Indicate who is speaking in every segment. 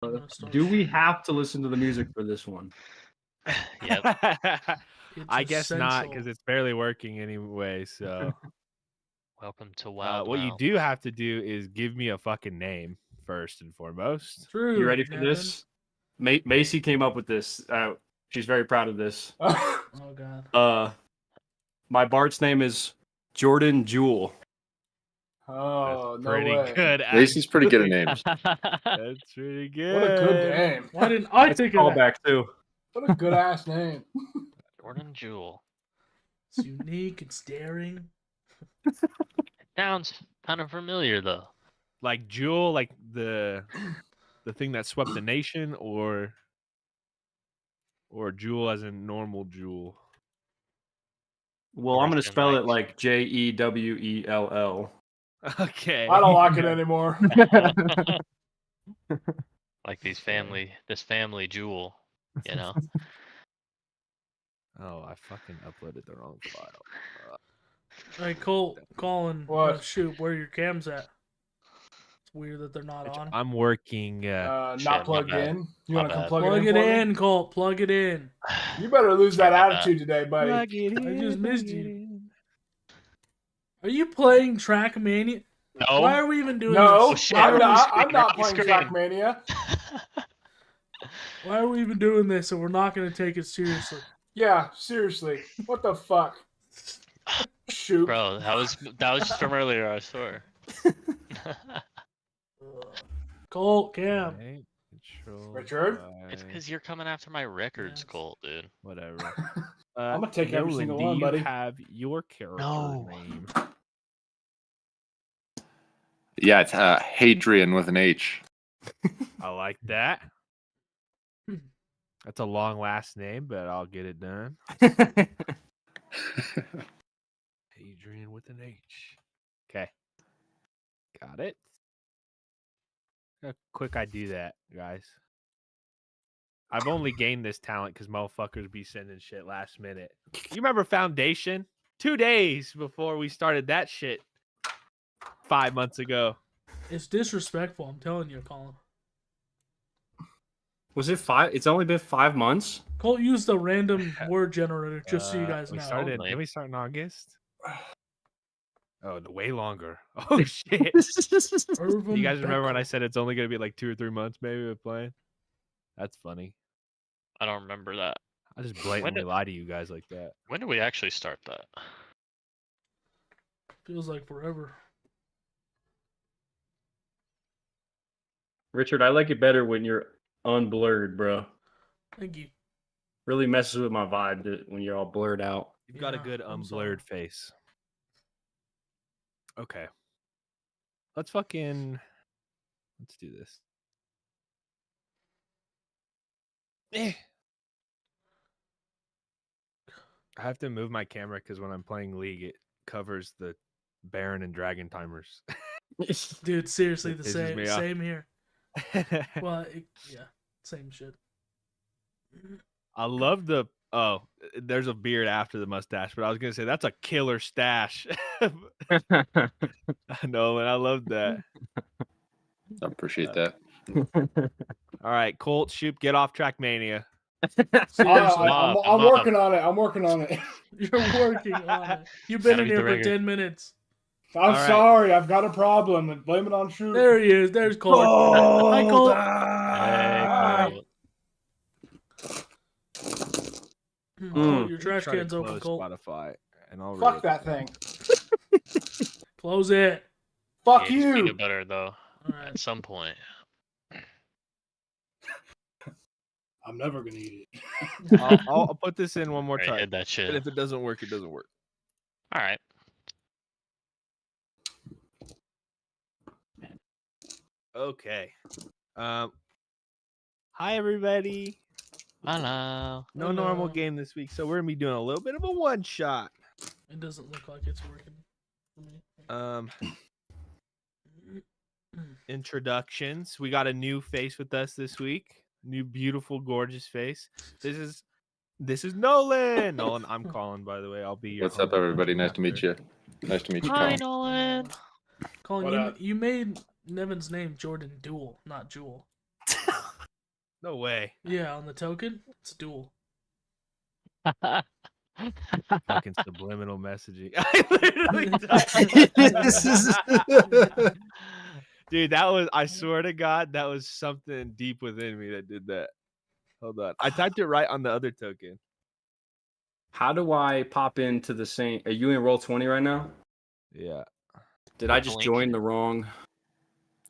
Speaker 1: Do we have to listen to the music for this one?
Speaker 2: Yep.
Speaker 3: I guess not, because it's barely working anyway. So,
Speaker 2: Welcome to Wild
Speaker 3: what you
Speaker 2: Wild.
Speaker 3: do have to do is give me a fucking name first and foremost.
Speaker 4: True.
Speaker 1: You ready for this? Macy came up with this. She's very proud of this.
Speaker 4: Oh god.
Speaker 1: My Bart's name is Jordan Jewel.
Speaker 4: Oh,
Speaker 3: That's
Speaker 4: no
Speaker 3: pretty
Speaker 4: way.
Speaker 3: good.
Speaker 5: Macy's pretty good at names.
Speaker 3: That's pretty good.
Speaker 4: What a good name.
Speaker 1: Why didn't I think of that? Too.
Speaker 4: What a good ass name.
Speaker 2: Jordan Jewel.
Speaker 6: It's unique. It's daring.
Speaker 2: It sounds kind of familiar though.
Speaker 3: Like Jewel, like the thing that swept the nation, or Jewel as in normal Jewel.
Speaker 1: Well, I'm gonna spell it like Jewell.
Speaker 3: Okay.
Speaker 4: I don't like it anymore.
Speaker 2: Like this family Jewel, you know.
Speaker 3: Oh, I fucking uploaded the wrong file.
Speaker 6: Hey, Colin.
Speaker 4: What?
Speaker 6: Shoot, where are your cams at? It's weird that they're not on.
Speaker 3: I'm working.
Speaker 4: Not plugged in. You want to come plug
Speaker 6: Plug
Speaker 4: it
Speaker 6: it
Speaker 4: in?
Speaker 6: in, Colt. Plug it in.
Speaker 4: You better lose that attitude today, buddy.
Speaker 6: I just missed you. Are you playing Trackmania?
Speaker 2: No.
Speaker 6: Why are we even doing
Speaker 4: No,
Speaker 6: this?
Speaker 4: I'm not playing Trackmania.
Speaker 6: Why are we even doing this? And we're not going to take it seriously.
Speaker 4: Yeah, seriously. What the fuck? Shoot.
Speaker 2: Bro, that was just from earlier, I swear.
Speaker 6: Colt, Cam.
Speaker 3: Okay,
Speaker 4: Richard?
Speaker 2: It's because you're coming after my records, Colt, dude.
Speaker 3: Whatever.
Speaker 4: I'm gonna take every
Speaker 3: Nolan,
Speaker 4: single
Speaker 3: do
Speaker 4: one,
Speaker 3: you
Speaker 4: buddy.
Speaker 3: have your character name?
Speaker 5: Yeah, it's Hadrian with an H.
Speaker 3: I like that. That's a long last name, but I'll get it done. Adrian with an H. Okay. Got it. How quick I do that, guys. I've only gained this talent because motherfuckers be sending shit last minute. You remember Foundation? 2 days before we started that shit 5 months ago.
Speaker 6: It's disrespectful, I'm telling you, Colin.
Speaker 1: Was it 5? It's only been 5 months.
Speaker 6: Colt used the random word generator just so you guys know.
Speaker 3: Did we start in August? Oh, way longer. Oh shit! You guys remember when I said it's only gonna be like 2 or 3 months, maybe, of playing? That's funny.
Speaker 2: I don't remember that.
Speaker 3: I just blatantly lie to you guys like that.
Speaker 2: When did we actually start that?
Speaker 6: Feels like forever.
Speaker 1: Richard, I like it better when you're unblurred, bro.
Speaker 6: Thank you.
Speaker 1: Really messes with my vibe when you're all blurred out.
Speaker 3: You've got a good unblurred face. Okay. Let's do this. I have to move my camera because when I'm playing League, it covers the Baron and Dragon timers.
Speaker 6: Dude, seriously, the
Speaker 3: Pisses me off.
Speaker 6: same here. Well, yeah, same shit.
Speaker 3: I love the there's a beard after the mustache, but I was gonna say that's a killer stash. Nolan, I love that.
Speaker 5: I appreciate that.
Speaker 3: All right, Colt, Shoop, get off Trackmania.
Speaker 4: I'm working on it. I'm working on it.
Speaker 6: You're working on it. You've been in here for 10 minutes.
Speaker 4: I'm sorry. I've got a problem. Blame it on Shoop.
Speaker 6: There he is. There's Colt. Hi, Colt.
Speaker 2: Hey,
Speaker 6: Your trash can's open, Colt.
Speaker 3: Spotify, and I'll
Speaker 4: Fuck that thing.
Speaker 6: Close it.
Speaker 4: Fuck
Speaker 2: you.
Speaker 4: you.
Speaker 2: Peanut butter though.
Speaker 6: Right.
Speaker 2: At some point.
Speaker 4: I'm never gonna eat it.
Speaker 3: I'll put this in one more
Speaker 2: Right,
Speaker 3: time.
Speaker 2: hit that shit.
Speaker 3: And if it doesn't work, it doesn't work.
Speaker 2: All right.
Speaker 3: Okay. Hi everybody.
Speaker 2: Hello.
Speaker 3: No normal game this week, so we're gonna be doing a little bit of a one shot.
Speaker 6: It doesn't look like it's working for me.
Speaker 3: Introductions. We got a new face with us this week. New beautiful, gorgeous face. This is Nolan. Nolan, I'm Colin, by the way. I'll be your
Speaker 5: What's up, everybody? Nice to meet you. Nice to meet you,
Speaker 2: Hi,
Speaker 5: Colin.
Speaker 2: Nolan.
Speaker 6: Colin, you made Nevin's name Jordan Duel, not Jewel.
Speaker 3: No way.
Speaker 6: Yeah, on the token, it's a duel.
Speaker 3: Fucking subliminal messaging. I literally typed- Dude, I swear to God, that was something deep within me that did that. Hold on. I typed it right on the other token.
Speaker 1: How do I pop into the same? Are you in Roll20 right now?
Speaker 3: Yeah.
Speaker 1: Did I just
Speaker 2: Link.
Speaker 1: join the wrong?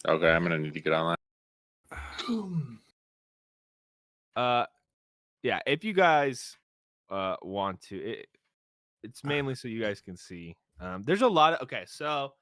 Speaker 5: Okay, I'm gonna need to get online.
Speaker 3: Yeah, if you guys want to, it's mainly so you guys can see. There's a lot of so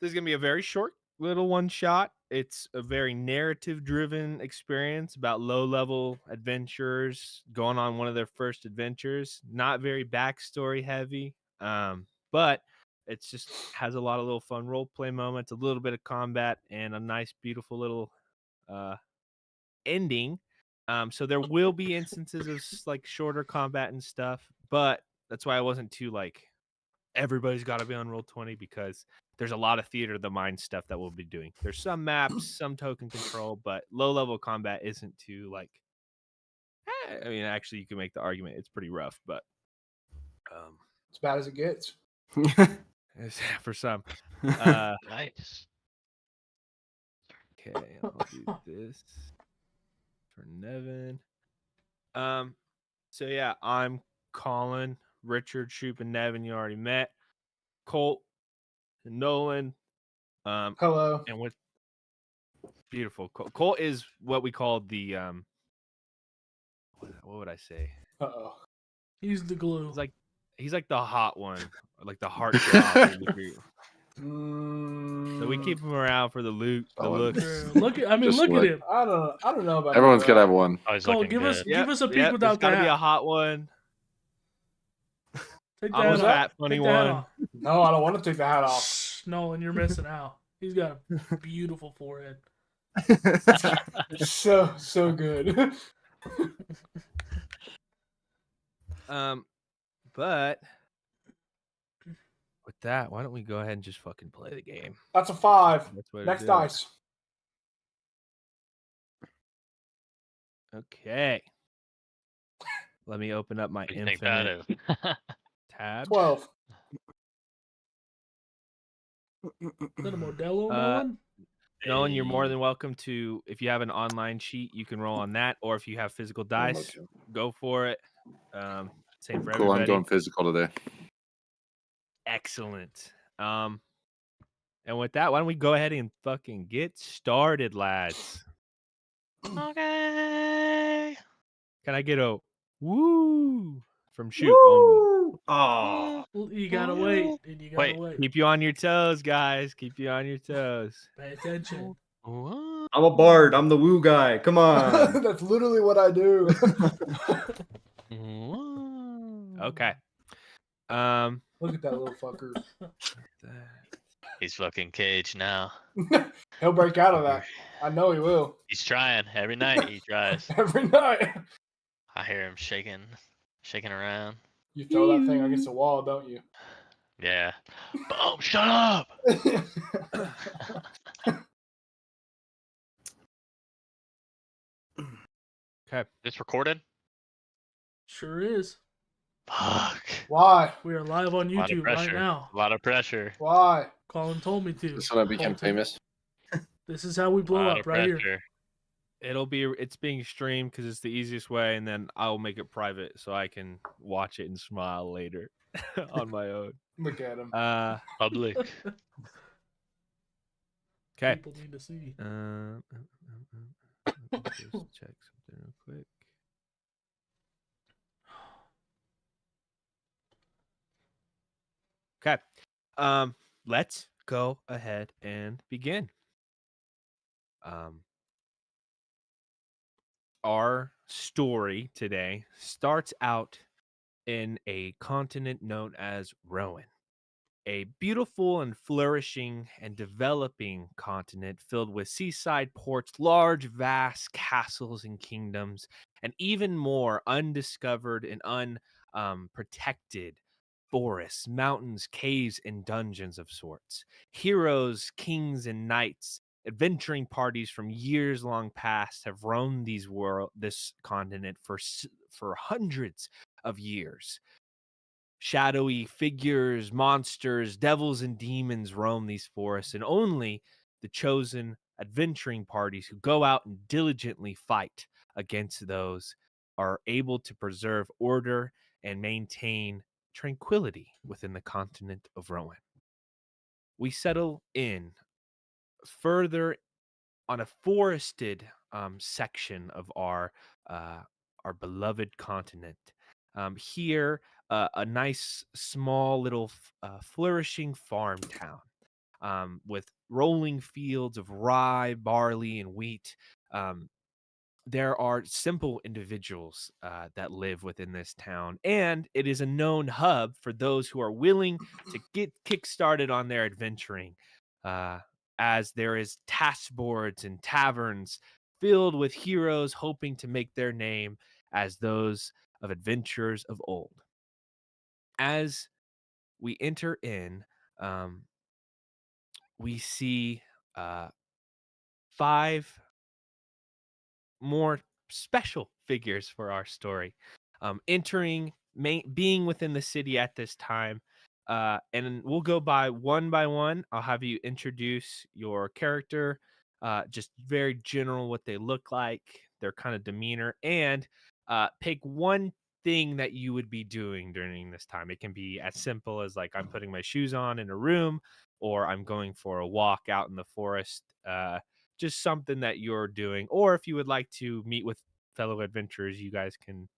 Speaker 3: this is gonna be a very short little one shot. It's a very narrative driven experience about low level adventurers going on one of their first adventures. Not very backstory heavy, but it's just has a lot of little fun role play moments, a little bit of combat, and a nice, beautiful little ending. So there will be instances of like shorter combat and stuff, but that's why I wasn't too like everybody's got to be on Roll20 because there's a lot of theater of the mind stuff that we'll be doing. There's some maps, some token control, but low level combat isn't too like. I mean, actually, you can make the argument it's pretty rough, but
Speaker 4: As bad as it gets.
Speaker 3: for some.
Speaker 2: Nice.
Speaker 3: Okay, I'll do this for Nevin. So yeah, I'm Colin, Richard, Shoop, and Nevin. You already met. Colt, and Nolan.
Speaker 4: Hello.
Speaker 3: And with beautiful Colt is what we call the what would I say?
Speaker 4: Uh-oh.
Speaker 6: He's the glue.
Speaker 3: He's like the hot one, like the heartthrob of the group. So we
Speaker 4: Mm,
Speaker 3: keep him around for the loot, the
Speaker 5: Oh,
Speaker 3: looks.
Speaker 6: Look at
Speaker 5: Just
Speaker 6: look
Speaker 5: look.
Speaker 6: at him.
Speaker 4: I don't know about
Speaker 5: Everyone's
Speaker 4: that.
Speaker 5: gotta have one.
Speaker 2: Oh, he's
Speaker 6: Cole,
Speaker 2: looking
Speaker 6: give
Speaker 2: good.
Speaker 6: us give us a peek without
Speaker 3: there's gotta
Speaker 6: that.
Speaker 3: be a hot one.
Speaker 6: Take
Speaker 3: I'm
Speaker 6: that
Speaker 3: a
Speaker 6: off.
Speaker 3: fat funny
Speaker 6: Take that
Speaker 3: one.
Speaker 6: off.
Speaker 4: No, I don't want to take the hat off.
Speaker 6: Shh, Nolan, you're missing out. He's got a beautiful forehead.
Speaker 4: So good.
Speaker 3: But with that, why don't we go ahead and just fucking play the game?
Speaker 4: That's a 5.
Speaker 3: That's what it
Speaker 4: Next
Speaker 3: is.
Speaker 4: dice.
Speaker 3: Okay. Let me open up my
Speaker 2: What do you think that
Speaker 3: infinite
Speaker 2: is?
Speaker 3: tab.
Speaker 4: 12.
Speaker 6: Is that a Modelo,
Speaker 3: Uh,
Speaker 6: Nolan?
Speaker 3: Nolan, you're more than welcome to, if you have an online sheet, you can roll on that, or if you have physical dice, go for it. Same for
Speaker 5: Cool,
Speaker 3: everybody.
Speaker 5: I'm going physical today.
Speaker 3: Excellent. And with that, why don't we go ahead and fucking get started, lads?
Speaker 2: Okay.
Speaker 3: Can I get a woo from Shoop only?
Speaker 1: Oh,
Speaker 6: You gotta wait, and you gotta
Speaker 2: Wait.
Speaker 6: wait.
Speaker 3: Keep you on your toes, guys. Keep you on your toes.
Speaker 6: Pay attention.
Speaker 2: What?
Speaker 1: I'm a bard. I'm the woo guy. Come on.
Speaker 4: That's literally what I do.
Speaker 3: Okay.
Speaker 4: Look at that little fucker.
Speaker 2: He's fucking caged now.
Speaker 4: He'll break out of that. I know he will.
Speaker 2: He's trying every night. He tries.
Speaker 4: Every night.
Speaker 2: I hear him shaking around.
Speaker 4: You throw that thing against the wall, don't you?
Speaker 2: Yeah. Boom! Shut up.
Speaker 3: Okay.
Speaker 2: This recorded?
Speaker 6: Sure is.
Speaker 2: Fuck.
Speaker 4: Why?
Speaker 6: We are live on
Speaker 2: A lot of
Speaker 6: YouTube right
Speaker 2: pressure.
Speaker 6: now.
Speaker 2: A lot of pressure.
Speaker 4: Why?
Speaker 6: Colin told me to.
Speaker 5: This when I became
Speaker 6: Colton.
Speaker 5: famous.
Speaker 6: This is how we
Speaker 2: A
Speaker 6: blow
Speaker 2: lot
Speaker 6: up
Speaker 2: of
Speaker 6: right here.
Speaker 2: pressure.
Speaker 3: It's being streamed because it's the easiest way, and then I'll make it private so I can watch it and smile later on my own.
Speaker 4: Look at him.
Speaker 2: Public.
Speaker 3: Okay.
Speaker 6: People need to see.
Speaker 3: Let me just check something real quick. Okay. Let's go ahead and begin. Our story today starts out in a continent known as Rowan, a beautiful and flourishing and developing continent filled with seaside ports, large, vast castles and kingdoms, and even more undiscovered and unprotected forests, mountains, caves, and dungeons of sorts. Heroes, kings, and knights adventuring parties from years long past have roamed this continent for hundreds of years. Shadowy figures, monsters, devils, and demons roam these forests, and only the chosen adventuring parties who go out and diligently fight against those are able to preserve order and maintain tranquility within the continent of Rowan. We settle in further on a forested section of our beloved continent. Here, a nice, small, little, flourishing farm town with rolling fields of rye, barley, and wheat. There are simple individuals that live within this town, and it is a known hub for those who are willing to get kick-started on their adventuring, as there is task boards and taverns filled with heroes hoping to make their name as those of adventurers of old. As we enter in, we see 5 more special figures for our story being within the city at this time, and we'll go by one. I'll have you introduce your character, just very general what they look like, their kind of demeanor, and pick one thing that you would be doing during this time. It can be as simple as like I'm putting my shoes on in a room, or I'm going for a walk out in the forest, just something that you're doing. Or if you would like to meet with fellow adventurers, you guys can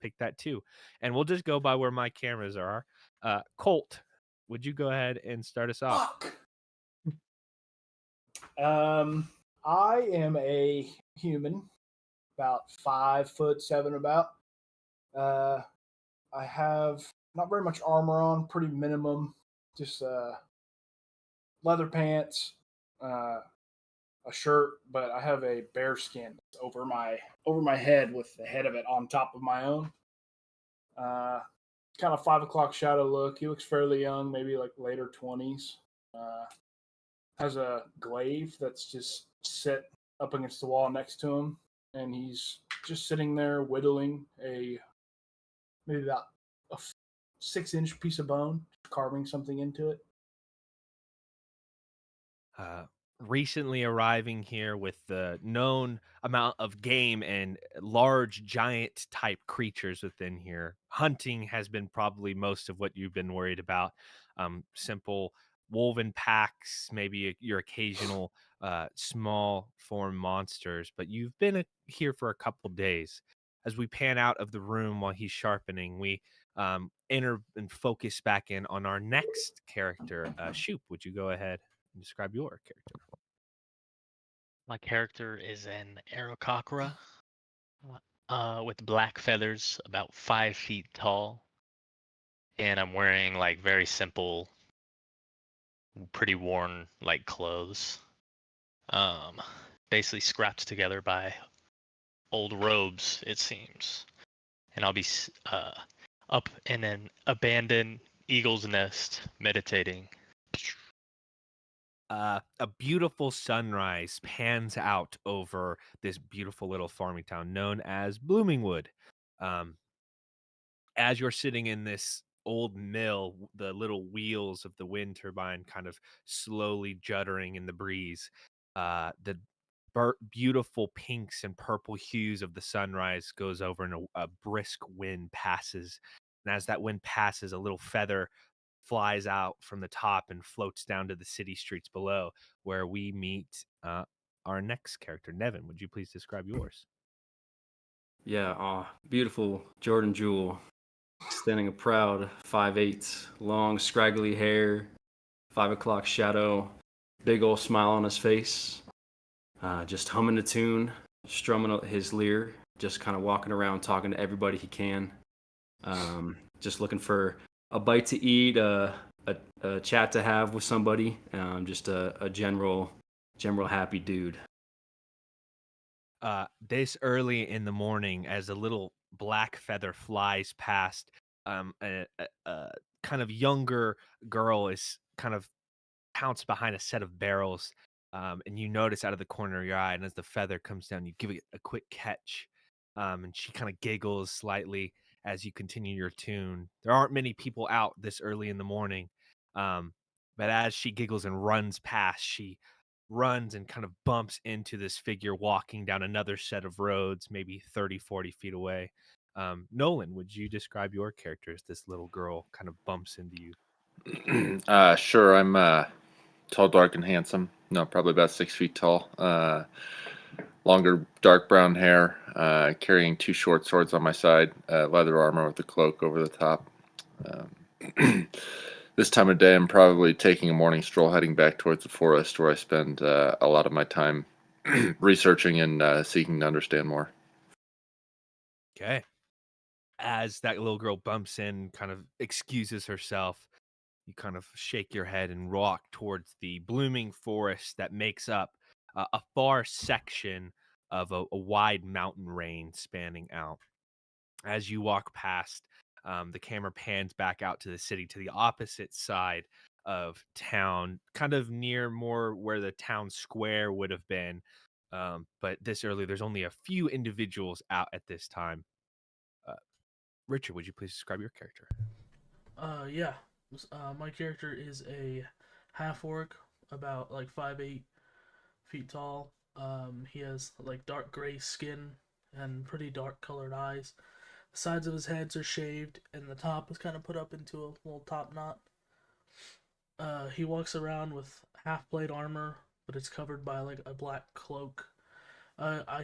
Speaker 3: pick that too. And we'll just go by where my cameras are. Colt, would you go ahead and start us off?
Speaker 4: Fuck. I am a human, about 5'7", about. I have not very much armor on, pretty minimum, just leather pants, a shirt, but I have a bear skin over my head with the head of it on top of my own. Kind of 5 o'clock shadow look. He looks fairly young, maybe like later 20s. Has a glaive that's just set up against the wall next to him, and he's just sitting there whittling maybe about a 6-inch piece of bone, carving something into it.
Speaker 3: Recently arriving here with the known amount of game and large giant type creatures within here, hunting has been probably most of what you've been worried about. Simple woven packs, maybe your occasional small form monsters, but you've been here for a couple days. As we pan out of the room while he's sharpening, we enter and focus back in on our next character. Shoop, would you go ahead and describe your character?
Speaker 2: My character is an Aarakocra with black feathers, about 5 feet tall. And I'm wearing like very simple, pretty worn like clothes. Basically scrapped together by old robes, it seems. And I'll be up in an abandoned eagle's nest meditating.
Speaker 3: A beautiful sunrise pans out over this beautiful little farming town known as Bloomingwood. As you're sitting in this old mill, the little wheels of the wind turbine kind of slowly juddering in the breeze, the beautiful pinks and purple hues of the sunrise goes over, and a brisk wind passes. And as that wind passes, a little feather flies out from the top and floats down to the city streets below, where we meet our next character. Nevin, would you please describe yours?
Speaker 1: Yeah, beautiful Jordan Jewel, standing a proud 5'8", long scraggly hair, 5 o'clock shadow, big old smile on his face, just humming a tune, strumming his lyre, just kind of walking around talking to everybody he can, just looking for a bite to eat, a chat to have with somebody, just a general happy dude.
Speaker 3: This early in the morning, as a little black feather flies past, a kind of younger girl is kind of pounced behind a set of barrels, And you notice out of the corner of your eye, and as the feather comes down, you give it a quick catch, and she kind of giggles slightly as you continue your tune. There aren't many people out this early in the morning, but as she giggles and runs past, she runs and kind of bumps into this figure walking down another set of roads, maybe 30, 40 feet away. Nolan, would you describe your character as this little girl kind of bumps into you?
Speaker 5: Sure. I'm tall, dark, and handsome. No, probably about 6 feet tall. Longer, dark brown hair. Carrying 2 short swords on my side. Leather armor with a cloak over the top. This time of day, I'm probably taking a morning stroll, heading back towards the forest, where I spend a lot of my time researching and seeking to understand more.
Speaker 3: Okay. As that little girl bumps in, kind of excuses herself, you kind of shake your head and walk towards the blooming forest that makes up a far section of a wide mountain range spanning out. As you walk past, the camera pans back out to the city, to the opposite side of town, kind of near more where the town square would have been. But this early, there's only a few individuals out at this time. Richard, would you please describe your character?
Speaker 6: Yeah. My character is a half orc, about like 5'8" tall. He has like dark gray skin and pretty dark colored eyes. The sides of his heads are shaved, and the top is kind of put up into a little top knot. He walks around with half plate armor, but it's covered by like a black cloak.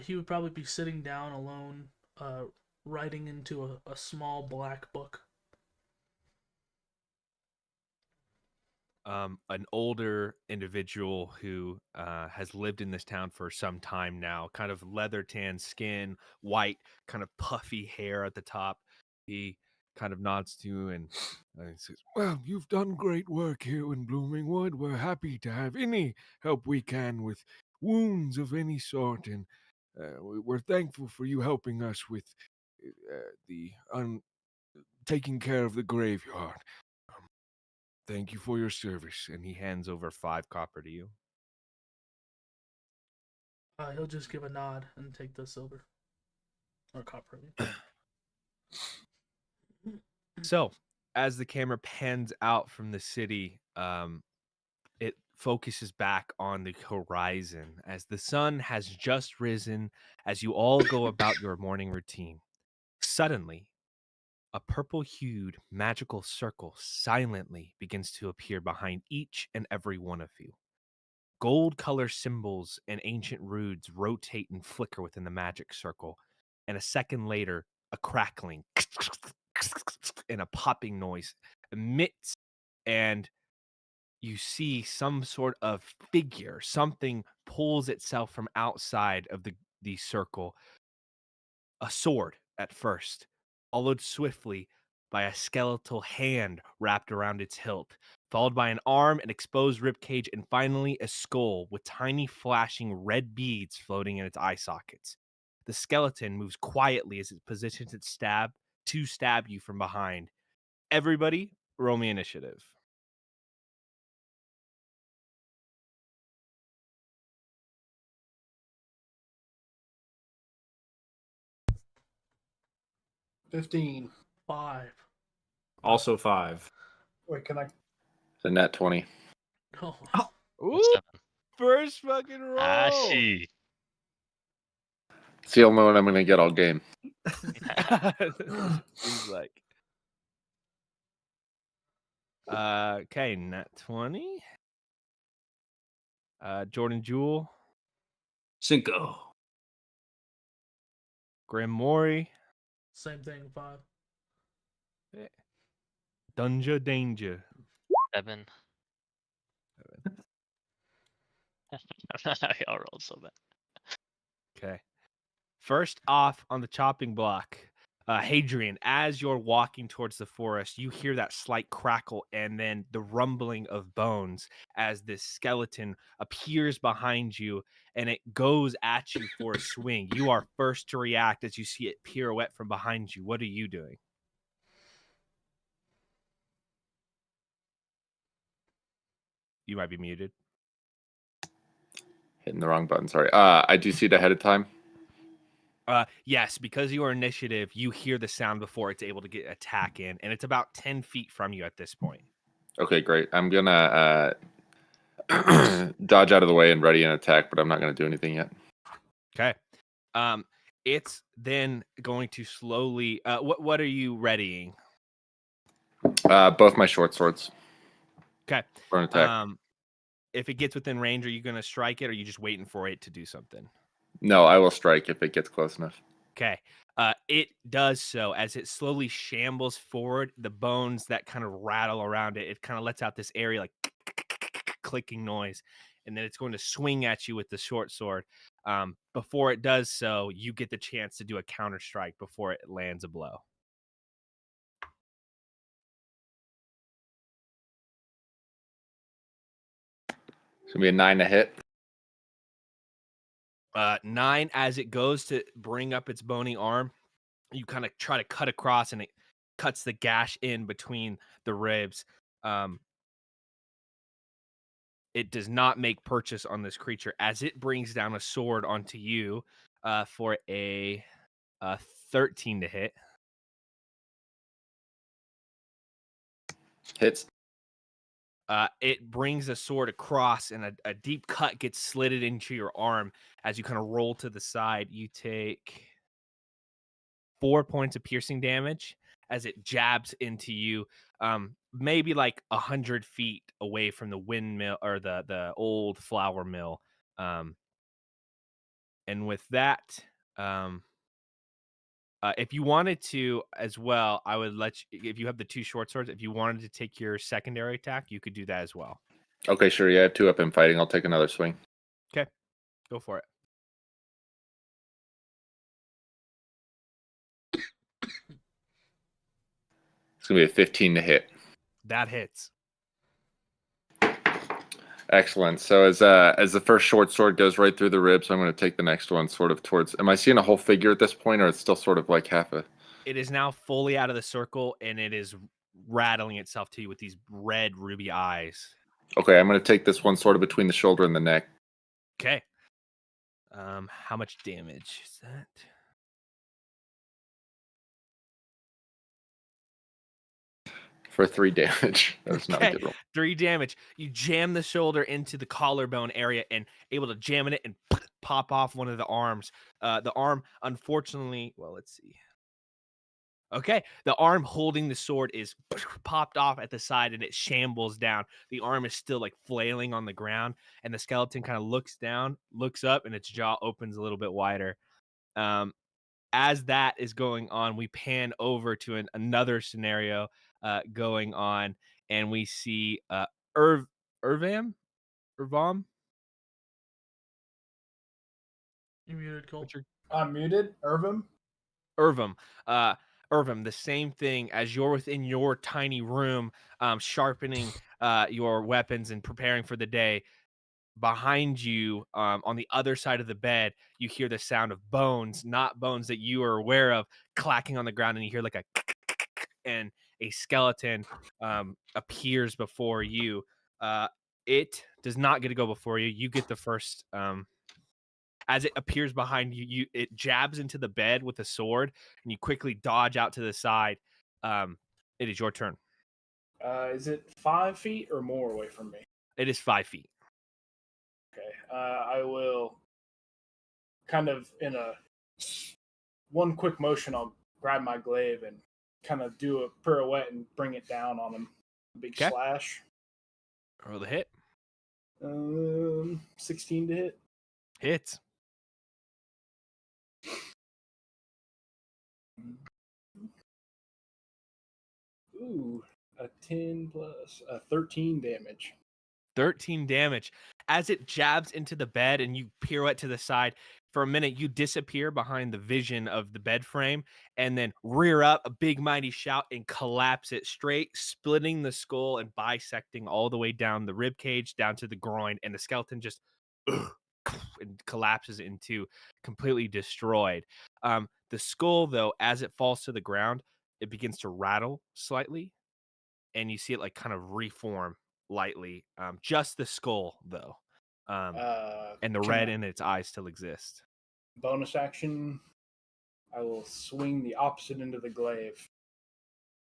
Speaker 6: He would probably be sitting down alone, writing into a small black book.
Speaker 3: An older individual who has lived in this town for some time now, kind of leather tan skin, white, kind of puffy hair at the top. He kind of nods to you and says,
Speaker 7: Well, you've done great work here in Bloomingwood. We're happy to have any help we can with wounds of any sort, and we're thankful for you helping us with taking care of the graveyard. Thank you for your service.
Speaker 3: and he hands over 5 copper to you.
Speaker 6: He'll just give a nod and take the silver or copper.
Speaker 3: So, as the camera pans out from the city, it focuses back on the horizon as the sun has just risen as you all go about your morning routine. Suddenly, a purple-hued magical circle silently begins to appear behind each and every one of you. Gold color symbols and ancient runes rotate and flicker within the magic circle, and a second later, a crackling and a popping noise emits, and you see some sort of figure, something pulls itself from outside of the circle. A sword at first, followed swiftly by a skeletal hand wrapped around its hilt, followed by an arm, an exposed ribcage, and finally a skull with tiny flashing red beads floating in its eye sockets. The skeleton moves quietly as it positions its stab to stab you from behind. Everybody, roll me initiative.
Speaker 4: $15.
Speaker 6: 5.
Speaker 1: Also 5.
Speaker 4: Wait, can I?
Speaker 5: The net 20.
Speaker 6: Oh,
Speaker 3: Ooh,
Speaker 2: 7.
Speaker 3: first fucking roll.
Speaker 2: Ashi.
Speaker 5: It's the only one I'm going to get all game.
Speaker 3: Seems like. Okay, nat 20. Jordan Jewel,
Speaker 1: Cinco.
Speaker 3: Graham Mori,
Speaker 6: same thing, 5.
Speaker 3: Dunja Danger.
Speaker 2: 7. Y'all rolled so bad.
Speaker 3: Okay. First off on the chopping block, Hadrian, as you're walking towards the forest, you hear that slight crackle and then the rumbling of bones as this skeleton appears behind you and it goes at you for a swing. You are first to react as you see it pirouette from behind you. What are you doing? You might be muted.
Speaker 5: Hitting the wrong button. Sorry. I do see it ahead of time.
Speaker 3: Yes, because your initiative, you hear the sound before it's able to get attack in, and it's about 10 feet from you at this point.
Speaker 5: Okay, great. I'm gonna dodge out of the way and ready an attack, but I'm not gonna do anything yet.
Speaker 3: Okay. It's then going to slowly. What are you readying?
Speaker 5: Both my short swords
Speaker 3: Okay.
Speaker 5: for an attack.
Speaker 3: If it gets within range, are you going to strike it, or are you just waiting for it to do something?
Speaker 5: No, I will strike if it gets close enough.
Speaker 3: Okay. It does so as it slowly shambles forward. The bones that kind of rattle around it, it kind of lets out this airy, like clicking noise, and then it's going to swing at you with the short sword. Before it does so, you get the chance to do a counter strike before it lands a blow.
Speaker 5: It's gonna be a 9 to hit.
Speaker 3: 9 as it goes to bring up its bony arm. You kind of try to cut across, and it cuts the gash in between the ribs. It does not make purchase on this creature as it brings down a sword onto you for a 13 to hit.
Speaker 5: Hits.
Speaker 3: It brings a sword across, and a deep cut gets slitted into your arm as you kind of roll to the side. You take 4 points of piercing damage as it jabs into you, maybe like 100 feet away from the windmill or the old flour mill. And with that, if you wanted to as well, I would let you, if you have the 2 short swords, if you wanted to take your secondary attack, you could do that as well.
Speaker 5: Okay, sure. Yeah, I have 2 up and fighting. I'll take another swing.
Speaker 3: Okay, go for it.
Speaker 5: It's gonna be a 15 to hit.
Speaker 3: That hits.
Speaker 5: Excellent. So as the first short sword goes right through the ribs, I'm going to take the next one sort of towards. Am I seeing a whole figure at this point, or it's still sort of like half a?
Speaker 3: It is now fully out of the circle, and it is rattling itself to you with these red ruby eyes.
Speaker 5: Okay, I'm going to take this one sort of between the shoulder and the neck.
Speaker 3: Okay. How much damage is that?
Speaker 5: For 3 damage. That's not a
Speaker 3: Okay,
Speaker 5: good roll.
Speaker 3: 3 damage. You jam the shoulder into the collarbone area and able to jam in it and pop off one of the arms. The arm, unfortunately, well, let's see. Okay, the arm holding the sword is popped off at the side and it shambles down. The arm is still like flailing on the ground, and the skeleton kind of looks down, looks up, and its jaw opens a little bit wider. As that is going on, we pan over to another scenario going on, and we see Irvam.
Speaker 6: You muted, Cole.
Speaker 4: I'm muted. Irvin.
Speaker 3: Irvam, the same thing as you're within your tiny room, sharpening your weapons and preparing for the day. Behind you, on the other side of the bed, you hear the sound of bones, not bones that you are aware of, clacking on the ground, and you hear like a and a skeleton appears before you. It does not get to go before you. You get the first. As it appears behind you, it jabs into the bed with a sword, and you quickly dodge out to the side. It is your turn.
Speaker 4: Is it 5 feet or more away from me?
Speaker 3: It is 5 feet.
Speaker 4: Okay. I will kind of in one quick motion, I'll grab my glaive and kind of do a pirouette and bring it down on him. A big slash.
Speaker 3: Roll the hit.
Speaker 4: 16 to hit.
Speaker 3: Hits.
Speaker 4: Ooh, a 10 plus 13 damage.
Speaker 3: 13 damage. As it jabs into the bed and you pirouette to the side, for a minute you disappear behind the vision of the bed frame and then rear up, a big mighty shout, and collapse it straight, splitting the skull and bisecting all the way down the rib cage down to the groin, and the skeleton just and collapses into completely destroyed. The skull, though, as it falls to the ground, it begins to rattle slightly, and you see it like kind of reform lightly. Just the skull, though. And the
Speaker 4: can
Speaker 3: red
Speaker 4: I-
Speaker 3: in its eyes still exist.
Speaker 4: bonus action, I will swing the opposite into the glaive.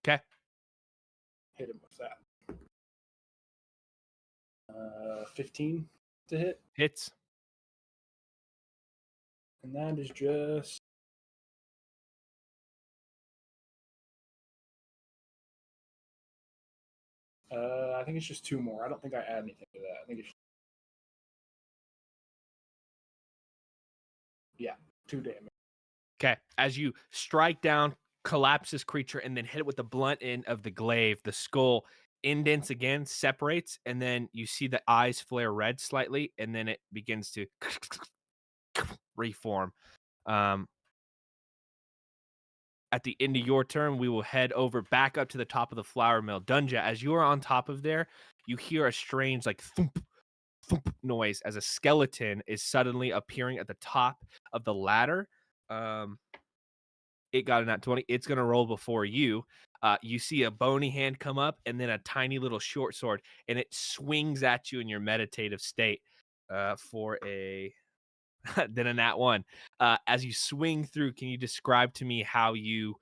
Speaker 3: Okay.
Speaker 4: Hit him with that. 15 to hit.
Speaker 3: Hits.
Speaker 4: And that is just... I think it's just 2 more. I don't think I add anything to that. I think it's... Yeah, 2 damage.
Speaker 3: Okay. As you strike down, collapse this creature, and then hit it with the blunt end of the glaive, the skull indents again, separates, and then you see the eyes flare red slightly, and then it begins to reform. At the end of your turn, we will head over back up to the top of the flour mill. Dunja, as you are on top of there, you hear a strange like thump, thump noise as a skeleton is suddenly appearing at the top of the ladder. It got a nat 20. It's going to roll before you. You see a bony hand come up and then a tiny little short sword, and it swings at you in your meditative state for a then a nat 1. As you swing through, can you describe to me how you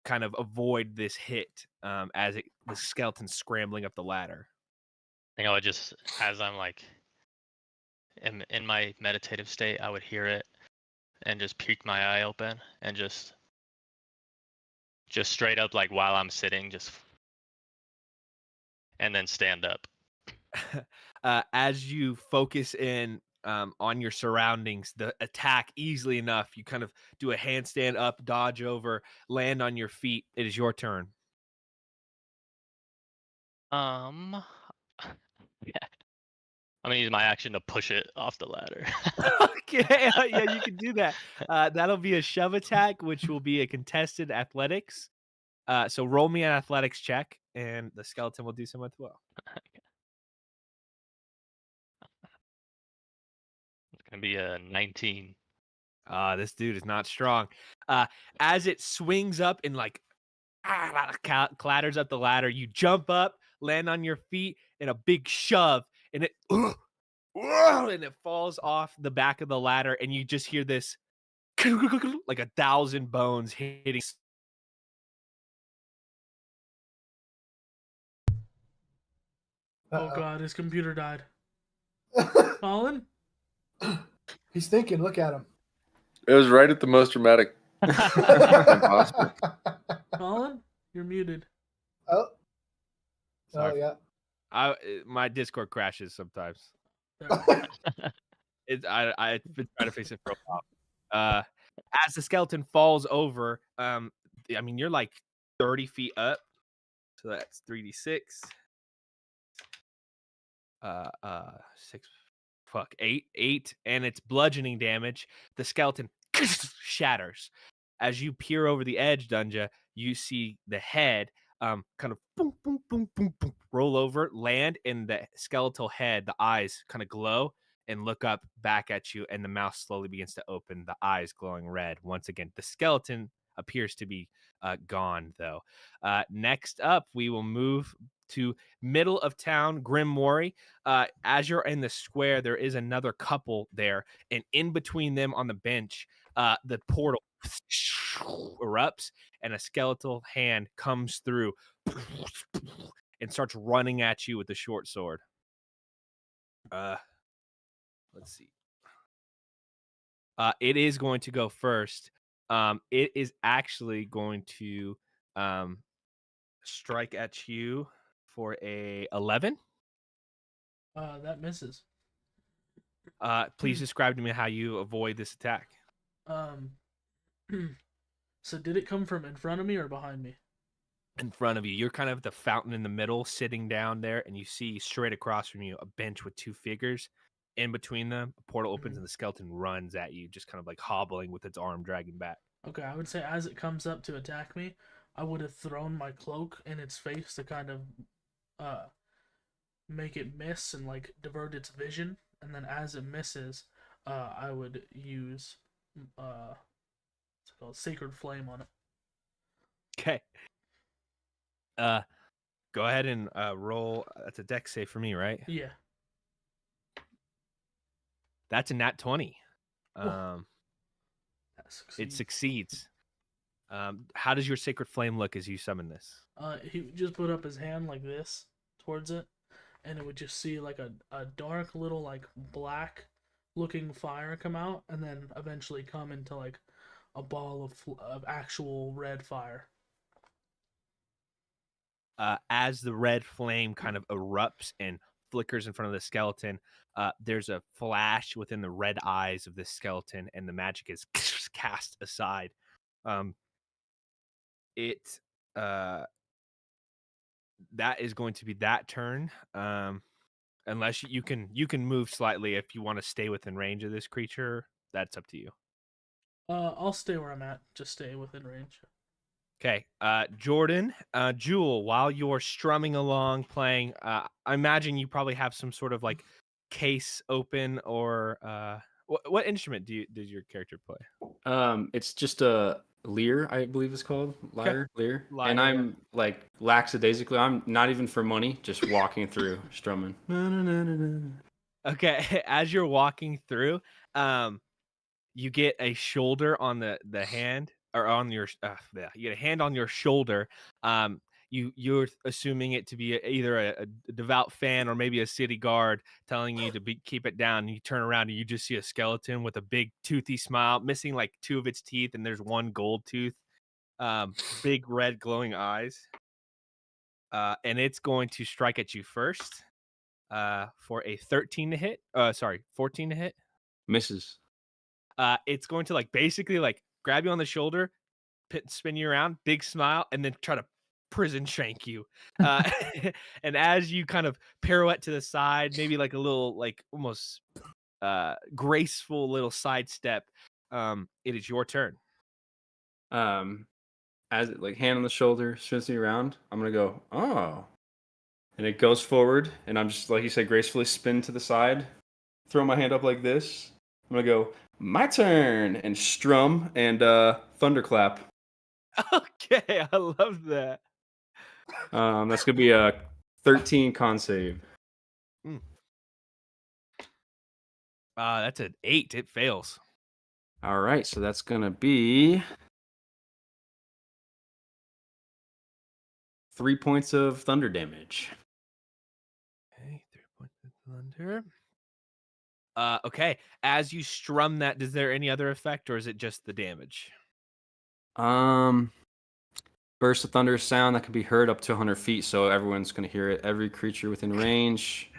Speaker 3: kind of avoid this hit as the skeleton's scrambling up the ladder?
Speaker 2: I think I would just, as I'm like in my meditative state, I would hear it and just peek my eye open and just straight up, like while I'm sitting, and then stand up.
Speaker 3: As you focus in on your surroundings, the attack easily enough, you kind of do a handstand up, dodge over, land on your feet. It is your turn.
Speaker 2: Yeah. I'm gonna use my action to push it off the ladder.
Speaker 3: Okay, yeah, you can do that. That'll be a shove attack, which will be a contested athletics. So roll me an athletics check, and the skeleton will do so as well.
Speaker 2: It's gonna be a 19.
Speaker 3: This dude is not strong. As it swings up and like clatters up the ladder, you jump up, land on your feet, and a big shove, and it and it falls off the back of the ladder, and you just hear this like 1,000 bones hitting.
Speaker 6: Oh god, his computer died. Colin?
Speaker 4: He's thinking. Look at him.
Speaker 5: It was right at the most dramatic time possible.
Speaker 6: Colin? You're muted.
Speaker 4: Oh.
Speaker 3: Sorry.
Speaker 4: Oh, yeah.
Speaker 3: My Discord crashes sometimes.
Speaker 6: There.
Speaker 3: I've been trying to fix it for a while. As the skeleton falls over, I mean, you're like 30 feet up, so that's 3d6. 8, and it's bludgeoning damage. The skeleton shatters. As you peer over the edge, Dunja, you see the head kind of boom, boom, boom, boom, boom, roll over, land, and the skeletal head, the eyes kind of glow and look up back at you, and the mouth slowly begins to open, the eyes glowing red. Once again, the skeleton appears to be gone, though. Next up, we will move to middle of town, Grim Mori. As you're in the square, there is another couple there, and in between them on the bench, the portal erupts, and a skeletal hand comes through and starts running at you with the short sword. Let's see. It is going to go first. It is actually going to strike at you for a 11.
Speaker 6: That misses.
Speaker 3: Please describe to me how you avoid this attack.
Speaker 6: So did it come from in front of me or behind me?
Speaker 3: In front of you, you're kind of the fountain in the middle, sitting down there, and you see straight across from you a bench with 2 figures. In between them, a portal opens and the skeleton runs at you, just kind of like hobbling with its arm dragging back.
Speaker 6: Okay, I would say as it comes up to attack me, I would have thrown my cloak in its face to kind of make it miss and like divert its vision, and then as it misses, I would use what's it called, Sacred Flame on it.
Speaker 3: Okay. Go ahead and roll. That's a dex save for me, right?
Speaker 6: Yeah.
Speaker 3: That's a nat 20.
Speaker 6: Oh. That
Speaker 3: It
Speaker 6: succeeds.
Speaker 3: succeeds. How does your sacred flame look as you summon this?
Speaker 6: He would just put up his hand like this towards it, and it would just see like a dark little like black looking fire come out, and then eventually come into like a ball of actual red fire.
Speaker 3: As the red flame kind of erupts and flickers in front of the skeleton, there's a flash within the red eyes of this skeleton, and the magic is cast aside. That is going to be that turn. Unless you can move slightly if you want to stay within range of this creature. That's up to you.
Speaker 6: I'll stay where I'm at. Just stay within range.
Speaker 3: Okay, Jordan, Jewel, while you're strumming along playing, I imagine you probably have some sort of like case open, or what instrument does your character play?
Speaker 1: It's just a lyre, I believe it's called. Lyre.
Speaker 3: Lyre,
Speaker 1: And
Speaker 3: yeah.
Speaker 1: I'm like lackadaisically, I'm not even for money, just walking through strumming.
Speaker 3: Okay, as you're walking through, you get a shoulder on the hand, or on your you get a hand on your shoulder. You're assuming it to be either a devout fan or maybe a city guard telling you to keep it down. And you turn around and you just see a skeleton with a big toothy smile, missing like 2 of its teeth, and there's one gold tooth, big red glowing eyes, and it's going to strike at you first for a 13 to hit. 14 to hit.
Speaker 1: Misses.
Speaker 3: It's going to like basically like grab you on the shoulder, spin you around, big smile, and then try to prison shank you. And as you kind of pirouette to the side, maybe like a little like almost graceful little sidestep, it is your turn.
Speaker 1: As it like hand on the shoulder spins me around, I'm gonna go, oh, and it goes forward, and I'm just like you said, gracefully spin to the side, throw my hand up like this. I'm gonna go, my turn, and strum and thunderclap.
Speaker 3: Okay, I love that.
Speaker 1: That's gonna be a 13 con save.
Speaker 3: That's an 8. It fails.
Speaker 1: All right, so that's gonna be 3 points of thunder damage.
Speaker 3: Okay, 3 points of thunder. Okay. As you strum that, is there any other effect, or is it just the damage?
Speaker 1: Burst of thunder sound that can be heard up to 100 feet, so everyone's gonna hear it. Every creature within range.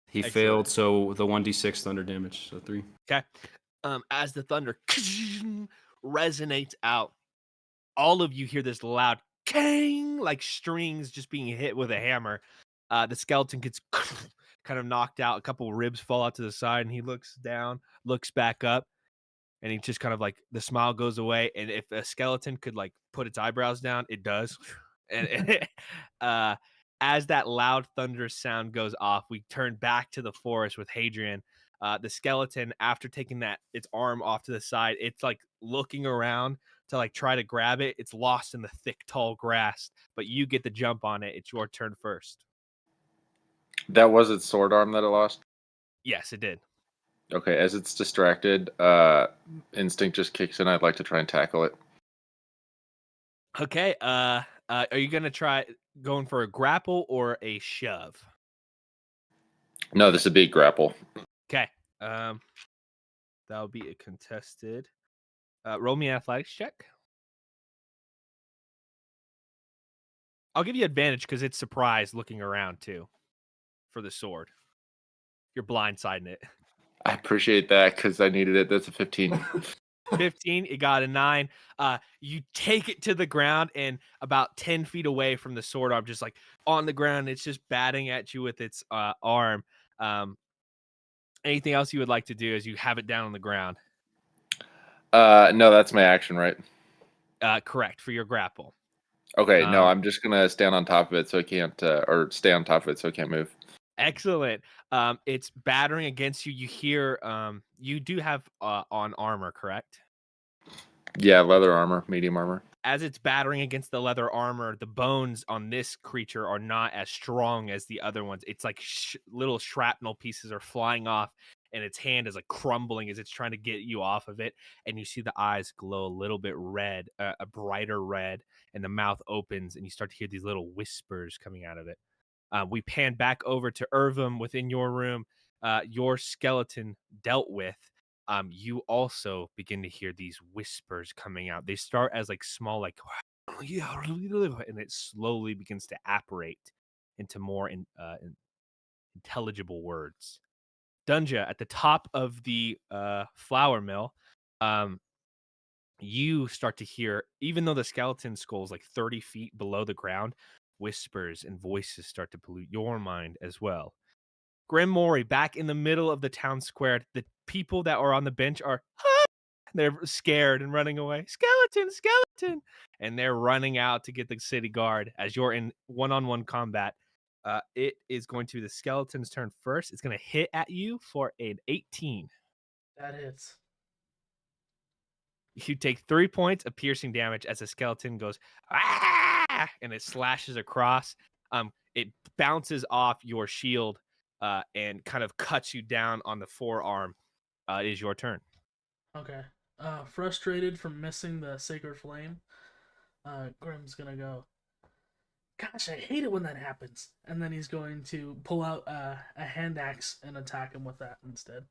Speaker 1: He
Speaker 3: Excellent.
Speaker 1: failed, so the 1d6 thunder damage, so 3.
Speaker 3: Okay. As the thunder resonates out, all of you hear this loud kang, like strings just being hit with a hammer. The skeleton gets kind of knocked out. A couple ribs fall out to the side, and he looks down, looks back up, and he just kind of like the smile goes away. And if a skeleton could like put its eyebrows down, it does. And as that loud thunder sound goes off, we turn back to the forest with Hadrian. The skeleton, after taking its arm off to the side, it's like looking around to like try to grab it. It's lost in the thick, tall grass, but you get the jump on it. It's your turn first.
Speaker 5: That was its sword arm that it lost?
Speaker 3: Yes, it did.
Speaker 5: Okay, as it's distracted, instinct just kicks in. I'd like to try and tackle it.
Speaker 3: Okay, are you gonna try going for a grapple or a shove?
Speaker 5: No, this would be grapple.
Speaker 3: Okay, that'll be a contested. Roll me an athletics check. I'll give you advantage because it's surprised looking around too for the sword. You're blindsiding it.
Speaker 5: I appreciate that because I needed it. That's a 15.
Speaker 3: 15, it got a 9. You take it to the ground, and about 10 feet away from the sword arm, just like on the ground, it's just batting at you with its arm. Anything else you would like to do as you have it down on the ground?
Speaker 5: No, that's my action, right?
Speaker 3: Correct, for your grapple.
Speaker 5: Okay, no, I'm just gonna stand on top of it so it can't, or stay on top of it so it can't move.
Speaker 3: Excellent. It's battering against you. You hear, you do have on armor, correct?
Speaker 5: Yeah, leather armor, medium armor.
Speaker 3: As it's battering against the leather armor, the bones on this creature are not as strong as the other ones. It's like little shrapnel pieces are flying off, and its hand is like crumbling as it's trying to get you off of it. And you see the eyes glow a little bit red, a brighter red, and the mouth opens, and you start to hear these little whispers coming out of it. We pan back over to Irvum within your room. Your skeleton dealt with. You also begin to hear these whispers coming out. They start as like small, like, and it slowly begins to apparate into more intelligible words. Dunja, at the top of the flour mill, you start to hear, even though the skeleton skull is like 30 feet below the ground, whispers and voices start to pollute your mind as well. Grim Mori, back in the middle of the town square, the people that are on the bench are they're scared and running away. Skeleton, skeleton. And they're running out to get the city guard as you're in one-on-one combat. It is going to be the skeleton's turn first. It's going to hit at you for an 18.
Speaker 6: That hits.
Speaker 3: You take 3 points of piercing damage as the skeleton goes, ah! And it slashes across. It bounces off your shield and kind of cuts you down on the forearm. It is your turn.
Speaker 6: Okay. Frustrated from missing the sacred flame, Grim's gonna go, gosh, I hate it when that happens. And then he's going to pull out a hand axe and attack him with that instead.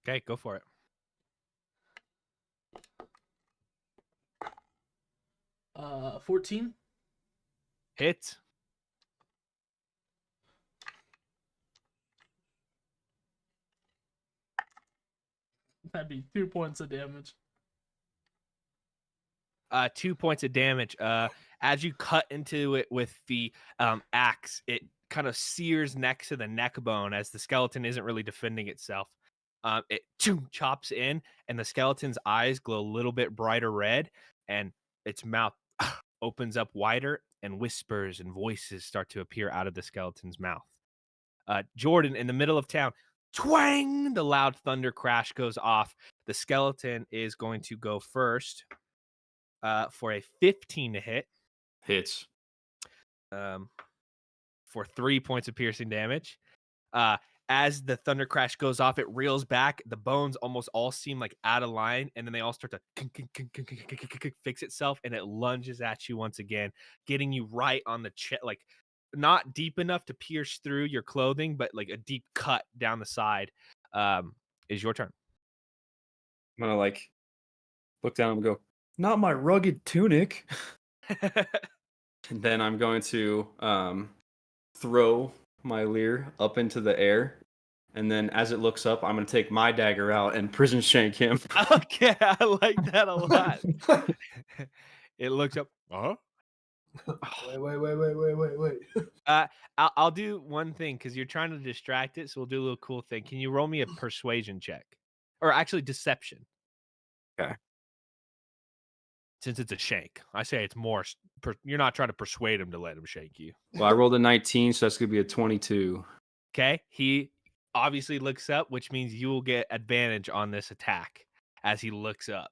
Speaker 3: Okay, go for it.
Speaker 6: 14.
Speaker 3: Hit.
Speaker 6: That'd be 2 points of damage.
Speaker 3: 2 points of damage. As you cut into it with the axe, it kind of sears next to the neck bone as the skeleton isn't really defending itself. It chops in, and the skeleton's eyes glow a little bit brighter red, and its mouth opens up wider, and whispers and voices start to appear out of the skeleton's mouth. Jordan, in the middle of town, twang! The loud thunder crash goes off. The skeleton is going to go first for a 15 to hit.
Speaker 1: Hits.
Speaker 3: For 3 points of piercing damage. As the thunder crash goes off, it reels back. The bones almost all seem like out of line, and then they all start to fix itself, and it lunges at you once again, getting you right on the chest, like not deep enough to pierce through your clothing, but like a deep cut down the side. Is your turn.
Speaker 1: I'm gonna like look down and go, not my rugged tunic. And then I'm going to throw my leer up into the air. And then as it looks up, I'm going to take my dagger out and prison shank him.
Speaker 3: Okay, I like that a lot. It looks up.
Speaker 4: Wait.
Speaker 3: I'll do one thing because you're trying to distract it. So we'll do a little cool thing. Can you roll me a persuasion check? Or actually deception.
Speaker 1: Okay.
Speaker 3: Since it's a shank. I say it's more, you're not trying to persuade him to let him shank you.
Speaker 1: Well, I rolled a 19, so that's going to be a 22.
Speaker 3: Okay. He obviously looks up, which means you will get advantage on this attack as he looks up.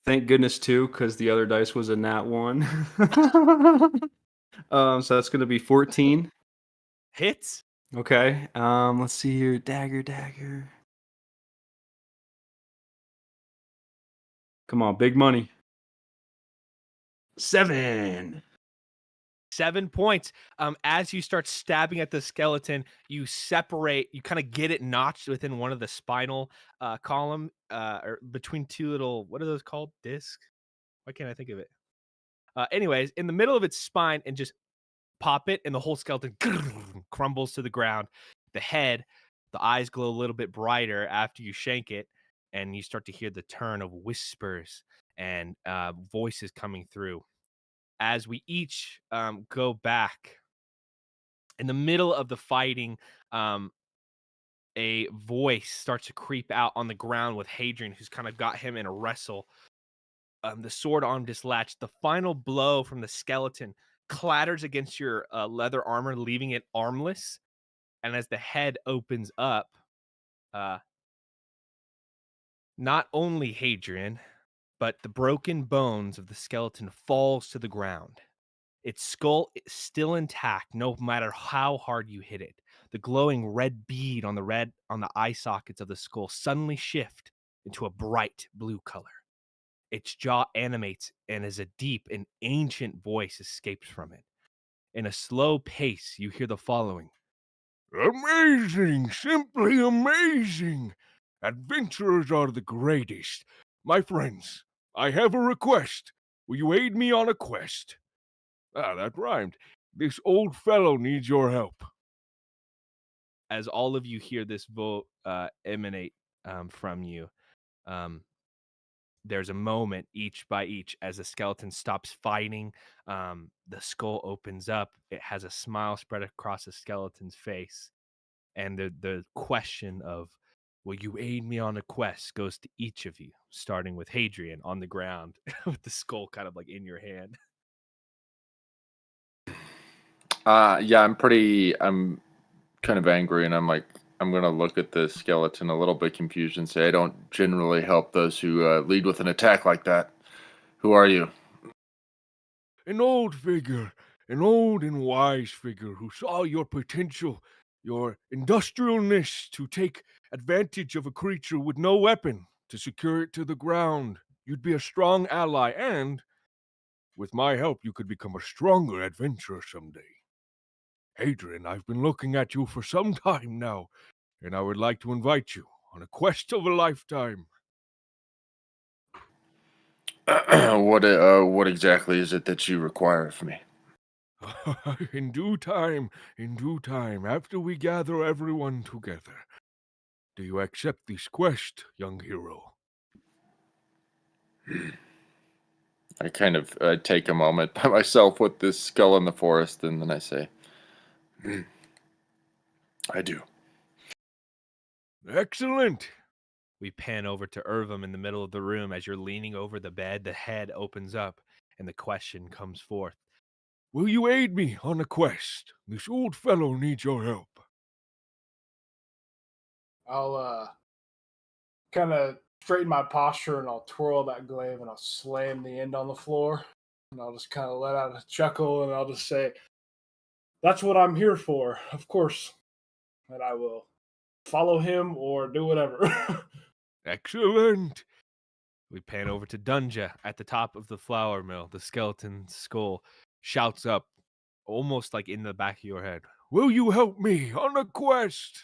Speaker 1: Thank goodness, too, because the other dice was a nat 1. So that's going to be 14.
Speaker 3: Hits.
Speaker 1: Okay. Let's see here. Dagger. Come on, big money. 7.
Speaker 3: 7 points. As you start stabbing at the skeleton, you separate, you kind of get it notched within one of the spinal column, or between two little, what are those called? Discs? Why can't I think of it? Anyways, in the middle of its spine, and just pop it, and the whole skeleton crumbles to the ground. The head, the eyes glow a little bit brighter after you shank it, and you start to hear the turn of whispers and voices coming through. As we each go back, in the middle of the fighting, a voice starts to creep out on the ground with Hadrian, who's kind of got him in a wrestle. The sword arm dislodged. The final blow from the skeleton clatters against your leather armor, leaving it armless. And as the head opens up, not only Hadrian, but the broken bones of the skeleton falls to the ground. Its skull is still intact, no matter how hard you hit it. The glowing red bead on the eye sockets of the skull suddenly shift into a bright blue color. Its jaw animates, and as a deep and ancient voice escapes from it. In a slow pace, you hear the following.
Speaker 7: Amazing! Simply amazing! Adventurers are the greatest. My friends, I have a request. Will you aid me on a quest? Ah, that rhymed. This old fellow needs your help.
Speaker 3: As all of you hear this vote emanate from you, there's a moment each by each as the skeleton stops fighting. The skull opens up. It has a smile spread across the skeleton's face. And the question of, will you aid me on a quest, goes to each of you, starting with Hadrian on the ground with the skull kind of like in your hand.
Speaker 5: Yeah, I'm kind of angry, and I'm going to look at the skeleton a little bit confused and say, I don't generally help those who lead with an attack like that. Who are you?
Speaker 7: An old figure, an old and wise figure who saw your potential, your industrialness to take advantage of a creature with no weapon to secure it to the ground. You'd be a strong ally, and with my help, you could become a stronger adventurer someday. Hadrian, I've been looking at you for some time now, and I would like to invite you on a quest of a lifetime.
Speaker 5: What exactly is it that you require of me?
Speaker 7: In due time, after we gather everyone together. Do you accept this quest, young hero?
Speaker 5: I kind of take a moment by myself with this skull in the forest, and then I say, I do.
Speaker 7: Excellent.
Speaker 3: We pan over to Irvum in the middle of the room. As you're leaning over the bed, the head opens up and the question comes forth.
Speaker 7: Will you aid me on a quest? This old fellow needs your help.
Speaker 4: I'll kind of straighten my posture and I'll twirl that glaive and I'll slam the end on the floor. And I'll just kind of let out a chuckle and I'll just say, that's what I'm here for, of course. And I will follow him or do whatever.
Speaker 7: Excellent.
Speaker 3: We pan over to Dunja at the top of the flour mill. The skeleton skull shouts up, almost like in the back of your head.
Speaker 7: Will you help me on a quest?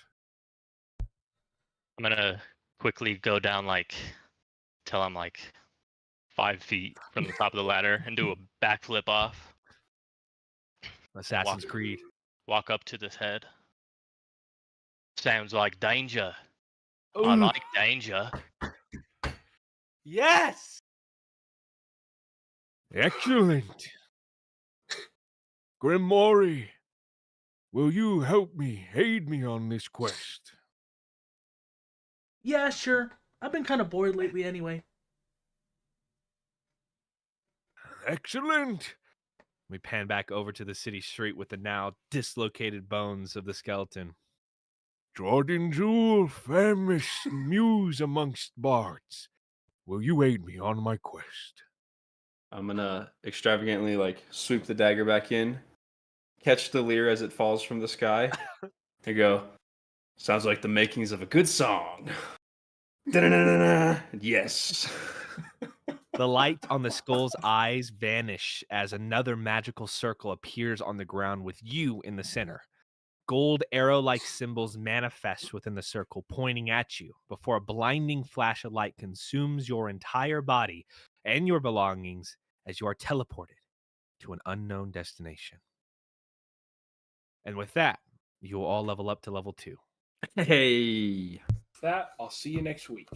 Speaker 2: I'm gonna quickly go down till I'm 5 feet from the top of the ladder and do a backflip off.
Speaker 3: Assassin's Creed.
Speaker 2: Walk up to this head. Sounds like danger. I
Speaker 7: Oh,
Speaker 2: like danger.
Speaker 3: Yes!
Speaker 7: excellent. Grimory, will you help me, aid me on this quest?
Speaker 6: Yeah, sure. I've been kind of bored lately anyway.
Speaker 7: Excellent.
Speaker 3: We pan back over to the city street with the now dislocated bones of the skeleton.
Speaker 7: Jordan Jewel, famous muse amongst bards. Will you aid me on my quest?
Speaker 1: I'm gonna extravagantly sweep the dagger back in, catch the lyre as it falls from the sky, and go, sounds like the makings of a good song. Da-na-na-na-na. Yes.
Speaker 3: The light on the skull's eyes vanish as another magical circle appears on the ground with you in the center. Gold arrow-like symbols manifest within the circle, pointing at you before a blinding flash of light consumes your entire body and your belongings as you are teleported to an unknown destination. And with that, you will all level up to level 2.
Speaker 1: Hey.
Speaker 4: That, I'll see you next week.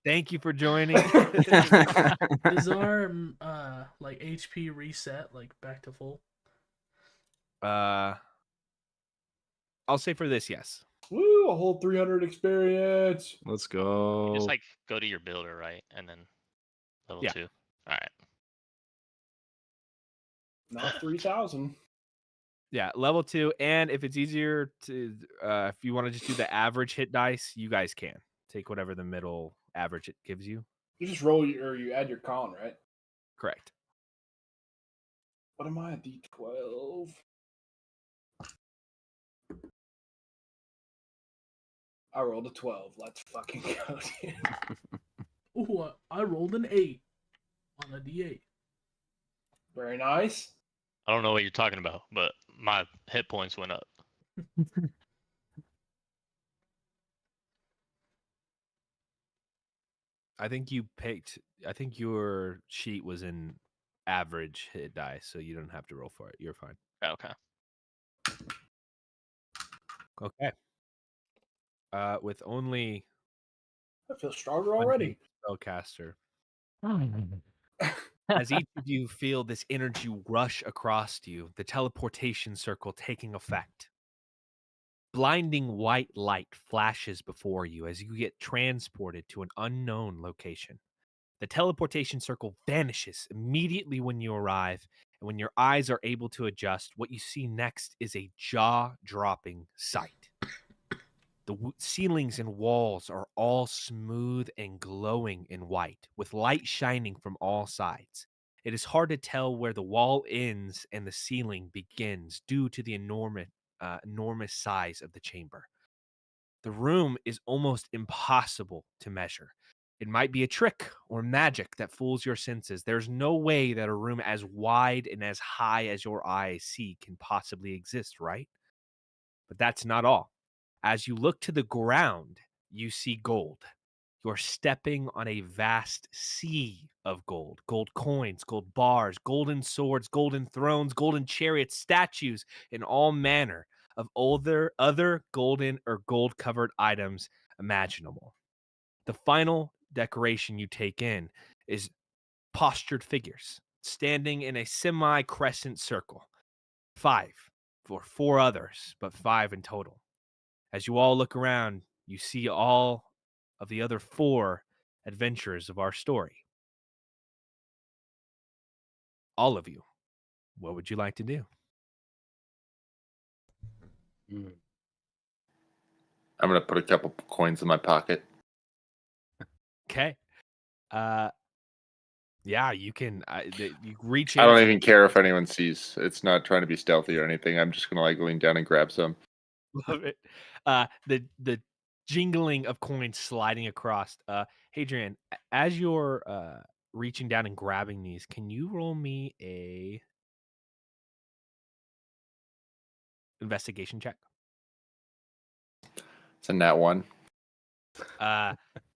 Speaker 3: Thank you for joining.
Speaker 6: Does our HP reset back to full?
Speaker 3: I'll say for this, yes.
Speaker 4: Woo, a whole 300 experience.
Speaker 1: Let's
Speaker 2: You
Speaker 1: go.
Speaker 2: just go to your builder, right? And then level
Speaker 3: Yeah.
Speaker 2: 2. Alright.
Speaker 4: Not 3,000.
Speaker 3: Yeah, level 2. And if it's easier to, if you want to just do the average hit dice, you guys can take whatever the middle average it gives you.
Speaker 4: You just roll or you add your con, right?
Speaker 3: Correct.
Speaker 4: What am I? A D12? I rolled a 12. Let's fucking go, dude.
Speaker 6: Ooh, I rolled an 8 on a D8.
Speaker 4: Very nice.
Speaker 2: I don't know what you're talking about, but my hit points went up.
Speaker 3: I think you picked. I think your sheet was in average hit die, so you don't have to roll for it. You're fine.
Speaker 2: Okay.
Speaker 3: Okay. With only
Speaker 4: I feel stronger already.
Speaker 3: spellcaster, as each of you feel this energy rush across you, the teleportation circle taking effect. Blinding white light flashes before you as you get transported to an unknown location. The teleportation circle vanishes immediately when you arrive, and when your eyes are able to adjust, what you see next is a jaw-dropping sight. The ceilings and walls are all smooth and glowing in white, with light shining from all sides. It is hard to tell where the wall ends and the ceiling begins due to the enormous size of the chamber. The room is almost impossible to measure. It might be a trick or magic that fools your senses. There's no way that a room as wide and as high as your eyes see can possibly exist, right? But that's not all. As you look to the ground, you see gold. You're stepping on a vast sea of gold. Gold coins, gold bars, golden swords, golden thrones, golden chariots, statues, and all manner of other golden or gold-covered items imaginable. The final decoration you take in is postured figures standing in a semi-crescent circle. 5 for 4 others, but 5 in total. As you all look around, you see all of the other 4 adventurers of our story. All of you, what would you like to do?
Speaker 5: I'm gonna put a couple coins in my pocket.
Speaker 3: Okay. Yeah, you can. You reach in.
Speaker 5: I don't even care if anyone sees. It's not trying to be stealthy or anything. I'm just gonna lean down and grab some.
Speaker 3: Love it. The jingling of coins sliding across. Hadrian, as you're reaching down and grabbing these, can you roll me a investigation check?
Speaker 5: It's a nat 1.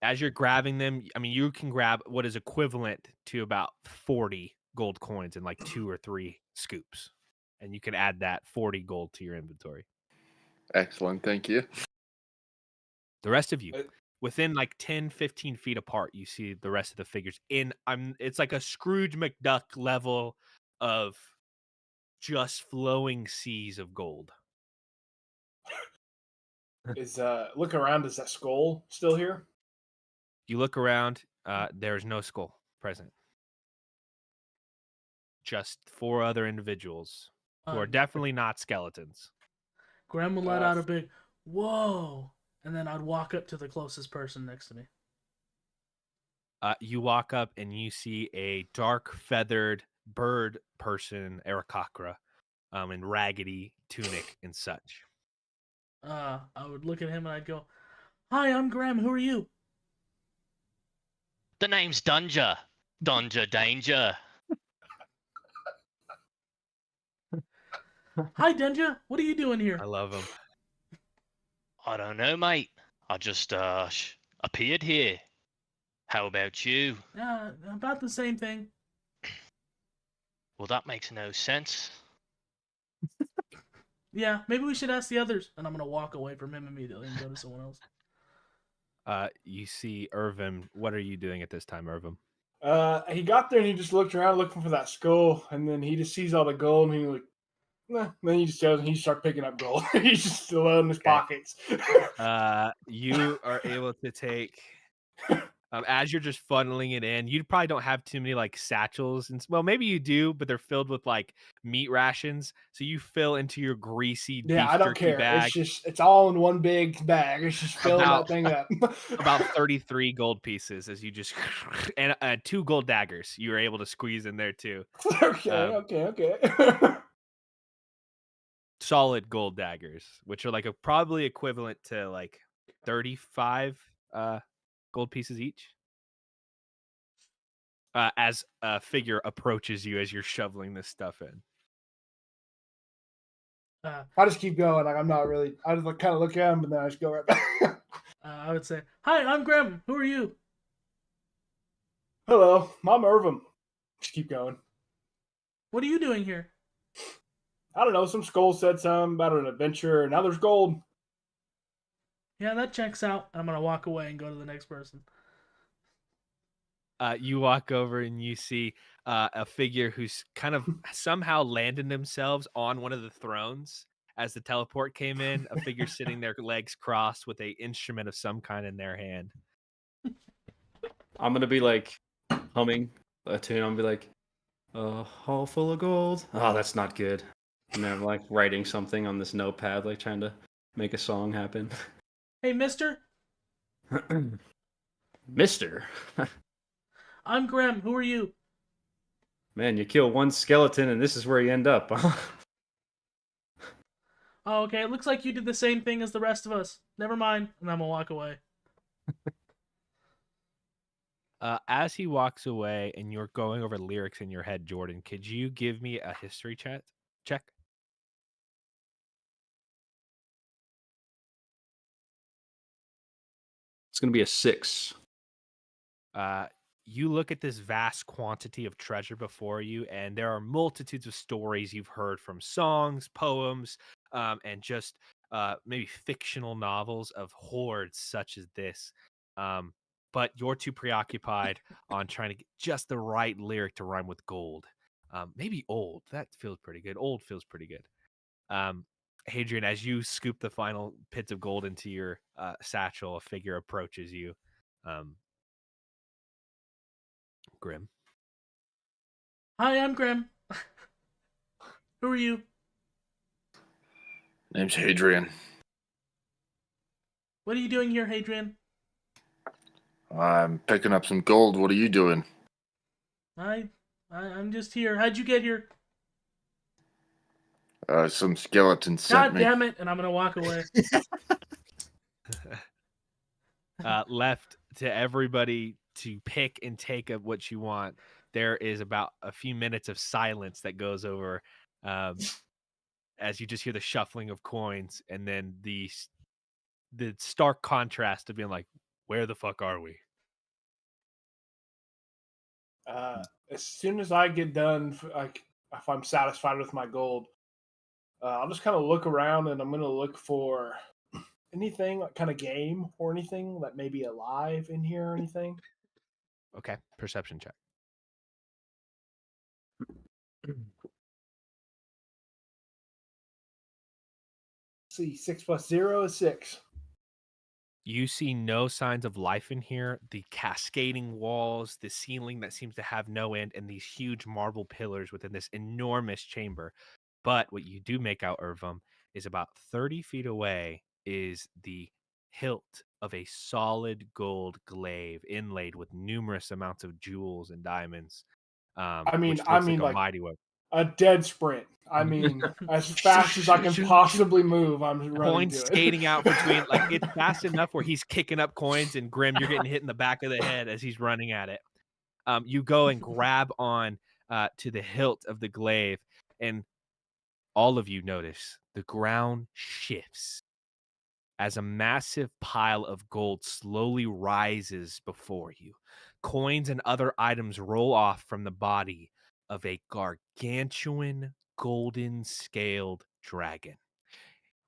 Speaker 3: As you're grabbing them, I mean, you can grab what is equivalent to about 40 gold coins in like 2 or 3 scoops, and you can add that 40 gold to your inventory.
Speaker 5: Excellent, thank you.
Speaker 3: The rest of you, within like 10, 15 feet apart, you see the rest of the figures it's like a Scrooge McDuck level of just flowing seas of gold.
Speaker 4: Is look around, is that skull still here?
Speaker 3: You look around, there's no skull present. Just 4 other individuals who are definitely not skeletons.
Speaker 6: Graham will let out a big whoa, and then I'd walk up to the closest person next to me.
Speaker 3: You walk up and you see a dark feathered bird person, Aarakocra, in raggedy tunic and such.
Speaker 6: I would look at him and I'd go, "Hi, I'm Graham. Who are you?"
Speaker 2: The name's Dunja. Dunja Danger.
Speaker 6: Hi, Denja. What are you doing here?
Speaker 3: I love him.
Speaker 2: I don't know, mate. I just appeared here. How about you?
Speaker 6: About the same thing.
Speaker 2: Well, that makes no sense.
Speaker 6: Yeah, maybe we should ask the others. And I'm gonna walk away from him immediately and go to someone else.
Speaker 3: You see Irvin. What are you doing at this time, Irvin?
Speaker 4: He got there and he just looked around looking for that skull, and then he just sees all the gold and he's like, nah. Then he just goes and he starts picking up gold. He's just still in his pockets.
Speaker 3: You are able to take As you're just funneling it in, you probably don't have too many like satchels, and well, maybe you do, but they're filled with like meat rations. So you fill into your greasy
Speaker 4: Yeah,
Speaker 3: beef
Speaker 4: I don't
Speaker 3: jerky
Speaker 4: care.
Speaker 3: bag
Speaker 4: It's all in one big bag. It's just filling
Speaker 3: About-
Speaker 4: that thing up.
Speaker 3: about 33 gold pieces as you just and 2 gold daggers you were able to squeeze in there too.
Speaker 4: okay,
Speaker 3: Um,
Speaker 4: okay.
Speaker 3: Solid gold daggers, which are like probably equivalent to like 35 gold pieces each. As a figure approaches you as you're shoveling this stuff in.
Speaker 4: I just keep going. Like I'm not really. I just kind of look at him, and then I just go right back.
Speaker 6: I would say, "Hi, I'm Grim. Who are you?"
Speaker 4: Hello, I'm Irvin. Just keep going.
Speaker 6: What are you doing here?
Speaker 4: I don't know. Some skull said something about an adventure, and now there's gold.
Speaker 6: Yeah, that checks out. I'm gonna walk away and go to the next person.
Speaker 3: You walk over and you see a figure who's kind of somehow landed themselves on one of the thrones as the teleport came in. A figure sitting there, legs crossed, with a instrument of some kind in their hand.
Speaker 1: I'm gonna be like humming a tune. I'm gonna be like, "A hall full of gold." Oh, that's not good. And then I'm like writing something on this notepad, like trying to make a song happen.
Speaker 6: Hey, Mister.
Speaker 1: Mister,
Speaker 6: I'm Grim. Who are you?
Speaker 1: man, you kill one skeleton and this is where you end up. Huh?
Speaker 6: Oh, okay. It looks like you did the same thing as the rest of us. Never mind. And I'm gonna walk away.
Speaker 3: As he walks away and you're going over lyrics in your head, Jordan, could you give me a history check?
Speaker 1: It's gonna be a 6.
Speaker 3: You look at this vast quantity of treasure before you, and there are multitudes of stories you've heard from songs, poems, and just maybe fictional novels of hoards such as this. But you're too preoccupied on trying to get just the right lyric to rhyme with gold. Maybe old. That feels pretty good. Old feels pretty good. Hadrian, as you scoop the final pits of gold into your satchel, a figure approaches you. Grim.
Speaker 6: Hi, I'm Grim. Who are you?
Speaker 5: Name's Hadrian.
Speaker 6: What are you doing here, Hadrian?
Speaker 5: I'm picking up some gold. What are you doing?
Speaker 6: I'm just here. How'd you get here?
Speaker 5: Some skeletons sent
Speaker 6: God
Speaker 5: me.
Speaker 6: damn it! And I'm gonna walk away.
Speaker 3: Left to everybody to pick and take of what you want. There is about a few minutes of silence that goes over as you just hear the shuffling of coins, and then the stark contrast of being like, "Where the fuck are we?"
Speaker 4: As soon as I get done, like if I'm satisfied with my gold, I'll just kind of look around, and I'm gonna look for anything like kind of game or anything that may be alive in here or anything.
Speaker 3: Okay, perception check.
Speaker 4: See, 6 plus 0 is 6.
Speaker 3: You see no signs of life in here. The cascading walls, the ceiling that seems to have no end, and these huge marble pillars within this enormous chamber. But what you do make out, Irvum, is about 30 feet away is the hilt of a solid gold glaive inlaid with numerous amounts of jewels and diamonds. Which looks like a
Speaker 4: like
Speaker 3: mighty weapon.
Speaker 4: a dead sprint. I mean, as fast as I can possibly move, I'm running
Speaker 3: Coins
Speaker 4: to it.
Speaker 3: skating out between, like, it's fast enough where he's kicking up coins, and Grim, you're getting hit in the back of the head as he's running at it. You go and grab on to the hilt of the glaive, and all of you notice the ground shifts as a massive pile of gold slowly rises before you. Coins and other items roll off from the body of a gargantuan golden scaled dragon.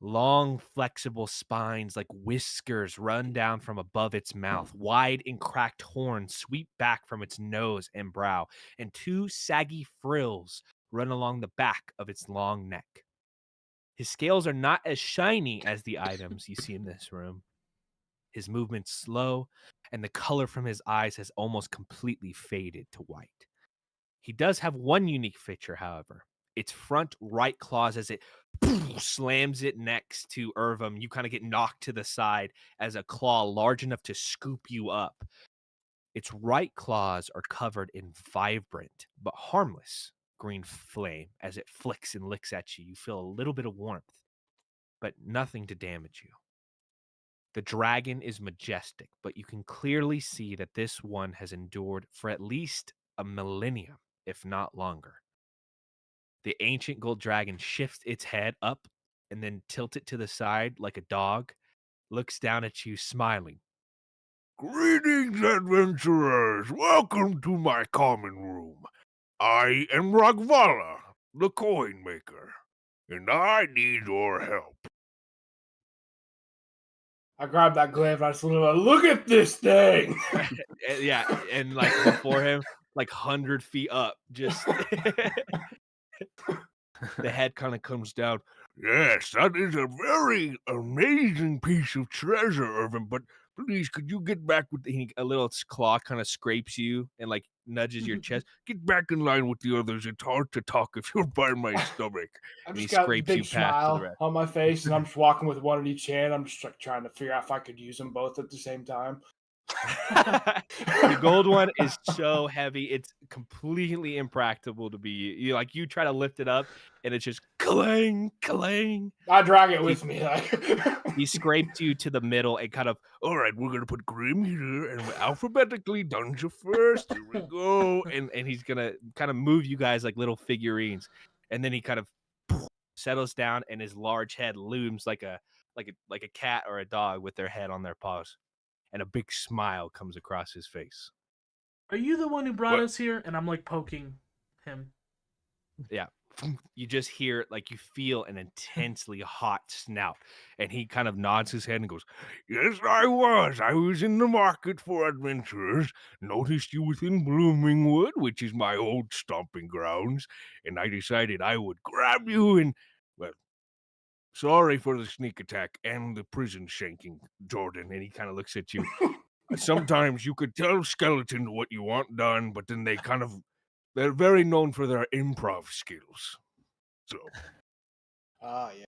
Speaker 3: Long, flexible spines like whiskers run down from above its mouth. Wide and cracked horns sweep back from its nose and brow, and 2 saggy frills run along the back of its long neck. His scales are not as shiny as the items you see in this room, His movement's slow, and the color from his eyes has almost completely faded to white. He does have one unique feature, however. Its front right claws as it slams it next to Irvum. You kind of get knocked to the side as a claw large enough to scoop you up. Its right claws are covered in vibrant but harmless green flame. As it flicks and licks at you, you feel a little bit of warmth, but nothing to damage you. The dragon is majestic, but you can clearly see that this one has endured for at least a millennium, if not longer. The ancient gold dragon shifts its head up and then tilts it to the side like a dog, looks down at you smiling.
Speaker 7: Greetings, adventurers. Welcome to my common room. I am Ragvala, the coin maker, and I need your help.
Speaker 4: I grabbed that glaive and I just look at this thing.
Speaker 3: Yeah, and like before him, like 100 feet up, just the head kind of comes down.
Speaker 7: Yes, that is a very amazing piece of treasure, Irvin, but please, could you get back with
Speaker 3: A little claw kind of scrapes you and like nudges your chest.
Speaker 7: Get back in line with the others. It's hard to talk if you're by my stomach.
Speaker 4: I
Speaker 3: And he
Speaker 4: just got a
Speaker 3: scrapes
Speaker 4: big
Speaker 3: you past to the
Speaker 4: smile
Speaker 3: rest.
Speaker 4: on my face, and I'm just walking with one in each hand. I'm just like trying to figure out if I could use them both at the same time.
Speaker 3: The gold one is so heavy, it's completely impractical to be. You try to lift it up, and it's just clang, clang.
Speaker 4: I drag it with me. Like
Speaker 3: He scraped you to the middle and kind of,
Speaker 7: All right, we're gonna put Grim here, and alphabetically, Dungeon first. Here we go.
Speaker 3: and he's gonna kind of move you guys like little figurines, and then he kind of settles down, and his large head looms like a cat or a dog with their head on their paws, and a big smile comes across his face.
Speaker 6: Are you the one who brought
Speaker 7: What?
Speaker 6: us here? And I'm like poking him.
Speaker 3: You just hear, like, you feel an intensely hot snout, and he kind of nods his head and goes,
Speaker 7: Yes, I was. I was in the market for adventurers. Noticed you within Bloomingwood, which is my old stomping grounds, and I decided I would grab you and, well, sorry for the sneak attack and the prison shanking, Jordan.
Speaker 3: and he kind of looks at you.
Speaker 7: Sometimes you could tell skeletons what you want done, but then they're very known for their improv skills. So,
Speaker 4: yeah.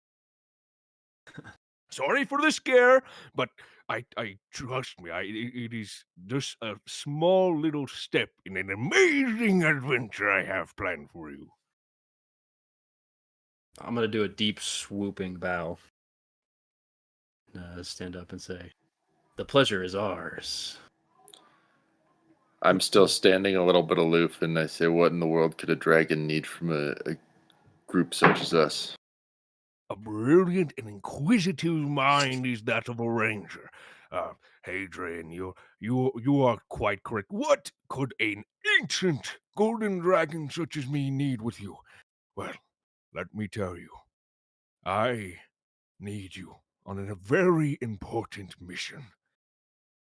Speaker 7: sorry for the scare, but I trust me. It is just a small little step in an amazing adventure I have planned for you.
Speaker 1: I'm gonna do a deep swooping bow. Stand up and say, "The pleasure is ours."
Speaker 5: I'm still standing a little bit aloof, and I say, what in the world could a dragon need from a group such as us?
Speaker 7: A brilliant and inquisitive mind is that of a ranger. Hadrian, you are quite correct. What could an ancient golden dragon such as me need with you? Well, let me tell you, I need you on a very important mission.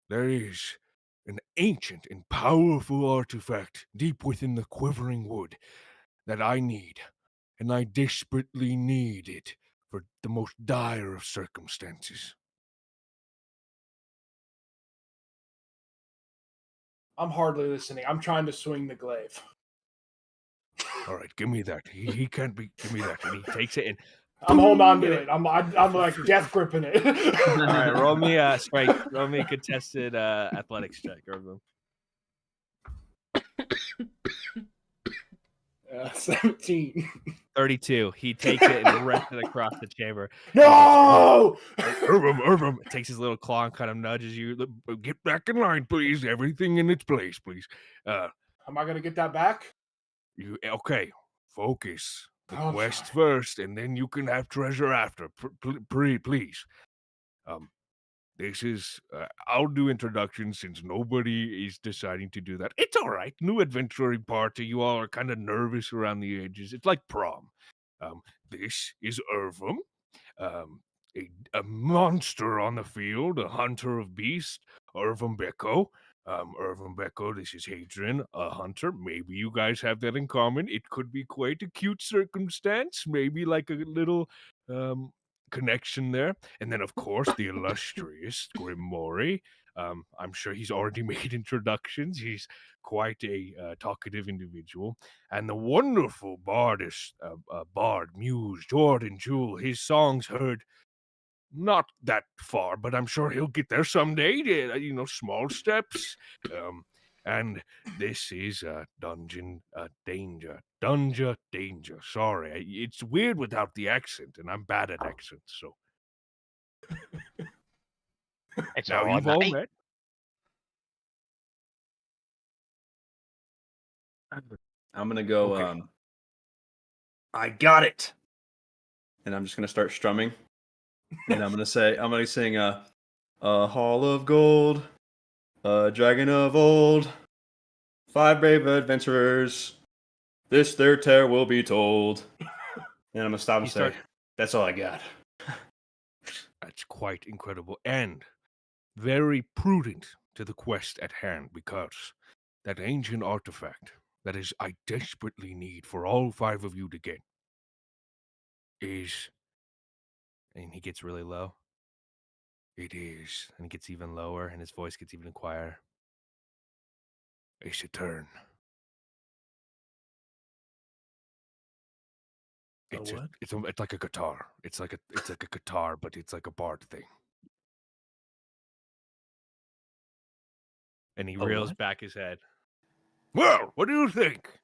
Speaker 7: There is an ancient and powerful artifact deep within the quivering wood that I need, and I desperately need it for the most dire of circumstances.
Speaker 4: I'm hardly listening. I'm trying to swing the glaive.
Speaker 7: All right, give me that. He can't be. Give me that.
Speaker 3: And he takes it and
Speaker 4: I'm holding on to it. I'm like death gripping it.
Speaker 3: all right, roll me a strike. Roll me a contested athletics check. Irvin.
Speaker 4: 17.
Speaker 3: 32. He takes it and wrests it across the chamber.
Speaker 4: No!
Speaker 7: Irvum,
Speaker 3: Takes his little claw and kind of nudges you.
Speaker 7: get back in line, please. Everything in its place, please.
Speaker 4: Am I gonna get that back?
Speaker 7: Okay? Focus. The
Speaker 4: Oh,
Speaker 7: quest
Speaker 4: sorry.
Speaker 7: first, and then you can have treasure after. Please. This is. I'll do introductions since nobody is deciding to do that. It's all right. New adventuring party. You all are kind of nervous around the edges. It's like prom. This is Irvum, a monster on the field, a hunter of beasts. Irvum Beko. Irvum Beko, this is Hadrian, a hunter. Maybe you guys have that in common. It could be quite a cute circumstance. Maybe like a little connection there. And then, of course, the illustrious Grim Mori. I'm sure he's already made introductions. He's quite a talkative individual. And the wonderful bard muse Jordan Jewell. His songs heard not that far, but I'm sure he'll get there someday. Small steps. And this is Dungeon Danger. Dungeon Danger. Sorry, it's weird without the accent, and I'm bad at accents. So
Speaker 2: It's
Speaker 7: now
Speaker 2: all
Speaker 7: you've all
Speaker 2: night.
Speaker 7: met.
Speaker 1: I'm gonna go.
Speaker 7: Okay.
Speaker 1: I got it, and I'm just gonna start strumming, and I'm gonna sing a hall of gold, a dragon of old, 5 brave adventurers. This their tale will be told. And I'm gonna stop and
Speaker 7: You
Speaker 1: say,
Speaker 7: start-
Speaker 1: "That's all I got."
Speaker 7: That's quite incredible and very prudent to the quest at hand, because that ancient artifact that is I desperately need for all 5 of you to get is, and he gets really low. It is, and he gets even lower, and his voice gets even quieter. It's a turn. It's
Speaker 6: what?
Speaker 7: it's like a guitar. It's like a guitar, but it's like a bard thing. And he
Speaker 1: A
Speaker 7: reels
Speaker 1: what?
Speaker 7: back his head. Well, what do you think?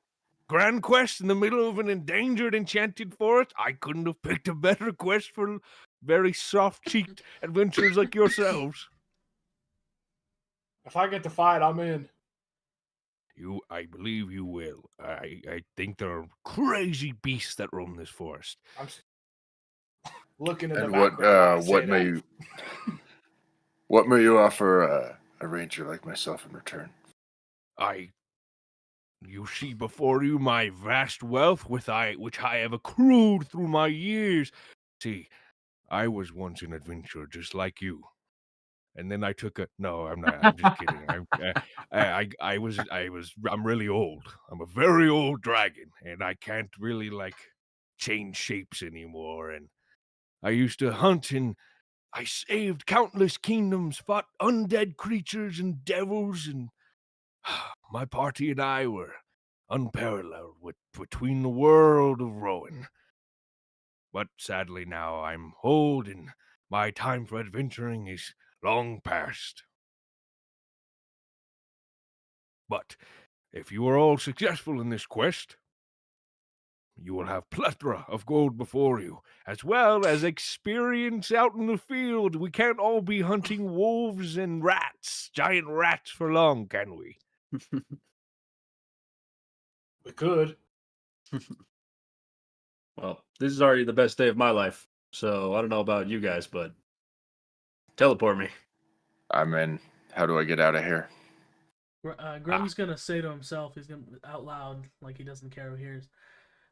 Speaker 7: Grand quest in the middle of an endangered enchanted forest? I couldn't have picked a better quest for very soft-cheeked adventurers like yourselves.
Speaker 4: If I get to fight, I'm in.
Speaker 7: I believe you will. I think there are crazy beasts that roam this forest.
Speaker 4: I'm looking in the
Speaker 5: And what
Speaker 4: background.
Speaker 5: what may you offer a ranger like myself in return?
Speaker 7: You see before you my vast wealth which I have accrued through my years. See, I was once an adventurer just like you. And then I took no, I'm not. I'm just kidding. I'm really old. I'm a very old dragon, and I can't really change shapes anymore. And I used to hunt, and I saved countless kingdoms, fought undead creatures and devils, and my party and I were unparalleled between the world of Rowan. But sadly now I'm old, and my time for adventuring is long past. But if you are all successful in this quest, you will have plethora of gold before you, as well as experience out in the field. We can't all be hunting wolves and rats, giant rats, for long, can we?
Speaker 4: We could.
Speaker 1: Well, this is already the best day of my life, so I don't know about you guys, but teleport me.
Speaker 5: I'm in. How do I get out of here?
Speaker 6: Grim's gonna say to himself, he's gonna out loud, like he doesn't care who hears.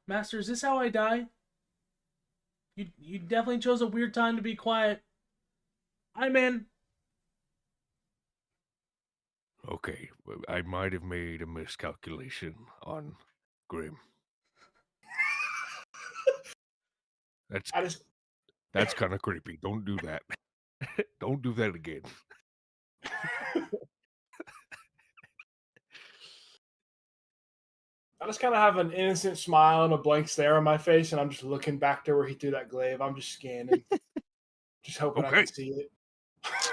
Speaker 6: Master, is this how I die? You definitely chose a weird time to be quiet. I'm in.
Speaker 7: Okay, I might have made a miscalculation on Grim. That's kind of creepy. Don't do that. Don't do that again.
Speaker 4: I just kind of have an innocent smile and a blank stare on my face, and I'm just looking back to where he threw that glaive. I'm just scanning, just hoping I
Speaker 7: Okay.
Speaker 4: can see it.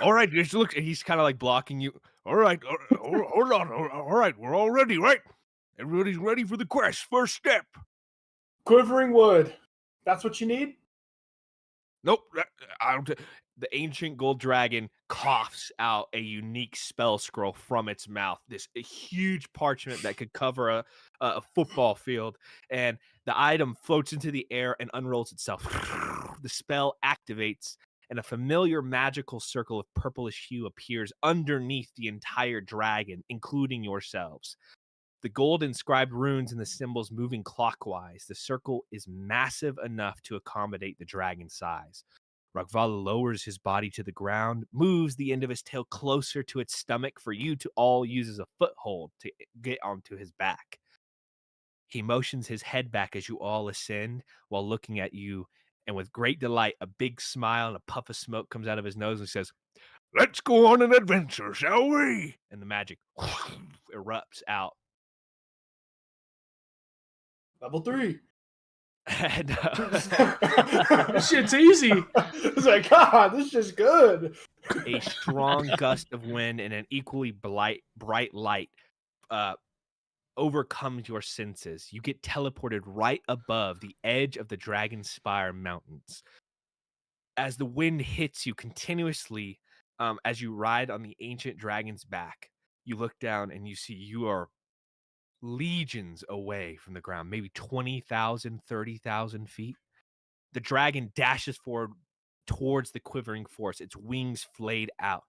Speaker 7: All right, just look. He's kind of like blocking you. All right, hold on. All right, we're all ready, right? Everybody's ready for the quest. First step.
Speaker 4: Quivering wood. That's what you need?
Speaker 7: Nope. The ancient gold dragon coughs out a unique spell scroll from its mouth. This huge parchment that could cover a football field, and the item floats into the air and unrolls itself. The spell activates, and a familiar magical circle of purplish hue appears underneath the entire dragon, including yourselves. The gold inscribed runes and the symbols moving clockwise. The circle is massive enough to accommodate the dragon's size. Ragvala lowers his body to the ground, moves the end of his tail closer to its stomach for you to all use as a foothold to get onto his back. He motions his head back as you all ascend while looking at you
Speaker 3: And with great delight, a big smile and a puff of smoke comes out of his nose and he says,
Speaker 7: Let's go on an adventure, shall we?
Speaker 3: and the magic erupts out.
Speaker 4: Level 3.
Speaker 3: And,
Speaker 6: This shit's easy.
Speaker 4: It's like, God, this is good.
Speaker 3: a strong gust of wind and an equally bright light overcomes your senses. You get teleported right above the edge of the Dragonspire Mountains. As the wind hits you continuously, as you ride on the ancient dragon's back, you look down and you see you are legions away from the ground, maybe 20,000, 30,000 feet. The dragon dashes forward towards the quivering force, its wings flayed out.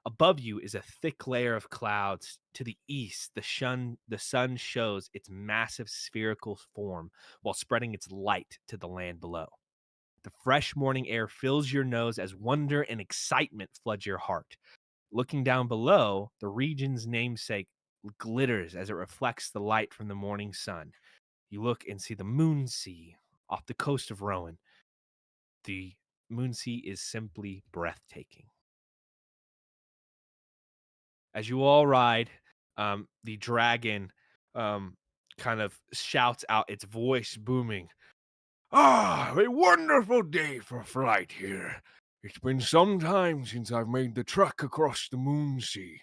Speaker 3: Above you is a thick layer of clouds. To the east, the sun shows its massive spherical form while spreading its light to the land below. The fresh morning air fills your nose as wonder and excitement floods your heart. Looking down below, the region's namesake glitters as it reflects the light from the morning sun. You look and see the Moonsea off the coast of Rowan. The Moonsea is simply breathtaking. As you all ride, the dragon kind of shouts out, its voice booming.
Speaker 7: Ah, a wonderful day for flight here. It's been some time since I've made the trek across the Moonsea.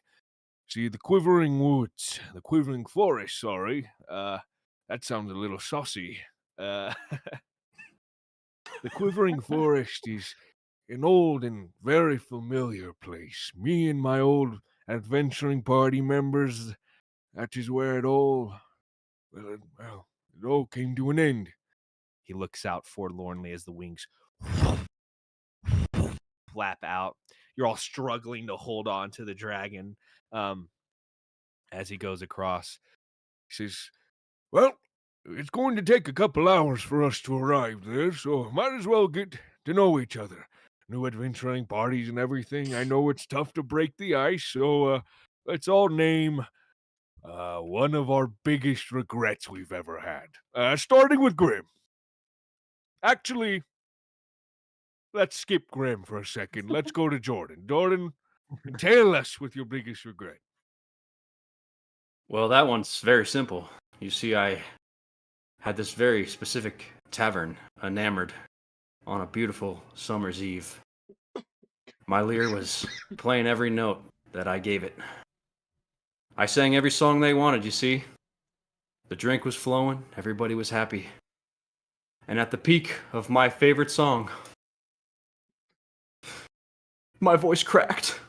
Speaker 7: See the quivering woods, the quivering forest, sorry. That sounds a little saucy. The quivering forest is an old and very familiar place. Me and my old adventuring party members, that is where it all came to an end.
Speaker 3: He looks out forlornly as the wings flap out. You're all struggling to hold on to the dragon as he goes across.
Speaker 7: He says, well, it's going to take a couple hours for us to arrive there, so might as well get to know each other. New adventuring parties and everything. I know it's tough to break the ice, so let's all name one of our biggest regrets we've ever had. Starting with Grim. Actually, let's skip Grim for a second. Let's go to Jordan. Jordan, tell us with your biggest regret.
Speaker 1: Well, that one's very simple. You see, I had this very specific tavern, enamored, on a beautiful summer's eve. My lyre was playing every note that I gave it. I sang every song they wanted, you see. The drink was flowing, everybody was happy. And at the peak of my favorite song, my voice cracked.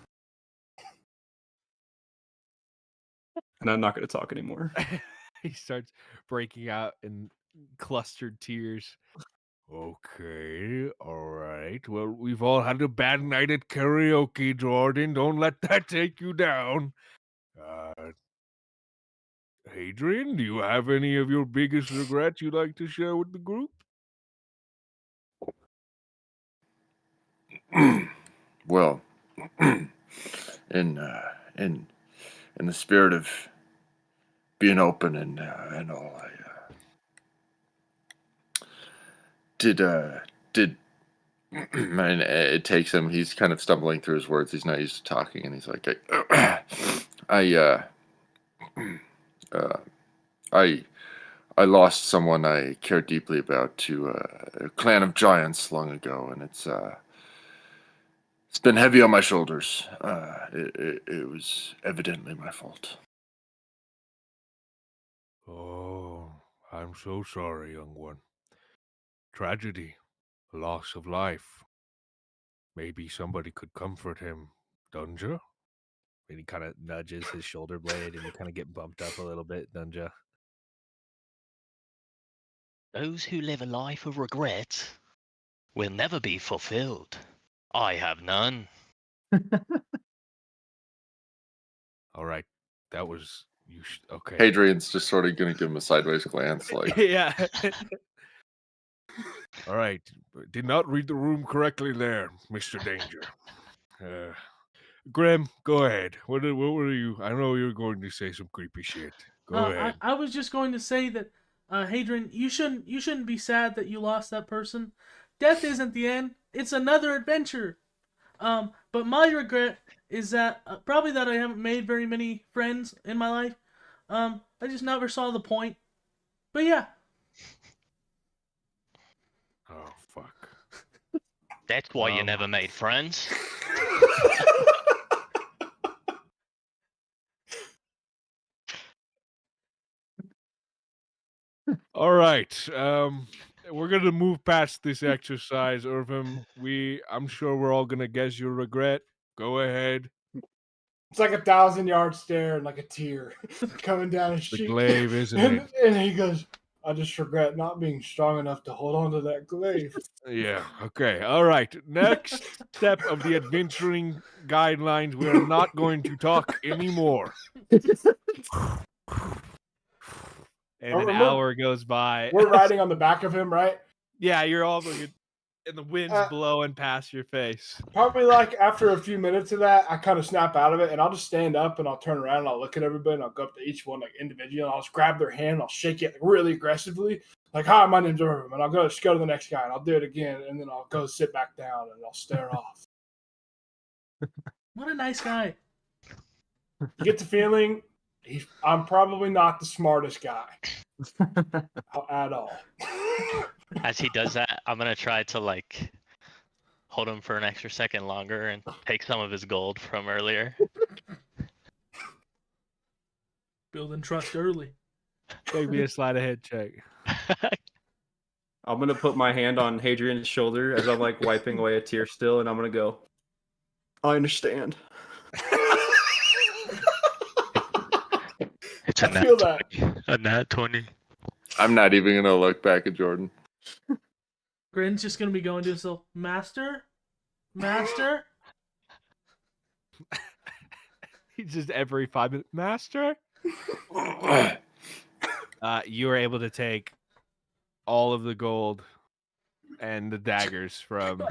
Speaker 1: And I'm not going to talk anymore.
Speaker 3: He starts breaking out in clustered tears.
Speaker 7: Okay, all right. Well, we've all had a bad night at karaoke, Jordan. Don't let that take you down. Hadrian, do you have any of your biggest regrets you'd like to share with the group?
Speaker 5: Well, in the spirit of being open and all, I did and it takes him. He's kind of stumbling through his words. He's not used to talking, and he's like, I lost someone I cared deeply about to a clan of giants long ago, and it's been heavy on my shoulders. It was evidently my fault.
Speaker 7: Oh, I'm so sorry, young one. Tragedy, loss of life. Maybe somebody could comfort him, Dunja?
Speaker 3: And he kind of nudges his shoulder blade and you kind of get bumped up a little bit, Dunja.
Speaker 2: Those who live a life of regret will never be fulfilled. I have none.
Speaker 7: All right, that was okay.
Speaker 5: Hadrian's just sort of going to give him a sideways glance, like,
Speaker 3: Yeah.
Speaker 7: All right, did not read the room correctly there, Mr. Danger. Graham, go ahead. What were you? I know you were going to say some creepy shit. Go ahead.
Speaker 6: I was just going to say that, Hadrian, you shouldn't be sad that you lost that person. death isn't the end. It's another adventure. But my regret is that probably that I haven't made very many friends in my life. I just never saw the point. But yeah,
Speaker 3: Oh fuck.
Speaker 2: That's why you never made friends.
Speaker 7: All right. We're gonna move past this exercise, Irvin. I'm sure we're all gonna guess your regret. Go ahead.
Speaker 4: It's like 1,000-yard stare and like a tear coming down his
Speaker 7: The
Speaker 4: cheek.
Speaker 7: glaive, isn't
Speaker 4: and,
Speaker 7: it?
Speaker 4: and he goes, I just regret not being strong enough to hold on to that glaive.
Speaker 7: Yeah. Okay. All right. Next step of the adventuring guidelines. We are not going to talk anymore.
Speaker 3: And an
Speaker 4: Remember-
Speaker 3: hour goes by.
Speaker 4: We're riding on the back of him, right?
Speaker 3: Yeah, you're all looking, and the wind's blowing past your face.
Speaker 4: Probably like after a few minutes of that, I kind of snap out of it and I'll just stand up and I'll turn around and I'll look at everybody and I'll go up to each one like individually and I'll just grab their hand and I'll shake it really aggressively. Like, hi, my name's Irvin. And I'll just go to the next guy and I'll do it again and then I'll go sit back down and I'll stare off.
Speaker 6: what a nice guy.
Speaker 4: You get the feeling I'm probably not the smartest guy at all.
Speaker 2: As he does that, I'm gonna try to like hold him for an extra second longer and take some of his gold from earlier.
Speaker 6: Building trust early.
Speaker 3: Make me a sleight of hand check.
Speaker 1: I'm gonna put my hand on Hadrian's shoulder as I'm like wiping away a tear still, and I'm gonna go, I understand.
Speaker 2: It's
Speaker 4: I feel that.
Speaker 2: A nat 20.
Speaker 5: I'm not even gonna look back at Jordan.
Speaker 6: Grin's just gonna be going to himself, Master? Master?
Speaker 3: He's just every 5 minutes. Master? You were able to take all of the gold and the daggers from.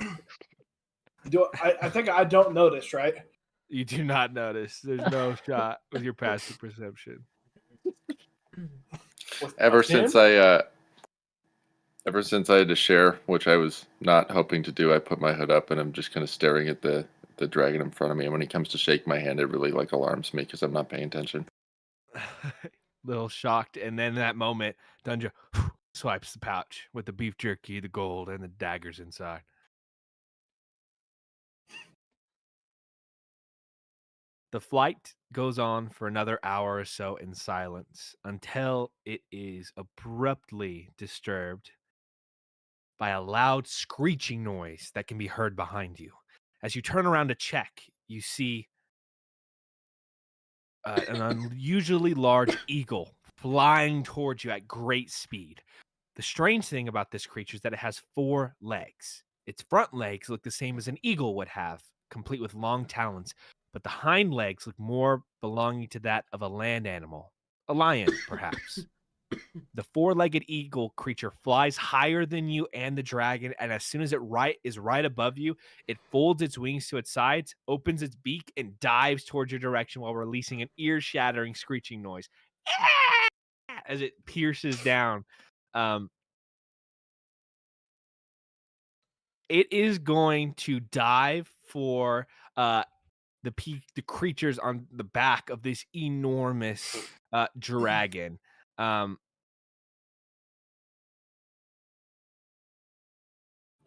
Speaker 4: I think I don't notice, right?
Speaker 3: You do not notice. There's no shot with your passive perception.
Speaker 5: Ever since I had to share, which I was not hoping to do, I put my hood up and I'm just kind of staring at the dragon in front of me. And when he comes to shake my hand, it really like alarms me because I'm not paying attention.
Speaker 3: Little shocked, and then in that moment, Dunja swipes the pouch with the beef jerky, the gold, and the daggers inside. The flight goes on for another hour or so in silence until it is abruptly disturbed by a loud screeching noise that can be heard behind you. As you turn around to check, you see an unusually large eagle flying towards you at great speed. The strange thing about this creature is that it has 4 legs. Its front legs look the same as an eagle would have, complete with long talons, but the hind legs look more belonging to that of a land animal, a lion, perhaps. The 4-legged eagle creature flies higher than you and the dragon, and as soon as it is right above you, it folds its wings to its sides, opens its beak, and dives towards your direction while releasing an ear-shattering screeching noise as it pierces down. It is going to dive for the creatures on the back of this enormous dragon.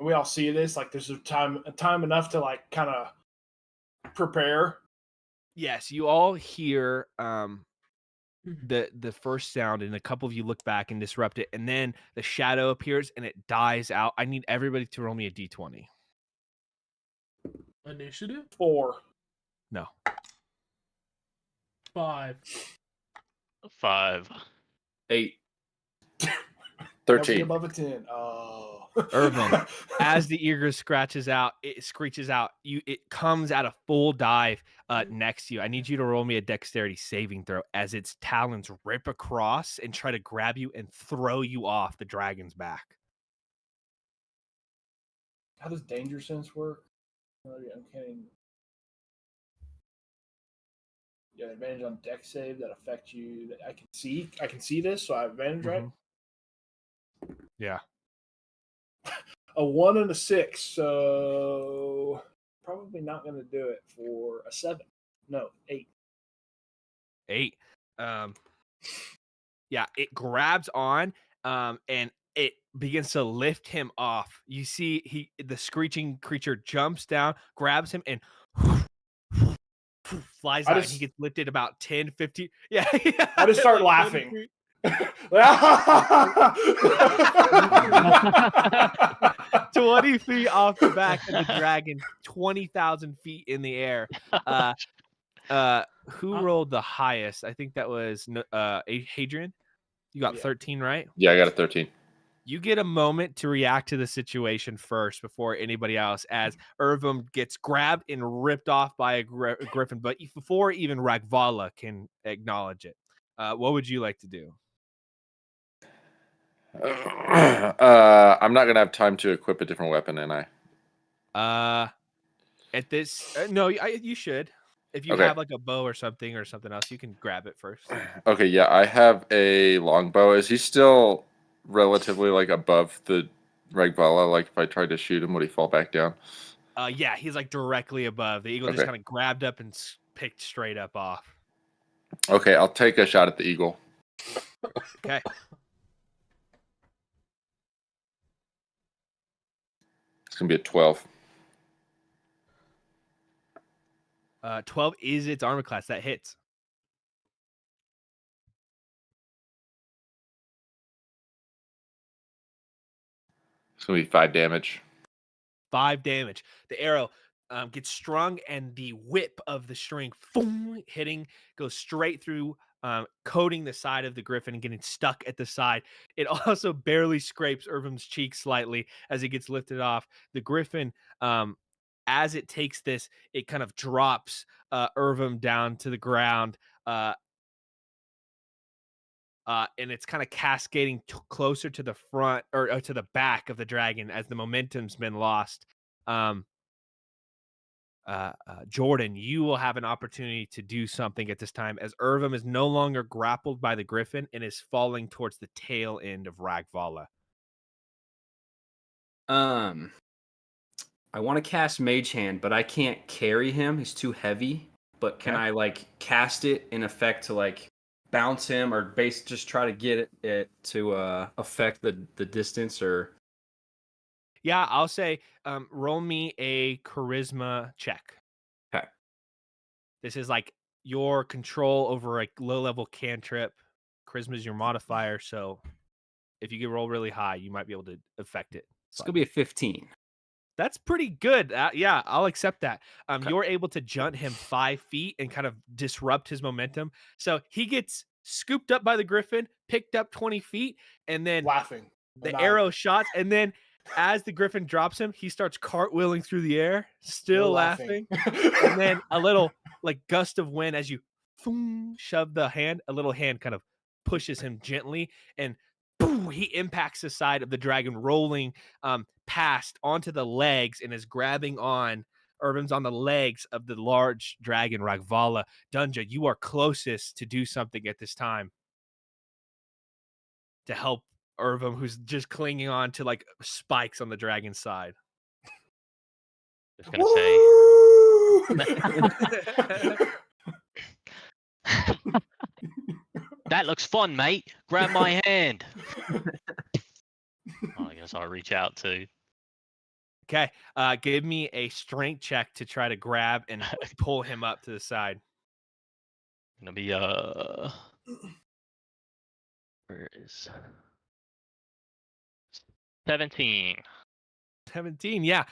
Speaker 4: We all see this. Like, there's a time enough to like kind of prepare.
Speaker 3: Yes, you all hear the first sound, and a couple of you look back and disrupt it, and then the shadow appears and it dies out. I need everybody to roll me a d20.
Speaker 6: Initiative?
Speaker 4: 4.
Speaker 3: No.
Speaker 6: 5.
Speaker 2: 5.
Speaker 1: 8.
Speaker 5: 13.
Speaker 4: Above a 10. Oh.
Speaker 3: Irvin, as the eagle screeches out, it comes at a full dive next to you. I need you to roll me a dexterity saving throw as its talons rip across and try to grab you and throw you off the dragon's back.
Speaker 4: How does danger sense work? I'm kidding. You have advantage on dex save that affect you. I can see this, so I have advantage, right?
Speaker 3: Yeah.
Speaker 4: A 1 and a 6, so probably not going to do it for a 7. No, 8.
Speaker 3: 8. Yeah, it grabs on, and it begins to lift him off. You see, the screeching creature jumps down, grabs him, and flies out. And he gets lifted about 10, 15. Yeah, yeah.
Speaker 4: I just start
Speaker 3: like
Speaker 4: laughing.
Speaker 3: 20 20 feet off the back of the dragon, 20,000 feet in the air. Who rolled the highest? I think that was Hadrian. You got 13, right?
Speaker 5: Yeah, I got a 13.
Speaker 3: You get a moment to react to the situation first before anybody else, as Irvum gets grabbed and ripped off by a griffin, but before even Ragvala can acknowledge it. What would you like to do?
Speaker 5: I'm not gonna have time to equip a different weapon, am I?
Speaker 3: At this, no, you should. If you
Speaker 5: Okay.
Speaker 3: have like a bow or something else, you can grab it first.
Speaker 5: Okay, yeah, I have a longbow. Is he still relatively like above the Ragvala? Like if I tried to shoot him, would he fall back down?
Speaker 3: Yeah, he's like directly above. The eagle just
Speaker 5: Okay.
Speaker 3: kind of grabbed up and picked straight up off.
Speaker 5: Okay, I'll take a shot at the eagle.
Speaker 3: Okay.
Speaker 5: It's gonna be a 12.
Speaker 3: 12 is its armor class. That hits.
Speaker 5: It's gonna be 5 damage.
Speaker 3: 5 damage. The arrow gets strung, and the whip of the string goes straight through, coating the side of the griffin and getting stuck at the side. It also barely scrapes Irvum's cheek slightly as it gets lifted off. The griffin, as it takes this, it kind of drops Irvum down to the ground. And it's kind of cascading closer to the front or to the back of the dragon as the momentum's been lost. Jordan, you will have an opportunity to do something at this time, as Irvum is no longer grappled by the griffin and is falling towards the tail end of Ragvala.
Speaker 1: I want to cast Mage Hand, but I can't carry him. He's too heavy. But can I like cast it in effect to like bounce him, or just try to get it to affect the distance? Or
Speaker 3: yeah, I'll say roll me a charisma check.
Speaker 1: Okay.
Speaker 3: This is like your control over a low level cantrip. Charisma is your modifier, so if you can roll really high, you might be able to affect it.
Speaker 1: It's gonna be a 15.
Speaker 3: That's pretty good. Yeah, I'll accept that. You're able to junt him 5 feet and kind of disrupt his momentum. So he gets scooped up by the griffin, picked up 20 feet, and then
Speaker 4: laughing.
Speaker 3: The arrow shots, and then as the griffin drops him, he starts cartwheeling through the air, still laughing. And then a little like gust of wind as you shove the hand, a little hand kind of pushes him gently, and boom, he impacts the side of the dragon, rolling past onto the legs, and is grabbing on. Irvum's on the legs of the large dragon, Ragvala. Dunja, you are closest to do something at this time to help Irvum, who's just clinging on to like spikes on the dragon's side.
Speaker 2: Just gonna say. That looks fun, mate. Grab my hand. I guess I'll reach out too.
Speaker 3: Okay. Give me a strength check to try to grab and pull him up to the side.
Speaker 2: Gonna be where is 17.
Speaker 3: 17, yeah.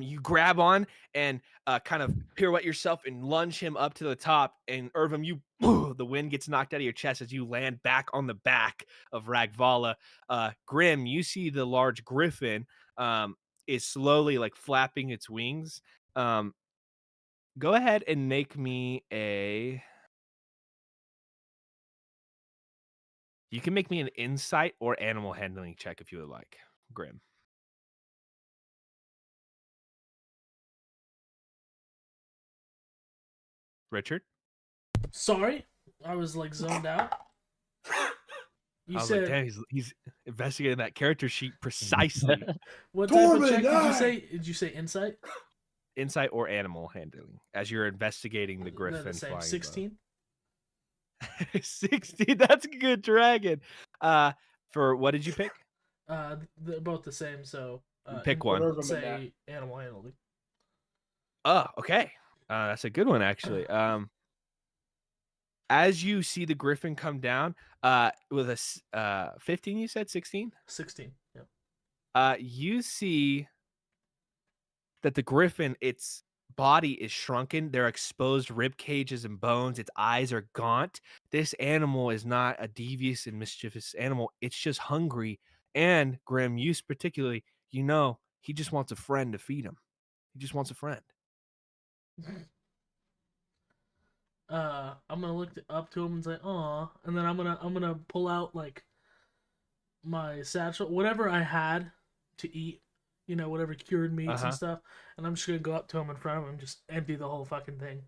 Speaker 3: You grab on and kind of pirouette yourself and lunge him up to the top. And Irvum, the wind gets knocked out of your chest as you land back on the back of Ragvala. Grim, you see the large griffin is slowly like flapping its wings. Go ahead and make me a... You can make me an insight or animal handling check if you would like, Grim. Richard?
Speaker 6: Sorry, I was like zoned out. You
Speaker 3: I was
Speaker 6: said
Speaker 3: like, damn, he's investigating that character sheet precisely.
Speaker 6: what type of
Speaker 4: Tormund,
Speaker 6: check did you
Speaker 4: aye!
Speaker 6: say? Did you say insight?
Speaker 3: Insight or animal handling as you're investigating the
Speaker 6: They're
Speaker 3: griffin
Speaker 6: the same.
Speaker 3: flying above.
Speaker 6: 16.
Speaker 3: 16. That's a good dragon. For what did you pick?
Speaker 6: They're both the same. So
Speaker 3: Pick
Speaker 6: in-
Speaker 3: one.
Speaker 4: Put Irvin in
Speaker 6: Say animal handling.
Speaker 3: Oh, okay. That's a good one actually. As you see the griffin come down, with a 15, you said 16.
Speaker 6: 16. Yeah.
Speaker 3: You see that the griffin, its body is shrunken. There are exposed rib cages and bones. Its eyes are gaunt. This animal is not a devious and mischievous animal. It's just hungry. And Grim, you particularly, he just wants a friend to feed him. He just wants a friend.
Speaker 6: I'm gonna look up to him and say, "Aw," and then I'm gonna pull out like my satchel, whatever I had to eat, whatever cured meats and stuff, and I'm just gonna go up to him in front of him and just empty the whole fucking thing.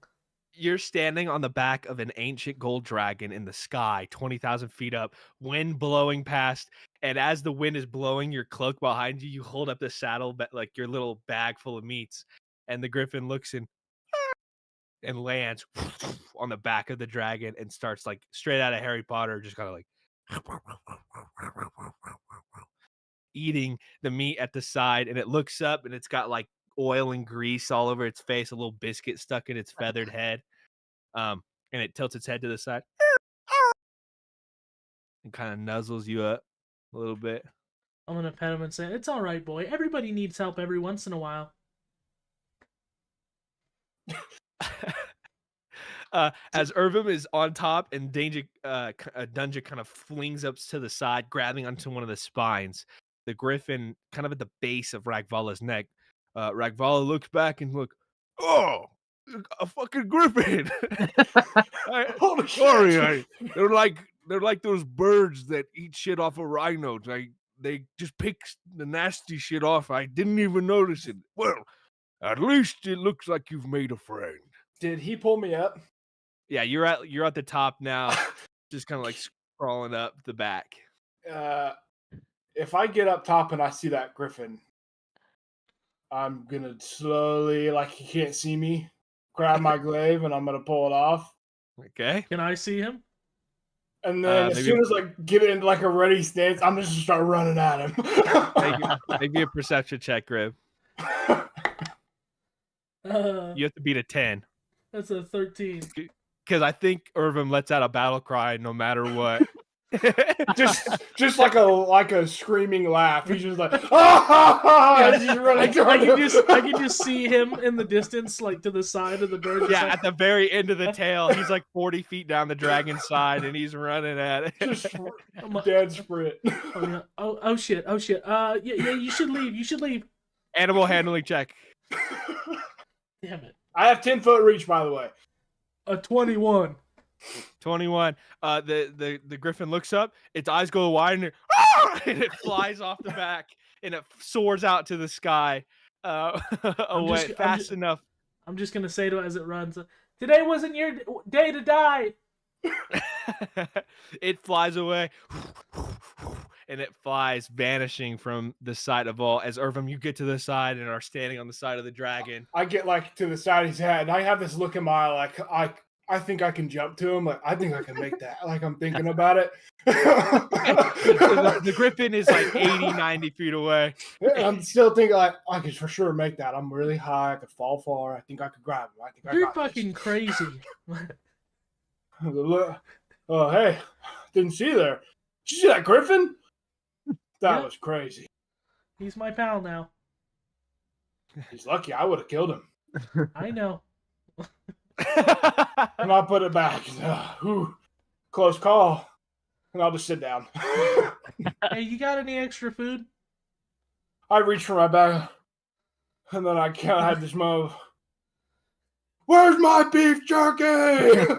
Speaker 3: You're standing on the back of an ancient gold dragon in the sky, 20,000 feet up, wind blowing past. And as the wind is blowing your cloak behind you, you hold up the saddle, like your little bag full of meats. And the griffin looks in and lands on the back of the dragon and starts like straight out of Harry Potter, just kind of like eating the meat at the side. And it looks up and it's got like oil and grease all over its face, a little biscuit stuck in its feathered head. And it tilts its head to the side and kind of nuzzles you up a little bit.
Speaker 6: I'm gonna pet him and say, "It's all right, boy. Everybody needs help every once in a while."
Speaker 3: As Irvim is on top and Dunja kind of flings up to the side, grabbing onto one of the spines, the griffin kind of at the base of Ragvala's neck. Ragvala looks back and oh, a fucking griffin.
Speaker 4: Holy
Speaker 7: Sorry, they're like those birds that eat shit off of rhinos. They just pick the nasty shit off. I didn't even notice it. Well, at least it looks like you've made a friend.
Speaker 4: Did he pull me up?
Speaker 3: Yeah, you're at the top now, just kind of like crawling up the back.
Speaker 4: If I get up top and I see that griffin, I'm gonna slowly, like he can't see me, grab my glaive and I'm gonna pull it off.
Speaker 3: Okay.
Speaker 6: Can I see him?
Speaker 4: And then as
Speaker 3: maybe-
Speaker 4: soon as I get in like a ready stance, I'm just gonna start running at him.
Speaker 3: Maybe a perception check, Grib. You have to beat a 10.
Speaker 6: That's a 13.
Speaker 3: Because I think Irvim lets out a battle cry no matter what.
Speaker 4: just like a screaming laugh. He's just like, ah!
Speaker 6: Yeah,
Speaker 4: As he's running
Speaker 6: I
Speaker 4: toward
Speaker 6: can
Speaker 4: him.
Speaker 6: just see him in the distance, like to the side of the bird. just
Speaker 3: Yeah,
Speaker 6: like-
Speaker 3: at the very end of the tail, he's like 40 feet down the dragon's side and he's running at it.
Speaker 4: Just dead sprint.
Speaker 6: oh, yeah. Oh shit! Yeah, you should leave. You should leave.
Speaker 3: Animal handling check.
Speaker 6: Damn it!
Speaker 4: I have 10-foot reach, by the way.
Speaker 6: A 21.
Speaker 3: 21. The griffin looks up, its eyes go wide, and it flies off the back and it soars out to the sky. Away fast enough.
Speaker 6: I'm just gonna say to it as it runs, "Today wasn't your day to die."
Speaker 3: It flies away, and it flies, vanishing from the sight of all. As Irvim, you get to the side and are standing on the side of the dragon.
Speaker 4: I get like to the side of his head, and I have this look in my eye, like I think I can jump to him. Like I think I can make that. Like I'm thinking about it.
Speaker 3: The griffin is like 80, 90 feet away.
Speaker 4: I'm still thinking like I could for sure make that. I'm really high. I could fall far. I think I could grab him. I think I
Speaker 6: You're
Speaker 4: got this.
Speaker 6: fucking crazy.
Speaker 4: Oh hey, didn't see you there. Did you see that griffin? That
Speaker 6: Yeah.
Speaker 4: was crazy.
Speaker 6: He's my pal now.
Speaker 4: He's lucky. I would have killed him.
Speaker 6: I know.
Speaker 4: And I'll put it back. Whew, close call. And I'll just sit down.
Speaker 6: Hey, you got any extra food?
Speaker 4: I reach for my bag, and then I kind of had this moment. Where's my beef jerky?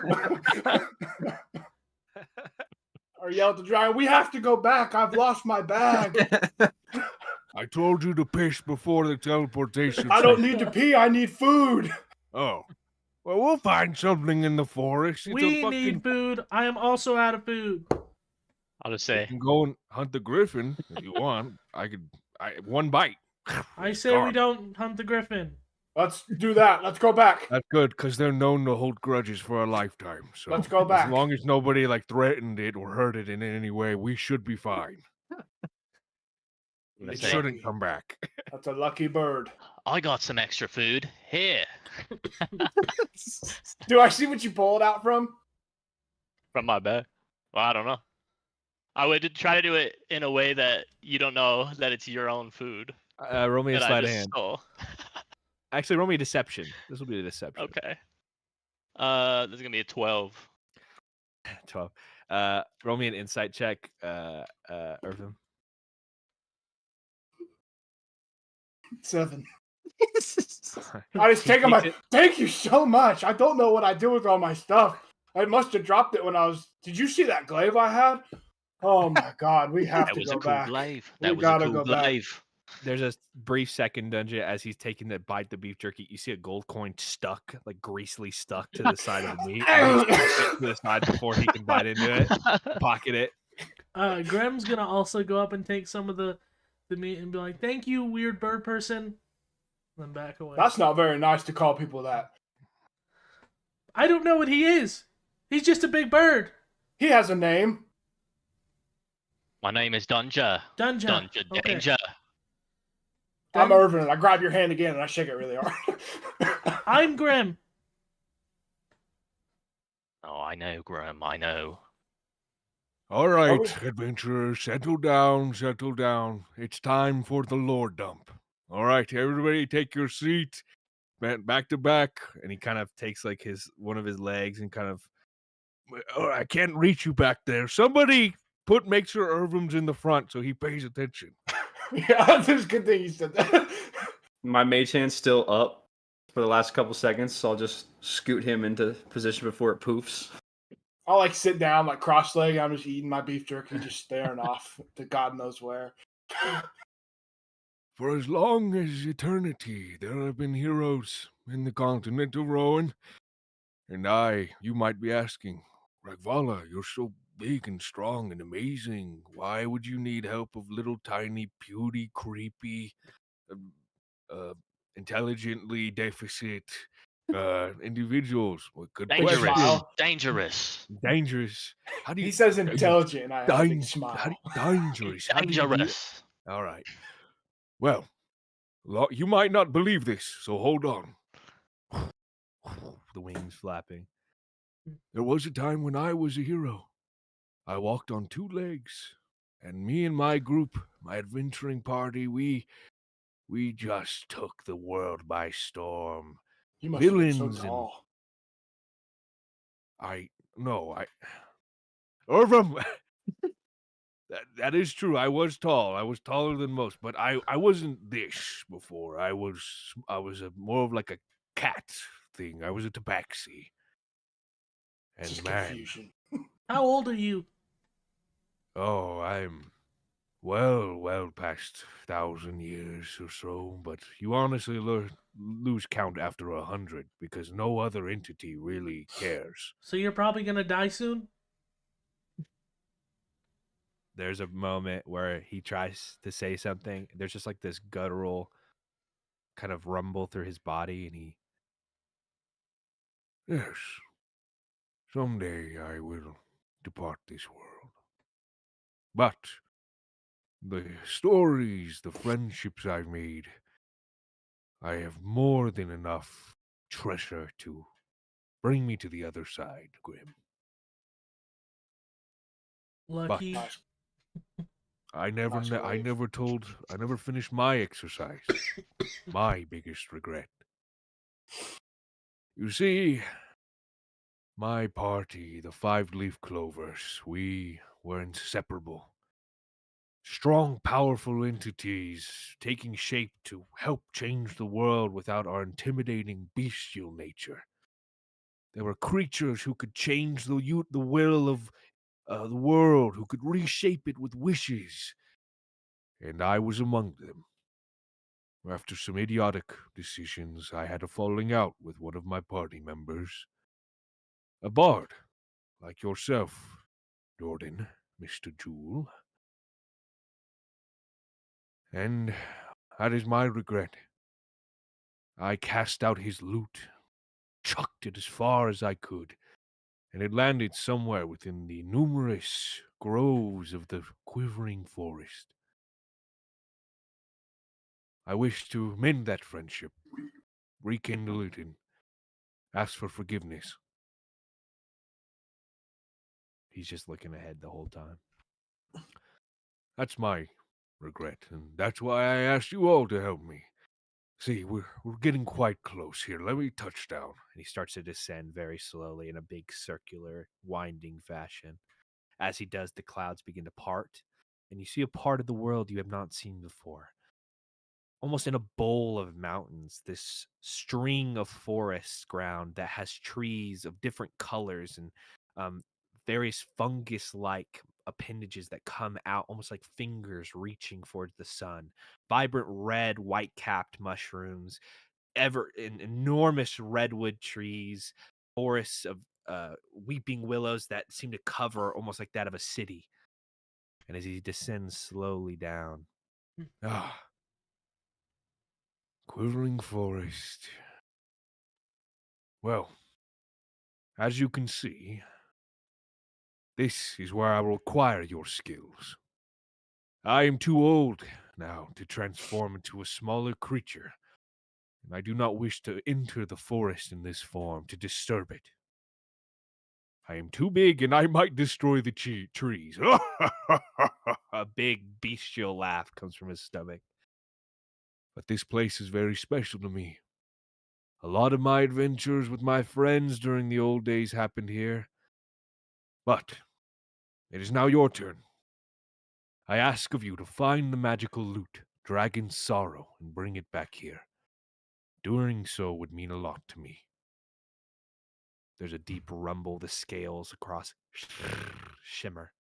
Speaker 4: Or yell at the dragon, we have to go back. I've lost my bag.
Speaker 7: I told you to piss before the teleportation.
Speaker 4: I don't need to pee. I need food.
Speaker 7: Oh. Well, we'll find something in the forest. It's
Speaker 6: We
Speaker 7: a fucking...
Speaker 6: need food. I am also out of food.
Speaker 2: I'll just
Speaker 7: You
Speaker 2: say,
Speaker 7: can go and hunt the griffin if you want. One bite.
Speaker 6: I
Speaker 7: It's
Speaker 6: say we
Speaker 7: gone.
Speaker 6: don't hunt the griffin.
Speaker 4: Let's do that. Let's go back.
Speaker 7: That's good because they're known to hold grudges for a lifetime. So
Speaker 4: Let's go back.
Speaker 7: As long as nobody like threatened it or hurt it in any way, we should be fine.
Speaker 2: I'm gonna
Speaker 7: It
Speaker 2: say,
Speaker 7: shouldn't come back.
Speaker 4: That's a lucky bird.
Speaker 2: I got some extra food here
Speaker 4: Do I see what you pulled out from?
Speaker 2: from my bag. Well, I don't know. I would try to do it in a way that you don't know that it's your own food
Speaker 3: Roll me a
Speaker 2: that I
Speaker 3: sleight of
Speaker 2: just
Speaker 3: hand.
Speaker 2: stole.
Speaker 3: Actually, roll me a deception. This will be a deception.
Speaker 2: Okay. This is gonna be a 12.
Speaker 3: 12. Roll me an insight check, Irvin.
Speaker 4: 7. I just take my. Thank you so much. I don't know what I do with all my stuff. I must have dropped it when I was. Did you see that glaive I had? Oh my god, we have
Speaker 2: That
Speaker 4: to
Speaker 2: was
Speaker 4: go
Speaker 2: a cool
Speaker 4: back.
Speaker 2: glaive.
Speaker 4: We
Speaker 2: That was a
Speaker 4: gotta
Speaker 2: cool
Speaker 4: go back.
Speaker 2: glaive.
Speaker 3: There's a brief second, Dungeon, as he's taking the bite the beef jerky. You see a gold coin stuck, like greasily stuck to the side of the meat. And he's stuck it to the side before he can bite into it. Pocket it.
Speaker 6: Grem's gonna also go up and take some of the meat and be like, "Thank you, weird bird person." Then back away.
Speaker 4: That's not very nice to call people that.
Speaker 6: I don't know what he is. He's just a big bird.
Speaker 4: He has a name.
Speaker 2: My name is Dunja.
Speaker 6: Dunja.
Speaker 2: Dunja
Speaker 6: Okay.
Speaker 2: Danger.
Speaker 4: I'm
Speaker 6: Dun-
Speaker 4: Irvin, and I grab your hand again, and I shake it really hard.
Speaker 6: I'm Grem.
Speaker 2: Oh, I know, Graham. I know.
Speaker 7: All right,
Speaker 4: we-
Speaker 7: adventurers, settle down, settle down. It's time for the lore dump. All right, everybody, take your seat, back to back.
Speaker 3: And he kind of takes like one of his legs and kind of
Speaker 7: Oh, I can't reach you back there. Somebody make sure Irvin's in the front so he pays attention.
Speaker 4: Yeah, it's a good thing you said that.
Speaker 1: My mage hand's still up for the last couple seconds, so I'll just scoot him into position before it poofs.
Speaker 4: I'll like sit down, like cross-legged. I'm just eating my beef jerky, just staring off to God knows where.
Speaker 7: For as long as eternity, there have been heroes in the continent of Rowan. And you might be asking, Ragvala, you're so big and strong and amazing. Why would you need help of little tiny, puny, creepy, intelligently deficit individuals? Well, good
Speaker 2: Dangerous.
Speaker 7: question.
Speaker 4: Smile.
Speaker 2: Dangerous.
Speaker 7: Dangerous. How do you
Speaker 4: He says intelligent, and I have a big
Speaker 7: dangerous?
Speaker 4: smile.
Speaker 7: Dangerous. How do you do it?
Speaker 2: Dangerous.
Speaker 7: All right. Well, you might not believe this, so hold on.
Speaker 3: the wings flapping.
Speaker 7: There was a time when I was a hero. I walked on 2 legs, and me and my group, my adventuring party, we just took the world by storm.
Speaker 4: You must be so
Speaker 7: Villains and-
Speaker 4: tall.
Speaker 7: Irvin, that is true. I was tall. I was taller than most, but I wasn't this before. I was more of like a cat thing. I was a tabaxi. And
Speaker 4: Just
Speaker 7: man,
Speaker 4: confusion.
Speaker 6: How old are you?
Speaker 7: oh, I'm well past 1,000 years or so, but you honestly lose count after 100 because no other entity really cares.
Speaker 6: So you're probably gonna die soon?
Speaker 3: There's a moment where he tries to say something. There's just like this guttural kind of rumble through his body, and he
Speaker 7: Yes, someday I will depart this world. But the stories, the friendships I've made, I have more than enough treasure to bring me to the other side, Grim.
Speaker 6: Lucky.
Speaker 4: Nice.
Speaker 7: I never
Speaker 4: Nice
Speaker 7: finished my exercise. My biggest regret. You see, my party, the 5-leaf clovers, we were inseparable. Strong, powerful entities taking shape to help change the world without our intimidating bestial nature. There were creatures who could change the will of the world, who could reshape it with wishes. And I was among them. After some idiotic decisions, I had a falling out with one of my party members. A bard, like yourself, Jordan. Mr. Jewel. And that is my regret. I cast out his loot, chucked it as far as I could, and it landed somewhere within the numerous groves of the quivering forest. I wish to mend that friendship, rekindle it, and ask for forgiveness.
Speaker 3: He's just looking ahead the whole time.
Speaker 7: That's my regret, and that's why I asked you all to help me. See, we're getting quite close here. Let me touch down.
Speaker 3: And he starts to descend very slowly in a big circular, winding fashion. As he does, the clouds begin to part, and you see a part of the world you have not seen before. Almost in a bowl of mountains, this string of forest ground that has trees of different colors and various fungus-like appendages that come out almost like fingers reaching towards the sun. Vibrant red, white-capped mushrooms, enormous redwood trees, forests of weeping willows that seem to cover almost like that of a city. And as he descends slowly down,
Speaker 7: Ah, quivering forest. Well, as you can see, this is where I will require your skills. I am too old now to transform into a smaller creature, and I do not wish to enter the forest in this form to disturb it. I am too big and I might destroy the trees.
Speaker 3: a big bestial laugh comes from his stomach.
Speaker 7: But this place is very special to me. A lot of my adventures with my friends during the old days happened here. But it is now your turn. I ask of you to find the magical loot, Dragon's Sorrow, and bring it back here. Doing so would mean a lot to me.
Speaker 3: There's a deep rumble, the scales across shimmer.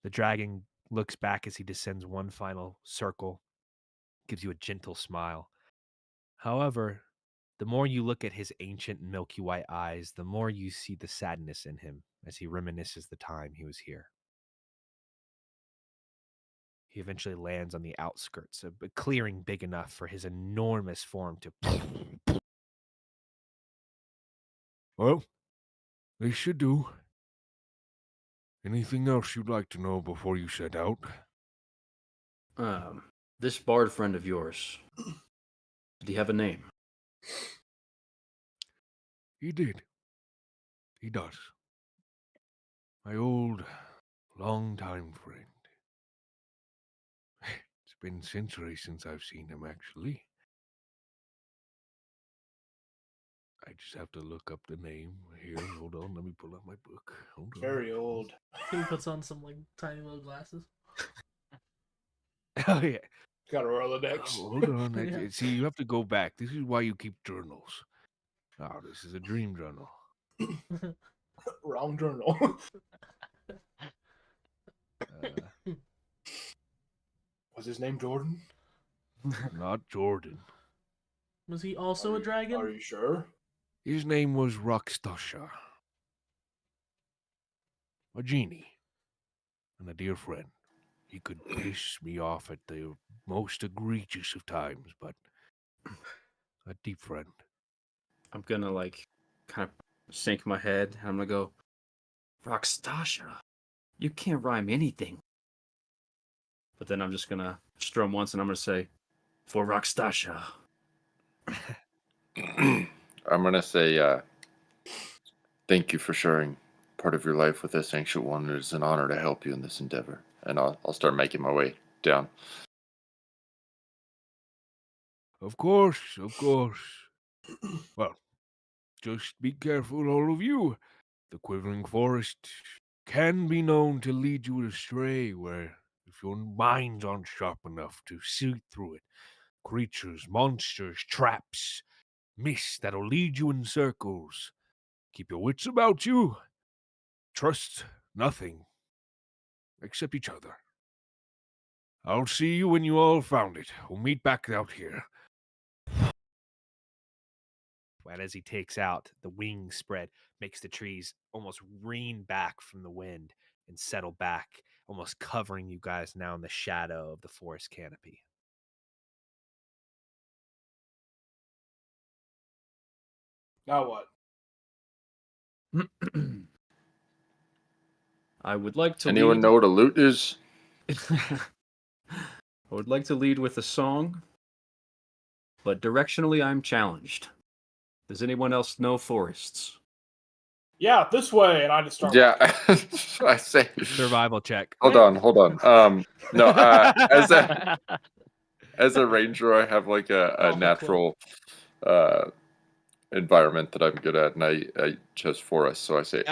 Speaker 3: The dragon looks back as he descends one final circle, gives you a gentle smile. However, the more you look at his ancient milky white eyes, the more you see the sadness in him as he reminisces the time he was here. He eventually lands on the outskirts, a clearing big enough for his enormous form to...
Speaker 7: Well, this should do. Anything else you'd like to know before you set out?
Speaker 1: This bard friend of yours, did he have a name?
Speaker 7: He did. He does. My old, long-time friend. It's been centuries since I've seen him, actually. I just have to look up the name here. Hold on, let me pull up my book. Hold on.
Speaker 4: Very old.
Speaker 6: He puts on some like tiny little glasses.
Speaker 3: Oh, yeah.
Speaker 4: Got a Rolodex.
Speaker 7: Oh, hold on.
Speaker 6: Yeah.
Speaker 7: See, you have to go back. This is why you keep journals. Oh, this is a dream journal.
Speaker 4: Wrong journal. Was his name Jordan?
Speaker 7: Not Jordan.
Speaker 6: Was he also a dragon?
Speaker 4: Are you sure?
Speaker 7: His name was Rockstasha. A genie. And a dear friend. He could piss me off at the most egregious of times, but a deep friend.
Speaker 1: I'm gonna like kind of sink my head and I'm gonna go, Rockstasha, you can't rhyme anything. But then I'm just gonna strum once and I'm gonna say, for Rockstasha.
Speaker 5: I'm gonna say thank you for sharing part of your life with this ancient one. It is an honor to help you in this endeavor. And I'll start making my way down.
Speaker 7: Of course, of course. Well, just be careful, all of you. The Quivering Forest can be known to lead you astray, where if your minds aren't sharp enough to see through it, creatures, monsters, traps, mist that'll lead you in circles. Keep your wits about you. Trust nothing except each other. I'll see you when you all found it. We'll meet back out here.
Speaker 3: And as he takes out, the wings spread, makes the trees almost rean back from the wind. and settle back, almost covering you guys now in the shadow of the forest canopy.
Speaker 4: Now what?
Speaker 1: I would like to
Speaker 5: Anyone
Speaker 1: lead.
Speaker 5: know what a lute is?
Speaker 1: I would like to lead with a song, but directionally I'm challenged. Does anyone else know forests?
Speaker 4: Yeah, this way, and I just start.
Speaker 5: Yeah, I say.
Speaker 3: Survival check.
Speaker 5: Hold on. No, as a ranger, I have like a
Speaker 6: Awful
Speaker 5: natural environment that I'm good at, and I chose forest, so I say.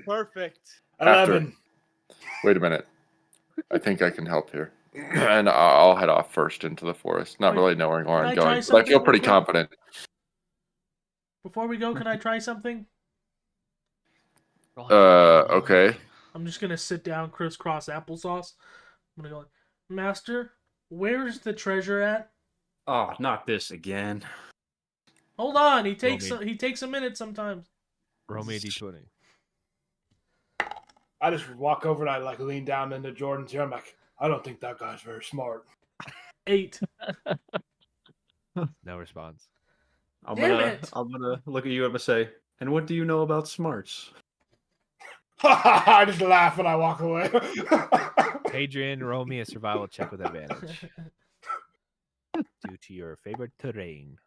Speaker 3: Perfect.
Speaker 5: After-
Speaker 4: 11.
Speaker 5: Wait a minute. I think I can help here. And I'll head off first into the forest, not
Speaker 6: Wait,
Speaker 5: really knowing where
Speaker 6: can
Speaker 5: I'm
Speaker 6: I try
Speaker 5: going, but I
Speaker 6: something
Speaker 5: feel
Speaker 6: real
Speaker 5: pretty
Speaker 6: quick?
Speaker 5: confident.
Speaker 6: Before we go, can I try something?
Speaker 5: Okay.
Speaker 6: I'm just gonna sit down, crisscross applesauce. I'm gonna go, Master, where's the treasure at?
Speaker 1: Oh, not this again.
Speaker 6: Hold on, he takes
Speaker 3: me.
Speaker 6: he takes a minute sometimes.
Speaker 3: Roll me a d20.
Speaker 4: I just walk over and I like lean down into Jordan's ear. I'm like, I don't think that guy's very smart.
Speaker 6: 8.
Speaker 3: No response.
Speaker 1: I'm
Speaker 6: Damn
Speaker 1: gonna
Speaker 6: it.
Speaker 1: I'm gonna look at you and say, and what do you know about smarts?
Speaker 4: I just laugh and I walk away.
Speaker 3: Hadrian, roll me a survival check with advantage due to your favorite terrain.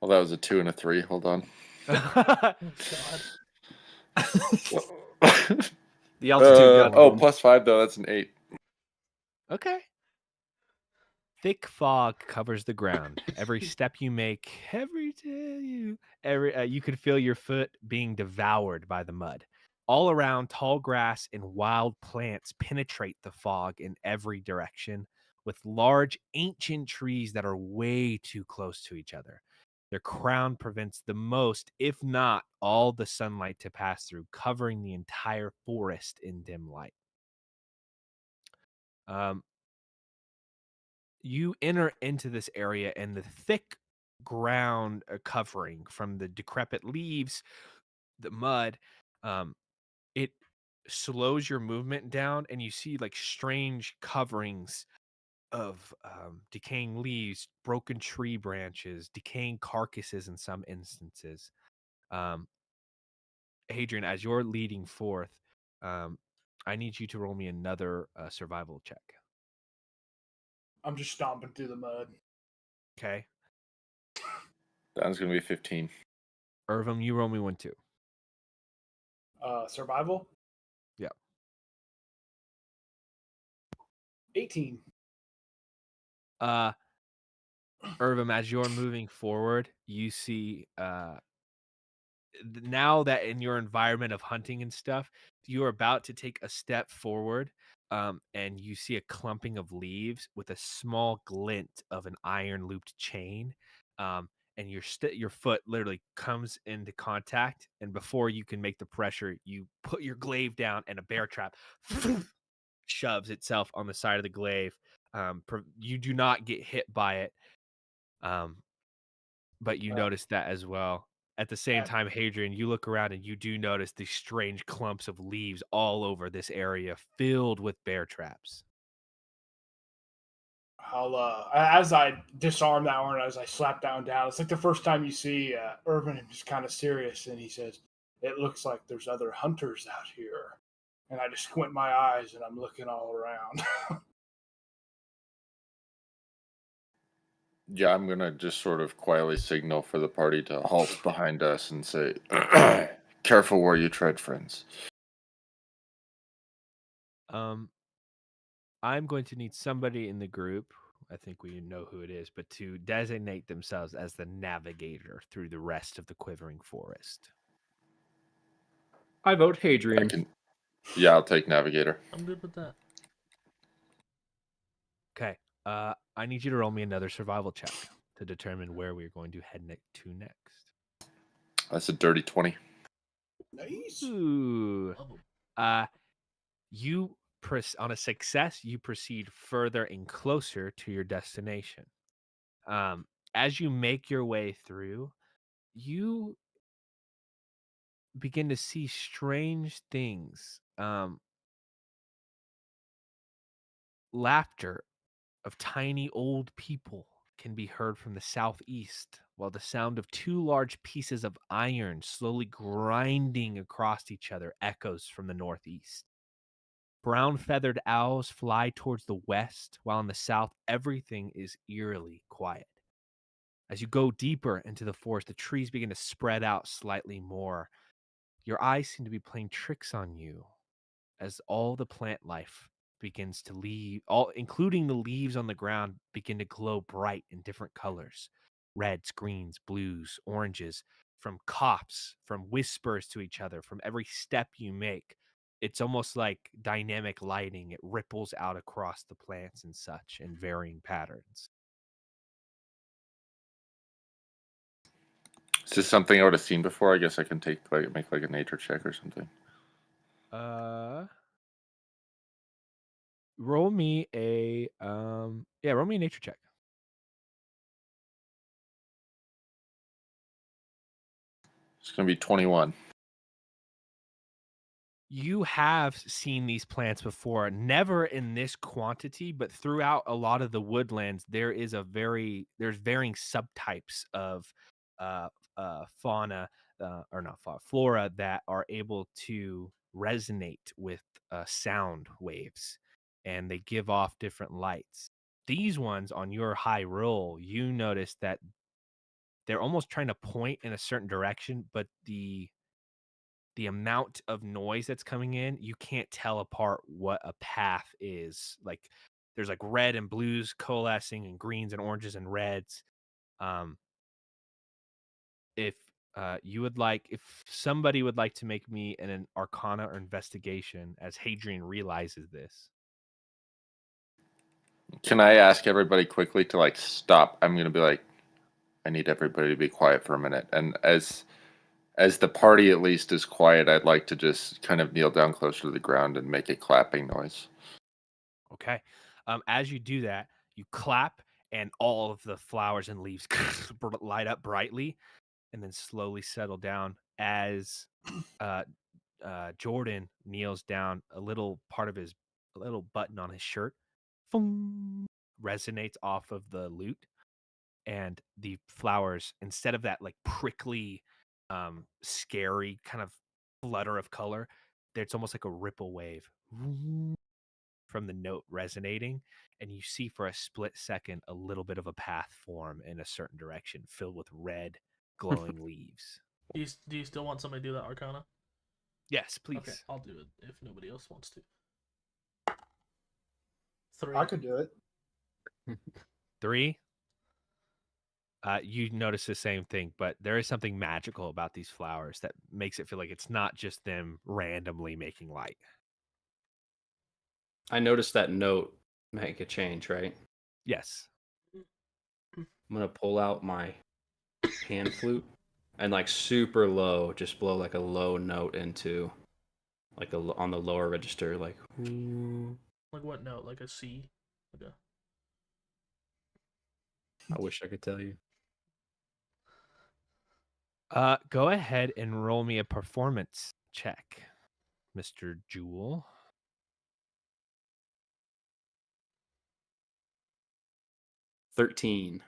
Speaker 5: Well, that was a 2 and a 3. Hold on.
Speaker 6: Oh, God.
Speaker 1: The altitude got to him.
Speaker 3: +5
Speaker 5: though. That's an 8.
Speaker 3: Okay. Thick fog covers the ground. Every step you make, you can feel your foot being devoured by the mud. All around, tall grass and wild plants penetrate the fog in every direction, with large ancient trees that are way too close to each other. Their crown prevents the most, if not all, the sunlight to pass through, covering the entire forest in dim light. You enter into this area, and the thick ground covering from the decrepit leaves, the mud, it slows your movement down, and you see like strange coverings of decaying leaves, broken tree branches, decaying carcasses in some instances. Hadrian, as you're leading forth, I need you to roll me another survival check.
Speaker 4: I'm just stomping through the mud.
Speaker 3: Okay.
Speaker 5: That was going to be 15.
Speaker 3: Irvum, you roll me one too.
Speaker 4: Survival?
Speaker 3: Yeah.
Speaker 4: 18.
Speaker 3: Irvum, as you're moving forward, you see now that in your environment of hunting and stuff, you're about to take a step forward, and you see a clumping of leaves with a small glint of an iron looped chain, and your foot literally comes into contact, and before you can make the pressure, you put your glaive down, and a bear trap shoves itself on the side of the glaive. You do not get hit by it, but you notice that as well. At the same time, Hadrian, you look around and you do notice these strange clumps of leaves all over this area filled with bear traps.
Speaker 4: I'll as I disarm that one, as I slap down, it's like the first time you see Irvin just kind of serious, and he says, "It looks like there's other hunters out here." And I just squint my eyes and I'm looking all around.
Speaker 5: Yeah, I'm going to just sort of quietly signal for the party to halt behind us and say, careful where you tread, friends.
Speaker 3: I'm going to need somebody in the group, I think we know who it is, but to designate themselves as the navigator through the rest of the Quivering Forest.
Speaker 1: I vote Hadrian.
Speaker 5: Yeah, I'll take navigator.
Speaker 6: I'm good with that.
Speaker 3: Okay. I need you to roll me another survival check to determine where we're going to head to next.
Speaker 5: That's a dirty 20.
Speaker 4: Nice.
Speaker 3: Ooh.
Speaker 6: Oh.
Speaker 3: You on a success, you proceed further and closer to your destination. As you make your way through, begin to see strange things. Laughter of tiny old people can be heard from the southeast, while the sound of two large pieces of iron slowly grinding across each other echoes from the northeast. Brown feathered owls fly towards the west, while in the south everything is eerily quiet. As you go deeper into the forest, the trees begin to spread out slightly more. Your eyes seem to be playing tricks on you as all the plant life begins to leave, all including the leaves on the ground begin to glow bright in different colors. Reds, greens, blues, oranges, from coughs, from whispers to each other, from every step you make. It's almost like dynamic lighting. It ripples out across the plants and such in varying patterns.
Speaker 5: Is this something I would have seen before? I guess I can make like a nature check or something.
Speaker 3: Roll me a roll me a nature check.
Speaker 5: It's gonna be 21.
Speaker 3: You have seen these plants before, never in this quantity, but throughout a lot of the woodlands, there's varying subtypes of fauna, or not fauna, flora that are able to resonate with sound waves, and they give off different lights. These ones on your high roll, you notice that they're almost trying to point in a certain direction, but the amount of noise that's coming in, you can't tell apart what a path is. Like there's like red and blues coalescing and greens and oranges and reds. If if somebody would like to make me an arcana or investigation as Hadrian realizes this.
Speaker 5: Can I ask everybody quickly to like stop? I'm gonna be like, I need everybody to be quiet for a minute. And as the party at least is quiet, I'd like to just kind of kneel down closer to the ground and make a clapping noise.
Speaker 3: Okay. As you do that, you clap and all of the flowers and leaves light up brightly and then slowly settle down as Jordan kneels down. A little button on his shirt resonates off of the lute, and the flowers, instead of that like prickly, scary kind of flutter of color, it's almost like a ripple wave from the note resonating, and you see for a split second a little bit of a path form in a certain direction filled with red glowing leaves.
Speaker 6: Do you still want somebody to do that Arcana?
Speaker 3: Yes, please.
Speaker 6: Okay, I'll do it if nobody else wants to. 3.
Speaker 4: I could do it.
Speaker 3: 3. You notice the same thing, but there is something magical about these flowers that makes it feel like it's not just them randomly making light.
Speaker 1: I noticed that note make a change, right?
Speaker 3: Yes.
Speaker 1: I'm gonna pull out my pan flute and like super low, just blow like a low note into like on the lower register, like.
Speaker 6: Like what note? Like a C? Like
Speaker 1: I wish I could tell you.
Speaker 3: Go ahead and roll me a performance check, Mr. Jewel.
Speaker 1: 13.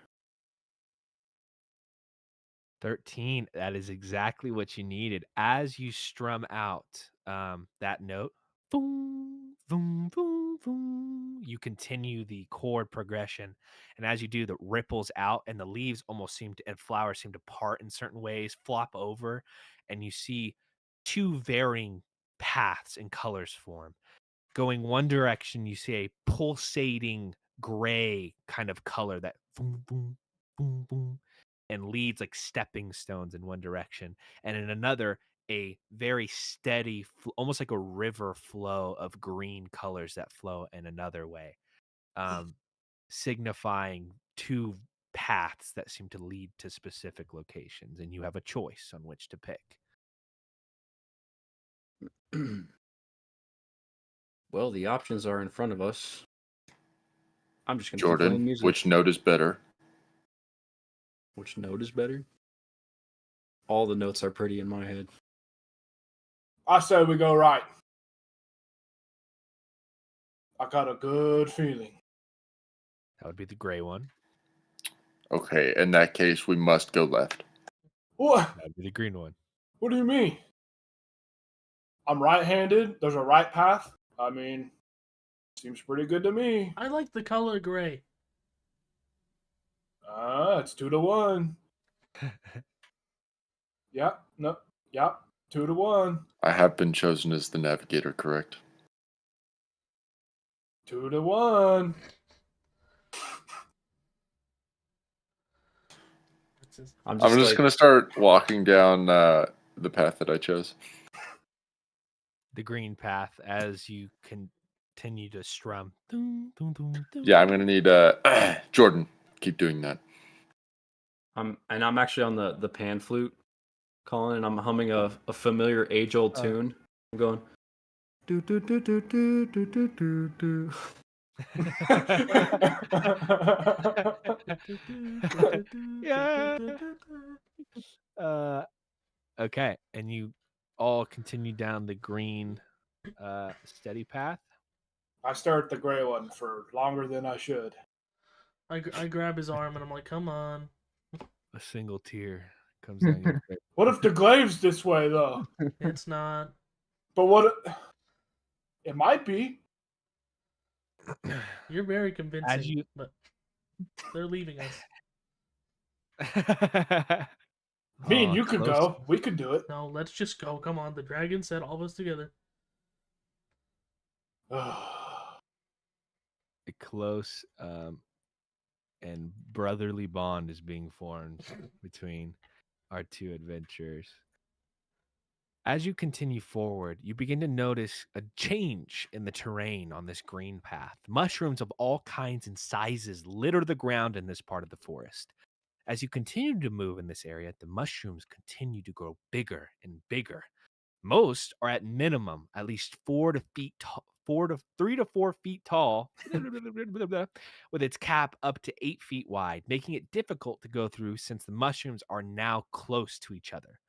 Speaker 3: 13. That is exactly what you needed. As you strum out that note, boom, boom, boom, boom, you continue the chord progression. And as you do, the ripples out and the leaves and flowers seem to part in certain ways, flop over, and you see two varying paths and colors form. Going one direction, you see a pulsating gray kind of color that boom, boom, boom, boom, and leads like stepping stones in one direction. And in another, a very steady, almost like a river flow of green colors that flow in another way, signifying two paths that seem to lead to specific locations. And you have a choice on which to pick.
Speaker 1: Well, the options are in front of us. I'm just gonna keep playing
Speaker 5: Jordan,
Speaker 1: music.
Speaker 5: which note is better?
Speaker 1: Which note is better? All the notes are pretty in my head.
Speaker 4: I say we go right. I got a good feeling.
Speaker 3: That would be the gray one.
Speaker 5: Okay, in that case, we must go left.
Speaker 4: What?
Speaker 3: That would be the green one.
Speaker 4: What do you mean? I'm right-handed. There's a right path. I mean, seems pretty good to me.
Speaker 6: I like the color gray.
Speaker 4: It's 2-1. Yep. No. Yep. 2-1.
Speaker 5: I have been chosen as the navigator, correct?
Speaker 4: 2-1.
Speaker 5: I'm just gonna start walking down the path that I chose.
Speaker 3: The green path as you continue to strum. Dun, dun, dun, dun.
Speaker 5: Yeah, I'm gonna need Jordan. Keep doing that.
Speaker 1: I'm actually on the pan flute, Colin, and I'm humming a familiar age-old tune. I'm going do do do do do do do do do.
Speaker 3: Yeah. Okay, and you all continue down the green steady path.
Speaker 4: I start the gray one for longer than I should.
Speaker 6: I grab his arm and I'm like, come on.
Speaker 3: A single tear comes down your face.
Speaker 4: What if the glaive's this way, though?
Speaker 6: It's not.
Speaker 4: But what? It might be.
Speaker 6: You're very convincing,
Speaker 3: you-
Speaker 6: but they're leaving us.
Speaker 4: Me and
Speaker 3: Oh,
Speaker 4: you could
Speaker 3: close.
Speaker 4: go. We could do it.
Speaker 6: No, let's just go. Come on. The dragon said all of us together.
Speaker 3: A close and brotherly bond is being formed between our two adventurers. As you continue forward, you begin to notice a change in the terrain on this green path. Mushrooms of all kinds and sizes litter the ground in this part of the forest. As you continue to move in this area, the mushrooms continue to grow bigger and bigger. Most are at minimum at least 3 to 4 feet tall, with its cap up to 8 feet wide, making it difficult to go through since the mushrooms are now close to each other.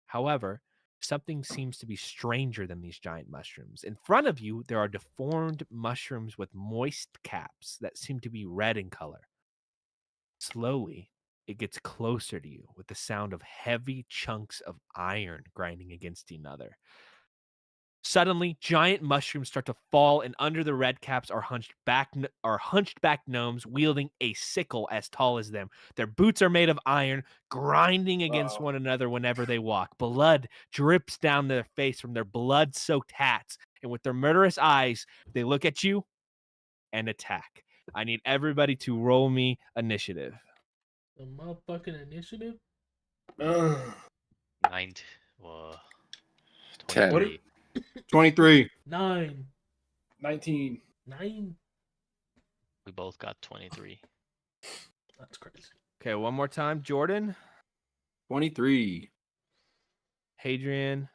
Speaker 3: However, something seems to be stranger than these giant mushrooms. In front of you, there are deformed mushrooms with moist caps that seem to be red in color. Slowly, it gets closer to you with the sound of heavy chunks of iron grinding against another. Suddenly, giant mushrooms start to fall, and under the red caps are hunched back gnomes wielding a sickle as tall as them. Their boots are made of iron, grinding against one another whenever they walk. Blood drips down their face from their blood-soaked hats, and with their murderous eyes, they look at you and attack. I need everybody to roll me initiative.
Speaker 6: The motherfucking initiative?
Speaker 2: 9.
Speaker 5: 10.
Speaker 2: 23.
Speaker 1: 23.
Speaker 6: 9.
Speaker 4: 19.
Speaker 6: 9?
Speaker 2: We both got 23.
Speaker 6: That's crazy.
Speaker 3: Okay, one more time. Jordan,
Speaker 1: 23.
Speaker 3: Hadrian,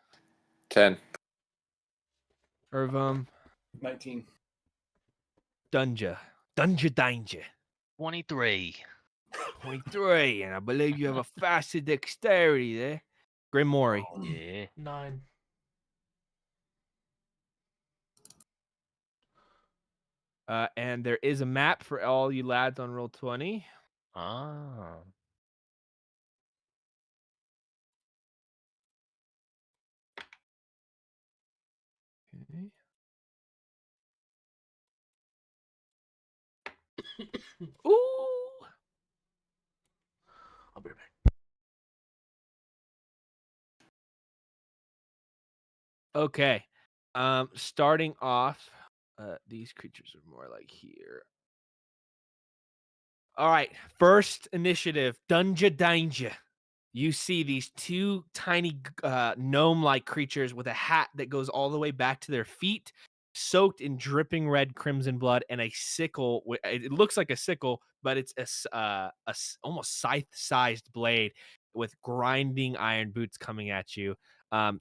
Speaker 5: 10.
Speaker 3: Irvam,
Speaker 4: 19.
Speaker 3: Danger.
Speaker 2: 23.
Speaker 3: 23, and I believe you have a faster dexterity there. Grimory.
Speaker 2: Yeah.
Speaker 6: 9.
Speaker 3: And there is a map for all you lads on Roll20.
Speaker 2: Ah.
Speaker 3: Okay. Ooh.
Speaker 6: I'll be right back.
Speaker 3: Okay. Starting off, these creatures are more like here. All right. First initiative, Danger. You see these two tiny gnome-like creatures with a hat that goes all the way back to their feet, soaked in dripping red crimson blood, and a sickle. It looks like a sickle, but it's a almost scythe-sized blade with grinding iron boots coming at you.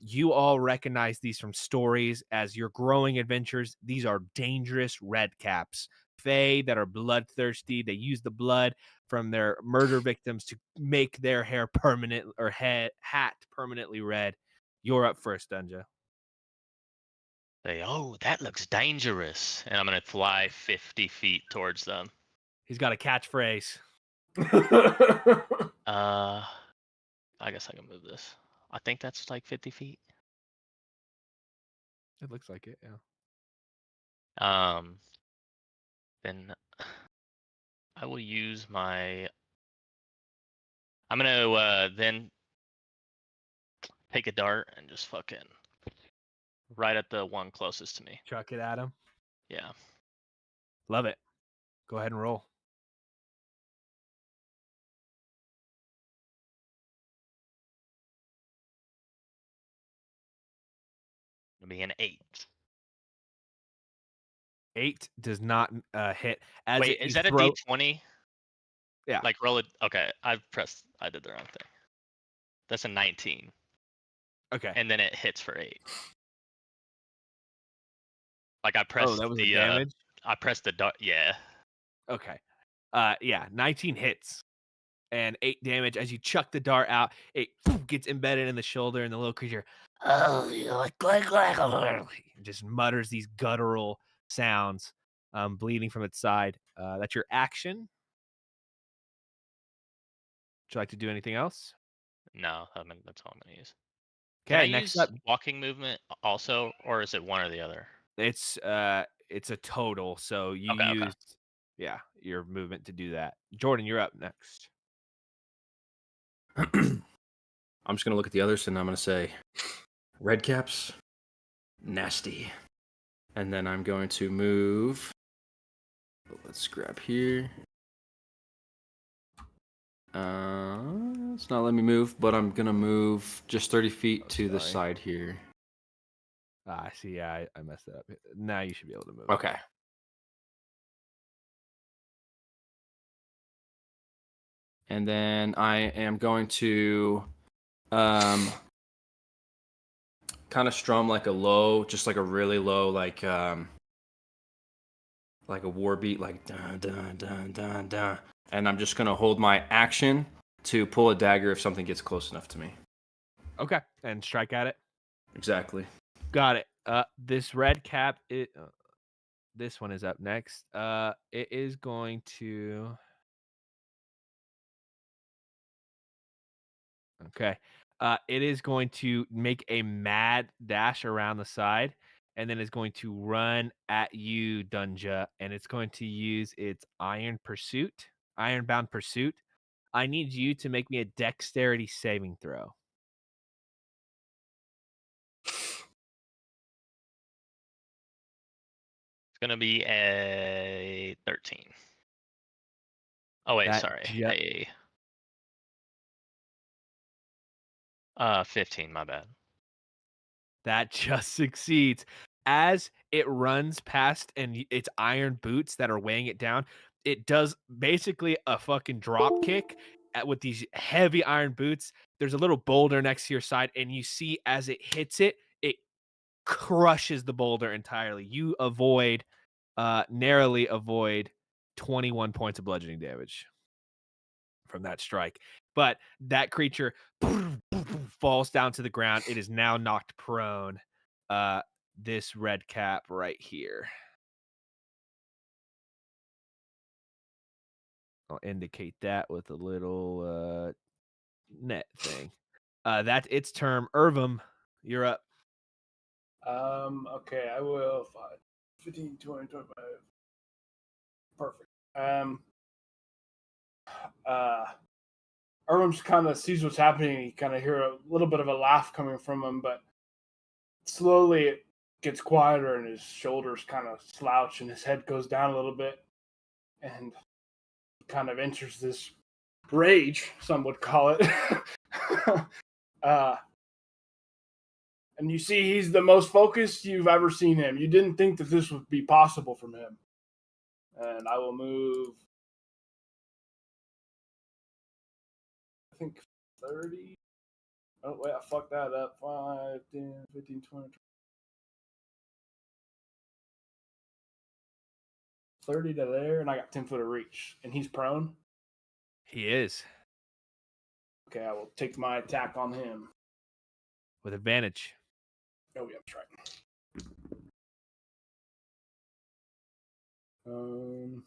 Speaker 3: You all recognize these from stories as your growing adventures. These are dangerous red caps, fae that are bloodthirsty. They use the blood from their murder victims to make their hair permanent or hat permanently red. You're up first, Dunja.
Speaker 2: say, "Oh, that looks dangerous," and I'm gonna fly 50 feet towards them.
Speaker 3: He's got a catchphrase.
Speaker 2: I guess I can move this. I think that's like 50 feet.
Speaker 3: It looks like it, yeah.
Speaker 2: Then I will use my. I'm gonna then take a dart and just fucking right at the one closest to me.
Speaker 3: Chuck it at him.
Speaker 2: Yeah.
Speaker 3: Love it. Go ahead and roll.
Speaker 2: It'll be an 8.
Speaker 3: 8 does not hit. As
Speaker 2: Wait,
Speaker 3: it,
Speaker 2: is
Speaker 3: you
Speaker 2: that
Speaker 3: throw,
Speaker 2: a D20?
Speaker 3: Yeah.
Speaker 2: Like roll it. Okay, I did the wrong thing. That's a 19,
Speaker 3: Okay.
Speaker 2: and then it hits for 8. Like I
Speaker 3: Oh,
Speaker 2: pressed
Speaker 3: that was the
Speaker 2: the
Speaker 3: damage?
Speaker 2: I pressed the dart. Yeah.
Speaker 3: Okay. Yeah, 19 hits and 8 damage. As you chuck the dart out, it gets embedded in the shoulder, and the little creature just mutters these guttural sounds, bleeding from its side. That's your action. Would you like to do anything else?
Speaker 2: No, I mean that's all I'm gonna use. Can I
Speaker 3: Okay, next
Speaker 2: use
Speaker 3: up,
Speaker 2: walking movement also, or is it one or the other?
Speaker 3: it's a total. So you
Speaker 2: Okay.
Speaker 3: used, yeah, your movement to do that. Jordan, you're up next.
Speaker 1: I'm just gonna look at the others and I'm gonna say, red caps, nasty. And then I'm going to move. Let's grab here. It's not letting me move, but I'm gonna move just 30 feet to the
Speaker 3: sorry.
Speaker 1: side here.
Speaker 3: I see. Yeah, I messed that up. Now you should be able to move.
Speaker 1: Okay. And then I am going to kind of strum like a low, just like a really low, like a war beat, like dun dun dun dun dun. And I'm just gonna hold my action to pull a dagger if something gets close enough to me.
Speaker 3: Okay, and strike at it.
Speaker 1: Exactly.
Speaker 3: Got it. This red cap, this one is up next. It is going to. Okay. It is going to make a mad dash around the side, and then it's going to run at you, Dunja, and it's going to use its ironbound pursuit. I need you to make me a dexterity saving throw.
Speaker 2: It's gonna be a 13. Oh wait,
Speaker 3: That
Speaker 2: sorry.
Speaker 3: ju-
Speaker 2: A 15. My bad.
Speaker 3: That just succeeds. As it runs past and its iron boots that are weighing it down, it does basically a fucking drop kick with these heavy iron boots. There's a little boulder next to your side, and you see as it hits it, it crushes the boulder entirely. You narrowly avoid 21 points of bludgeoning damage from that strike. But that creature falls down to the ground. It is now knocked prone. This red cap right here. I'll indicate that with a little net thing. That's its term. Irvum, you're up.
Speaker 4: Okay, I will. 5, 15, 20, 25. Perfect. Irvum's kind of sees what's happening. He kind of hear a little bit of a laugh coming from him, but slowly it gets quieter and his shoulders kind of slouch and his head goes down a little bit and kind of enters this rage, some would call it. And you see he's the most focused you've ever seen him. You didn't think that this would be possible from him. And I will move, I think 30. Oh, wait, I fucked that up. 5, 10, 15, 20, 30 to there, and I got 10 foot of reach. And he's prone.
Speaker 3: He is.
Speaker 4: Okay, I will take my attack on him.
Speaker 3: With advantage.
Speaker 4: Oh, yeah, that's right. Um,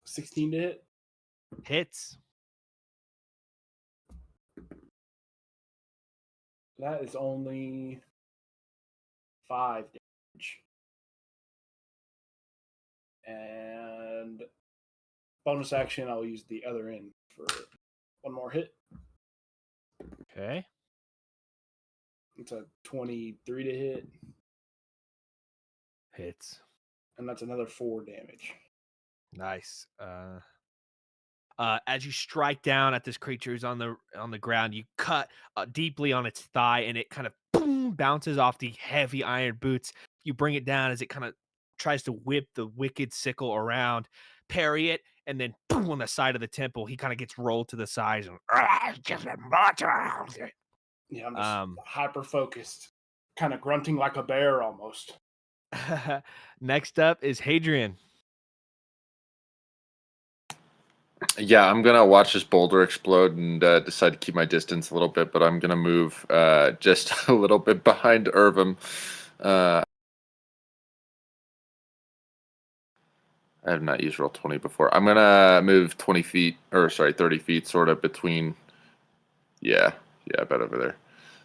Speaker 4: 16 to hit.
Speaker 3: Hits.
Speaker 4: That is only 5 damage. And bonus action, I'll use the other end for one more hit.
Speaker 3: Okay.
Speaker 4: It's a 23 to hit,
Speaker 3: Hits.
Speaker 4: and that's another 4 damage.
Speaker 3: Nice. As you strike down at this creature who's on the ground, you cut deeply on its thigh, and it kind of boom, bounces off the heavy iron boots. You bring it down as it kind of tries to whip the wicked sickle around, parry it, and then boom, on the side of the temple, he kind of gets rolled to the side and
Speaker 4: Yeah, I'm just hyper focused, kind of grunting like a bear almost.
Speaker 3: Next up is Hadrian.
Speaker 5: Yeah, I'm gonna watch this boulder explode and decide to keep my distance a little bit, but I'm gonna move just a little bit behind Irvum. I have not used Roll20 before. I'm gonna move 20 feet, or sorry, 30 feet, sort of between. Yeah, about over there.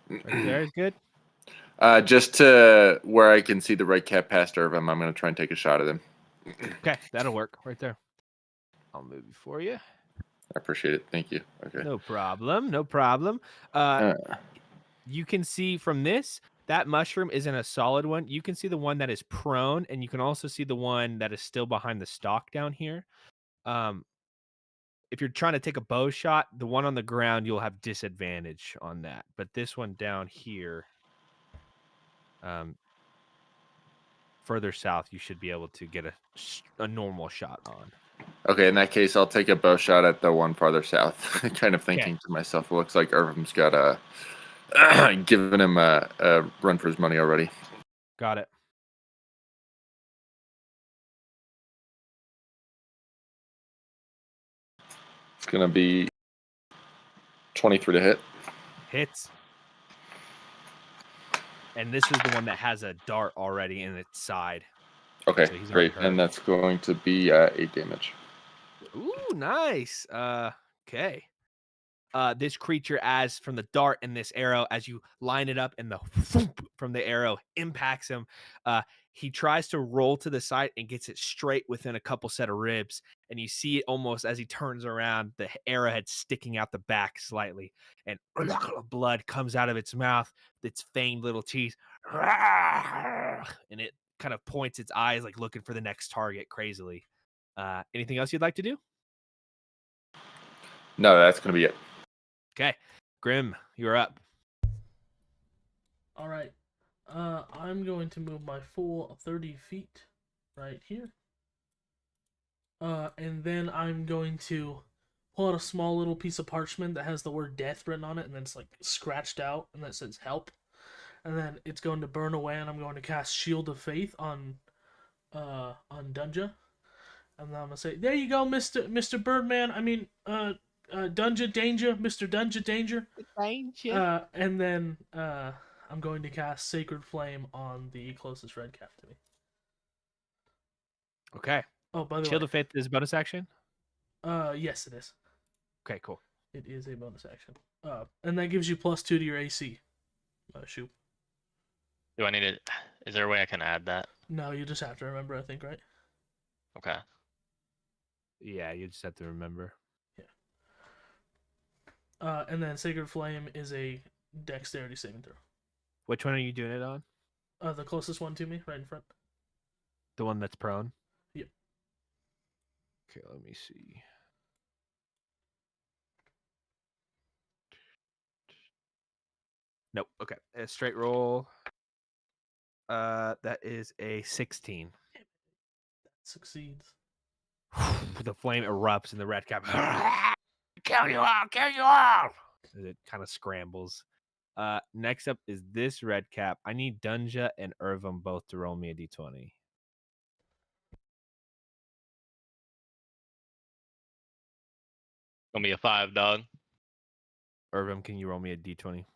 Speaker 3: Right there is good.
Speaker 5: Just to where I can see the red cap past Irvum, I'm gonna try and take a shot at him.
Speaker 3: Okay, that'll work right there. I'll move it for you.
Speaker 5: I appreciate it. Thank you. Okay.
Speaker 3: No problem. No problem. You can see from this, that mushroom isn't a solid one. You can see the one that is prone, and you can also see the one that is still behind the stalk down here. If you're trying to take a bow shot, the one on the ground, you'll have disadvantage on that. But this one down here, further south, you should be able to get a normal shot on.
Speaker 5: Okay, in that case, I'll take a bow shot at the one farther south. Kind of thinking to myself, it looks like Irvum's got giving him a run for his money already.
Speaker 3: Got it.
Speaker 5: It's gonna be 23 to hit.
Speaker 3: Hits. And this is the one that has a dart already in its side.
Speaker 5: Okay,
Speaker 3: So he's already
Speaker 5: great.
Speaker 3: hurt.
Speaker 5: And that's going to be 8 damage.
Speaker 3: Ooh, nice. Okay. This creature, as from the dart and this arrow, as you line it up and the thump from the arrow impacts him, he tries to roll to the side and gets it straight within a couple set of ribs. And you see it almost as he turns around, the arrowhead sticking out the back slightly, and blood comes out of its mouth, its fanged little teeth, and it kind of points its eyes like looking for the next target crazily. Anything else you'd like to do?
Speaker 5: No, that's gonna be it.
Speaker 3: Okay, Grim, you're up.
Speaker 6: All right. I'm going to move my full 30 feet right here. And then I'm going to pull out a small little piece of parchment that has the word death written on it, and then it's like scratched out, and that says help. And then it's going to burn away, and I'm going to cast Shield of Faith on Dunja. And then I'm gonna say, there you go, Mr. Birdman. I mean, Dunja Danger, Mr. Dunja Danger.
Speaker 3: Danger.
Speaker 6: And then I'm going to cast Sacred Flame on the closest red cap to me.
Speaker 3: Okay.
Speaker 6: Oh, by the
Speaker 3: Shield
Speaker 6: way,
Speaker 3: of Faith is bonus action?
Speaker 6: yes, it is.
Speaker 3: Okay, cool.
Speaker 6: It is a bonus action. And that gives you +2 to your AC. Shoot.
Speaker 2: Do I need it? Is there a way I can add that?
Speaker 6: No, you just have to remember, I think, right?
Speaker 2: Okay.
Speaker 3: Yeah, you just have to remember.
Speaker 6: And then Sacred Flame is a dexterity saving throw.
Speaker 3: Which one are you doing it on?
Speaker 6: The closest one to me, right in front.
Speaker 3: The one that's prone?
Speaker 6: Yep.
Speaker 3: Okay, let me see. Nope. Okay. A straight roll. That is a 16.
Speaker 6: Succeeds.
Speaker 3: The flame erupts and the red cap. Kill you all! Kill you all! As it kind of scrambles. Next up is this red cap. I need Dunja and Irvum both to roll me a d20.
Speaker 2: Gonna be a 5, dog.
Speaker 3: Irvum, can you roll me a d20?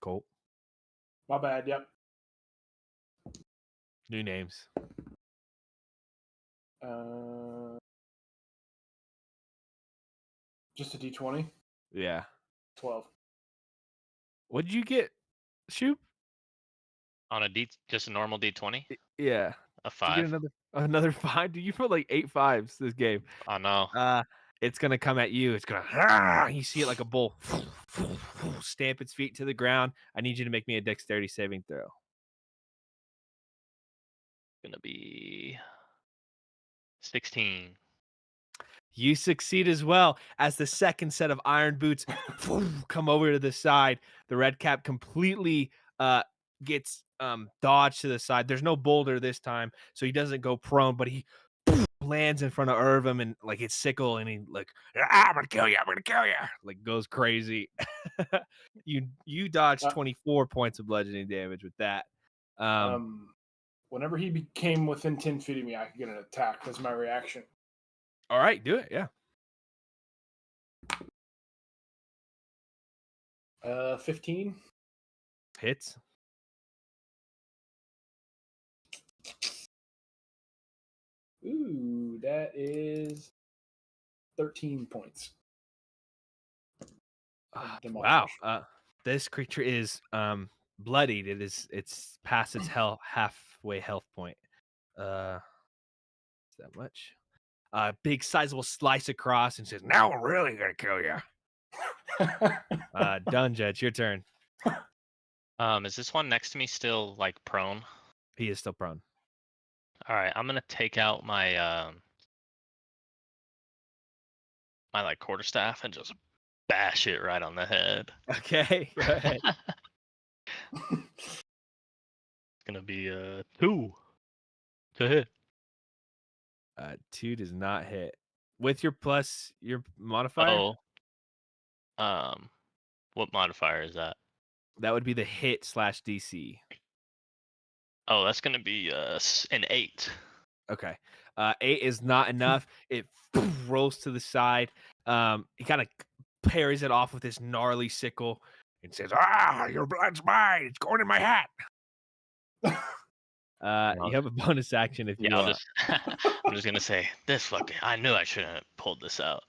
Speaker 3: Colt.
Speaker 4: My bad. Yep.
Speaker 3: New names.
Speaker 4: Just a D20.
Speaker 3: Yeah.
Speaker 4: 12.
Speaker 3: What did you get, Shoop?
Speaker 2: On a just a normal D20,
Speaker 3: Yeah.
Speaker 2: a
Speaker 3: Did you get
Speaker 2: 5.
Speaker 3: another 5? Dude, you put like 8 5s this game.
Speaker 2: I know.
Speaker 3: It's gonna come at you. It's gonna. You see it like a bull. Stamp its feet to the ground. I need you to make me a dexterity saving throw.
Speaker 2: Gonna be 16.
Speaker 3: You succeed as well as the second set of iron boots come over to the side. The red cap completely gets dodged to the side. There's no boulder this time, so he doesn't go prone, but he lands in front of Irvim and like his sickle, and he like, I'm gonna kill you, like goes crazy. you dodged 24 points of bludgeoning damage with that.
Speaker 4: Whenever he became within 10 feet of me, I could get an attack. That's my reaction.
Speaker 3: All right, do it. Yeah.
Speaker 4: 15
Speaker 3: hits.
Speaker 4: Ooh, that is 13 points.
Speaker 3: Wow. This creature is bloodied. It's past its halfway health point. Is that much? Big sizable slice across and says, "Now we're really gonna kill you." Dunja, it's your turn.
Speaker 2: Is this one next to me still like prone?
Speaker 3: He is still prone.
Speaker 2: All right, I'm gonna take out my my like quarterstaff and just bash it right on the head.
Speaker 3: Okay, go ahead.
Speaker 2: It's gonna be 2 to hit.
Speaker 3: 2 does not hit. With your plus your modifier?
Speaker 2: What modifier is that?
Speaker 3: That would be the hit / DC.
Speaker 2: Oh, that's gonna be an 8.
Speaker 3: Okay. 8 is not enough. It rolls to the side. He kind of parries it off with this gnarly sickle and says, your blood's mine. It's going in my hat. You have a bonus action if you want.
Speaker 2: I'm just gonna say this fucking. I knew I shouldn't have pulled this out,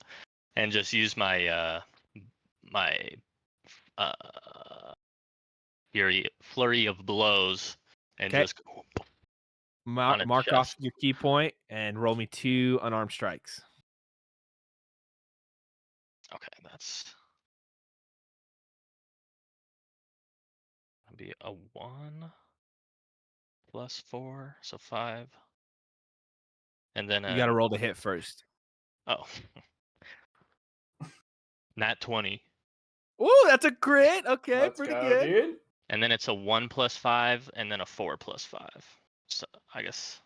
Speaker 2: and just use my flurry of blows and just
Speaker 3: mark off your key point and roll me 2 unarmed strikes.
Speaker 2: Okay, that's gonna be a 1 plus 4, so 5. And then
Speaker 3: you got to roll the hit first.
Speaker 2: Oh, nat 20.
Speaker 3: Ooh, that's a crit. Okay,
Speaker 4: Let's
Speaker 3: pretty
Speaker 4: go,
Speaker 3: good.
Speaker 4: Dude.
Speaker 2: And then it's a 1 plus 5, and then a 4 plus 5. So I guess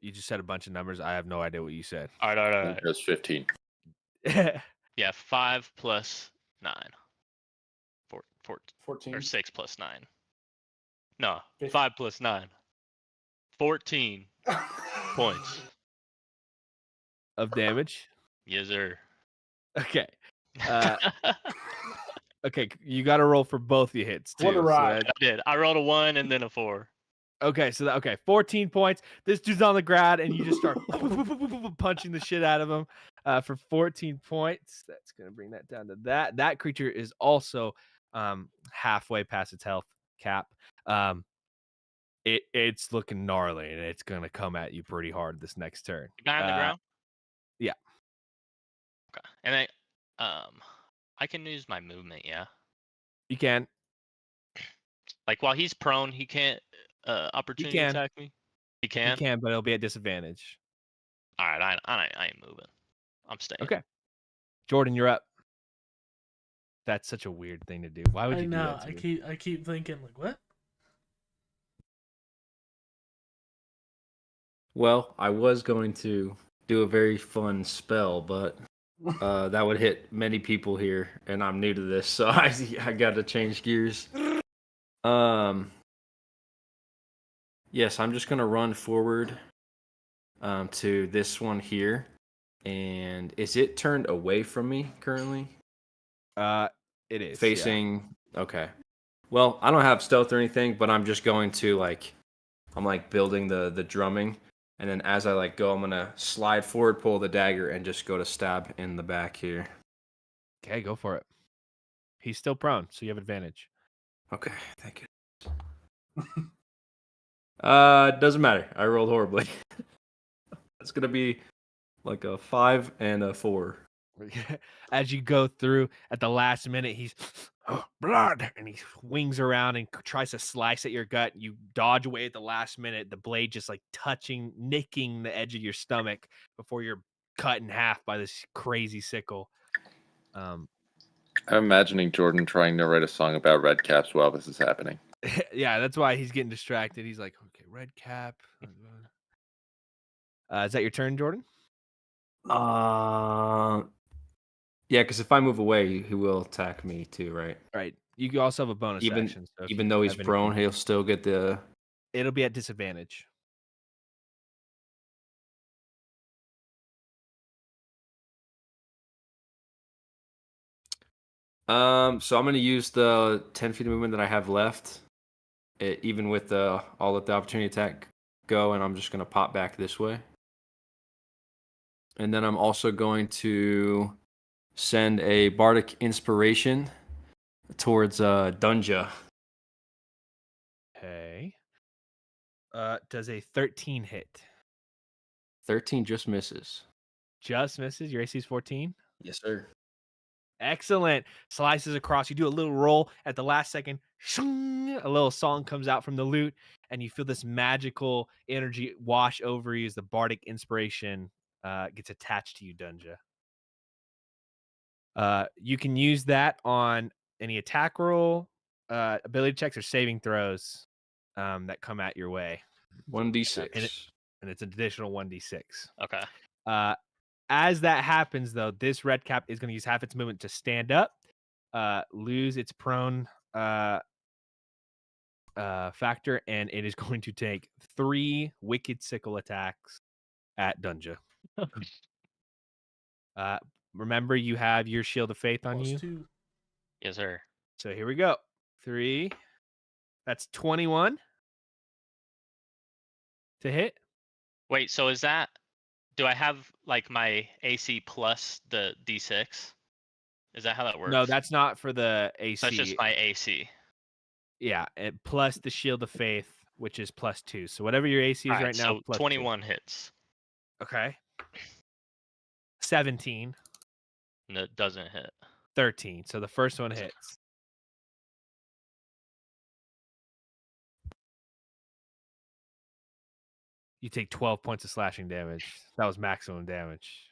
Speaker 3: You just said a bunch of numbers. I have no idea what you said.
Speaker 2: All right.
Speaker 5: That's 15.
Speaker 2: Yeah, 5 plus 9.
Speaker 4: 14.
Speaker 2: Or 6 plus 9. No,
Speaker 4: 15.
Speaker 2: 5 plus 9. 14 points
Speaker 3: of damage.
Speaker 2: Yes, sir.
Speaker 3: Okay. Okay, you got to roll for both your hits too.
Speaker 4: What a ride.
Speaker 2: I did. I rolled a 1 and then a 4.
Speaker 3: Okay, so 14 points. This dude's on the ground, and you just start punching the shit out of him for 14 points. That's gonna bring that down to that. That creature is also halfway past its health cap. It's looking gnarly, and it's gonna come at you pretty hard this next turn.
Speaker 2: Guy on the ground.
Speaker 3: Yeah.
Speaker 2: Okay, and I can use my movement. Yeah.
Speaker 3: You can.
Speaker 2: Like while he's prone, he can't opportunity attack me. He can.
Speaker 3: He can, but it'll be at disadvantage.
Speaker 2: All right, I ain't moving. I'm staying.
Speaker 3: Okay. Jordan, you're up. That's such a weird thing to do. Why would you do that?
Speaker 6: I keep thinking like, what?
Speaker 1: Well, I was going to do a very fun spell, but that would hit many people here, and I'm new to this, so I got to change gears. Yes, I'm just gonna run forward to this one here, and is it turned away from me currently?
Speaker 3: It is
Speaker 1: Facing. Yeah. Okay. Well, I don't have stealth or anything, but I'm just going to I'm like building the drumming, and then as I like go, I'm gonna slide forward, pull the dagger, and just go to stab in the back here.
Speaker 3: Okay, go for it. He's still prone, so you have advantage.
Speaker 1: Okay, thank you. Doesn't matter. I rolled horribly. It's gonna be like a 5 and a 4.
Speaker 3: As you go through at the last minute, he's blood, and he swings around and tries to slice at your gut. You dodge away at the last minute, the blade just like nicking the edge of your stomach before you're cut in half by this crazy sickle.
Speaker 5: I'm imagining Jordan trying to write a song about red caps while this is happening.
Speaker 3: Yeah, that's why he's getting distracted. He's like, okay, red cap. Is that your turn, Jordan?
Speaker 1: Yeah, because if I move away, he will attack me too, right?
Speaker 3: Right. You also have a bonus action. So if
Speaker 1: Even
Speaker 3: you
Speaker 1: though he's
Speaker 3: have
Speaker 1: prone,
Speaker 3: anything-
Speaker 1: he'll still get the.
Speaker 3: it'll be at disadvantage.
Speaker 1: So I'm gonna use the 10 feet of movement that I have left, even with the. I'll let the opportunity attack go, and I'm just gonna pop back this way. And then I'm also going to send a bardic inspiration towards Dunja.
Speaker 3: Okay. Does a 13 hit?
Speaker 1: 13 just misses.
Speaker 3: Just misses. Your AC is 14.
Speaker 1: Yes, sir.
Speaker 3: Excellent. Slices across. You do a little roll at the last second. Shing, a little song comes out from the lute, and you feel this magical energy wash over you as the bardic inspiration gets attached to you, Dunja. You can use that on any attack roll, ability checks, or saving throws that come at your way.
Speaker 1: 1d6.
Speaker 3: And it's an additional 1d6.
Speaker 2: Okay.
Speaker 3: As that happens, though, this red cap is going to use half its movement to stand up, lose its prone factor, and it is going to take 3 wicked sickle attacks at Dunja. Remember, you have your shield of faith on you.
Speaker 6: +2.
Speaker 2: Yes, sir.
Speaker 3: So here we go. 3. That's 21 to hit.
Speaker 2: Wait, so is that? Do I have like my AC plus the D6? Is that how that works?
Speaker 3: No, that's not for the AC.
Speaker 2: That's just my AC.
Speaker 3: Yeah, plus the shield of faith, which is +2. So whatever your AC is
Speaker 2: Alright,
Speaker 3: right now,
Speaker 2: so
Speaker 3: plus
Speaker 2: 21 hits.
Speaker 3: 2. Okay. 17.
Speaker 2: No, it doesn't hit.
Speaker 3: 13. So the first one hits. You take 12 points of slashing damage. That was maximum damage.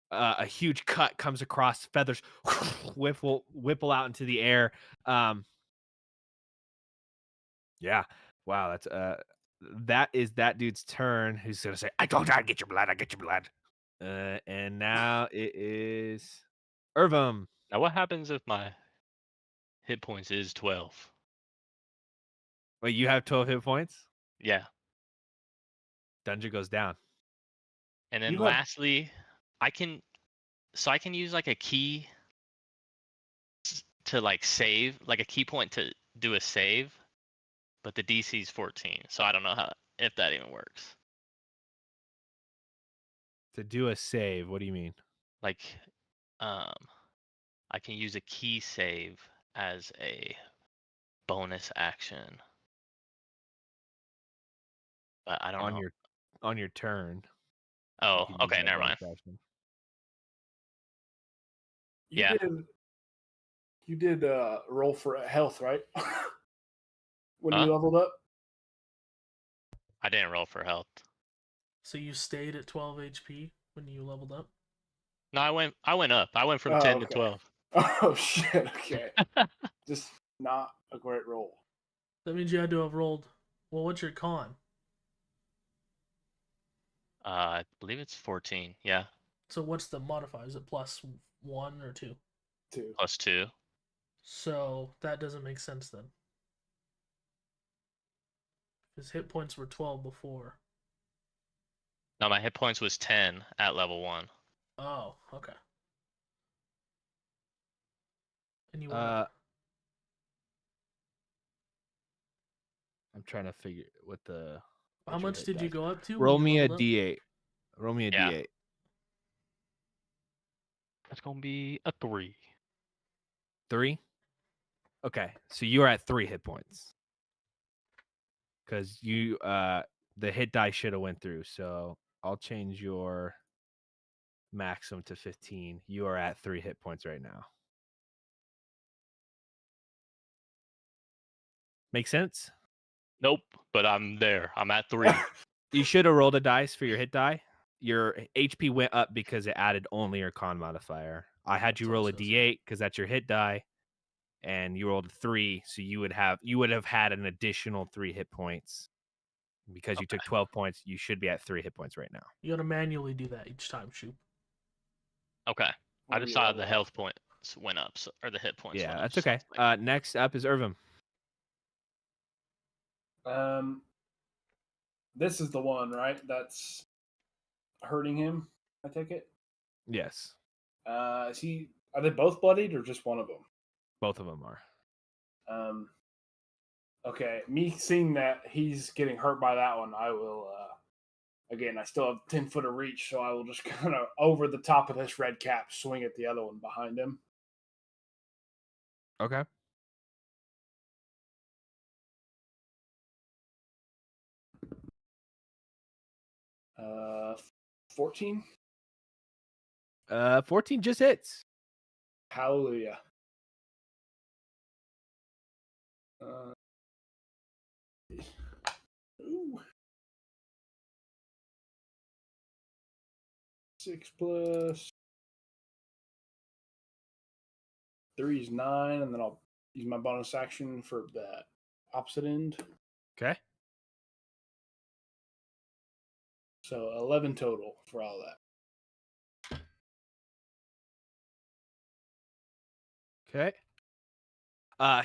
Speaker 3: A huge cut comes across, feathers whipple out into the air. Yeah. Wow, that's that is that dude's turn. Who's gonna say, I told you I'd get your blood, I get your blood. And now it is Irvum.
Speaker 2: Now, what happens if my hit points is 12?
Speaker 3: Wait, you have 12 hit points?
Speaker 2: Yeah.
Speaker 3: Dungeon goes down.
Speaker 2: And then
Speaker 4: You have-
Speaker 2: lastly, I can use like a key to like save, like a key point to do a save, but the DC is 14, so I don't know if that even works.
Speaker 3: To do a save, what do you mean?
Speaker 2: Like, I can use a key save as a bonus action, but I don't know.
Speaker 3: On your turn.
Speaker 2: Oh,
Speaker 3: you can use
Speaker 2: okay,
Speaker 3: that
Speaker 2: never mind.
Speaker 3: bonus action.
Speaker 2: Yeah.
Speaker 4: You did roll for health, right? When
Speaker 2: Huh?
Speaker 4: you leveled up?
Speaker 2: I didn't roll for health.
Speaker 6: So you stayed at 12 HP when you leveled up?
Speaker 2: No, I went up. I went from
Speaker 4: Oh,
Speaker 2: 10 to
Speaker 4: okay.
Speaker 2: 12.
Speaker 4: Oh shit, okay. Just not a great roll.
Speaker 6: That means you had to have rolled. Well, what's your con?
Speaker 2: I believe it's 14. Yeah,
Speaker 6: So what's the modifier? Is it +1 or 2?
Speaker 4: 2.
Speaker 2: plus 2.
Speaker 6: So that doesn't make sense then. His hit points were 12 before.
Speaker 2: No, my hit points was 10 at level 1.
Speaker 6: Oh, okay. And you want
Speaker 3: I'm trying to figure what the.
Speaker 6: How
Speaker 3: what your
Speaker 6: much
Speaker 3: hit
Speaker 6: did you
Speaker 3: dice-
Speaker 6: go up to? when
Speaker 3: Roll
Speaker 6: you
Speaker 3: me a
Speaker 6: leveled up?
Speaker 3: d8. Roll me a
Speaker 2: Yeah.
Speaker 3: d8.
Speaker 2: That's gonna be a 3.
Speaker 3: 3. Okay, so you are at 3 hit points. Because you the hit die should have went through, so I'll change your maximum to 15. You are at 3 hit points right now. Make sense?
Speaker 2: Nope, but I'm there. I'm at 3.
Speaker 3: You should have rolled a dice for your hit die. Your HP went up because it added only your con modifier. I had you
Speaker 6: That's
Speaker 3: roll a
Speaker 6: also so.
Speaker 3: d8 because that's your hit die, and you rolled a 3, so you would have had an additional 3 hit points. Because you took 12 points, you should be at 3 hit points right now.
Speaker 6: You gotta manually do that each time, Shoop.
Speaker 2: Okay. I
Speaker 4: When
Speaker 2: just
Speaker 4: you
Speaker 2: saw
Speaker 4: level
Speaker 2: the
Speaker 4: up.
Speaker 2: health points went up, or the hit points
Speaker 3: Yeah,
Speaker 2: went up.
Speaker 3: that's
Speaker 2: so
Speaker 3: okay.
Speaker 2: it's like-
Speaker 3: Next up is Irvin.
Speaker 4: This is the one, right? That's hurting him. I take it.
Speaker 3: Yes,
Speaker 4: Is he? Are they both bloodied or just one of them?
Speaker 3: both of them are.
Speaker 4: Okay, me seeing that he's getting hurt by that one, I will. Again, I still have 10 foot of reach, so I will just kind of over the top of this red cap, swing at the other one behind him.
Speaker 3: Okay.
Speaker 4: Uh, 14.
Speaker 3: 14 just hits.
Speaker 4: Hallelujah. Ooh. 6 plus 3 is 9, and then I'll use my bonus action for that opposite end.
Speaker 3: Okay.
Speaker 4: So 11 total for all that.
Speaker 3: Okay.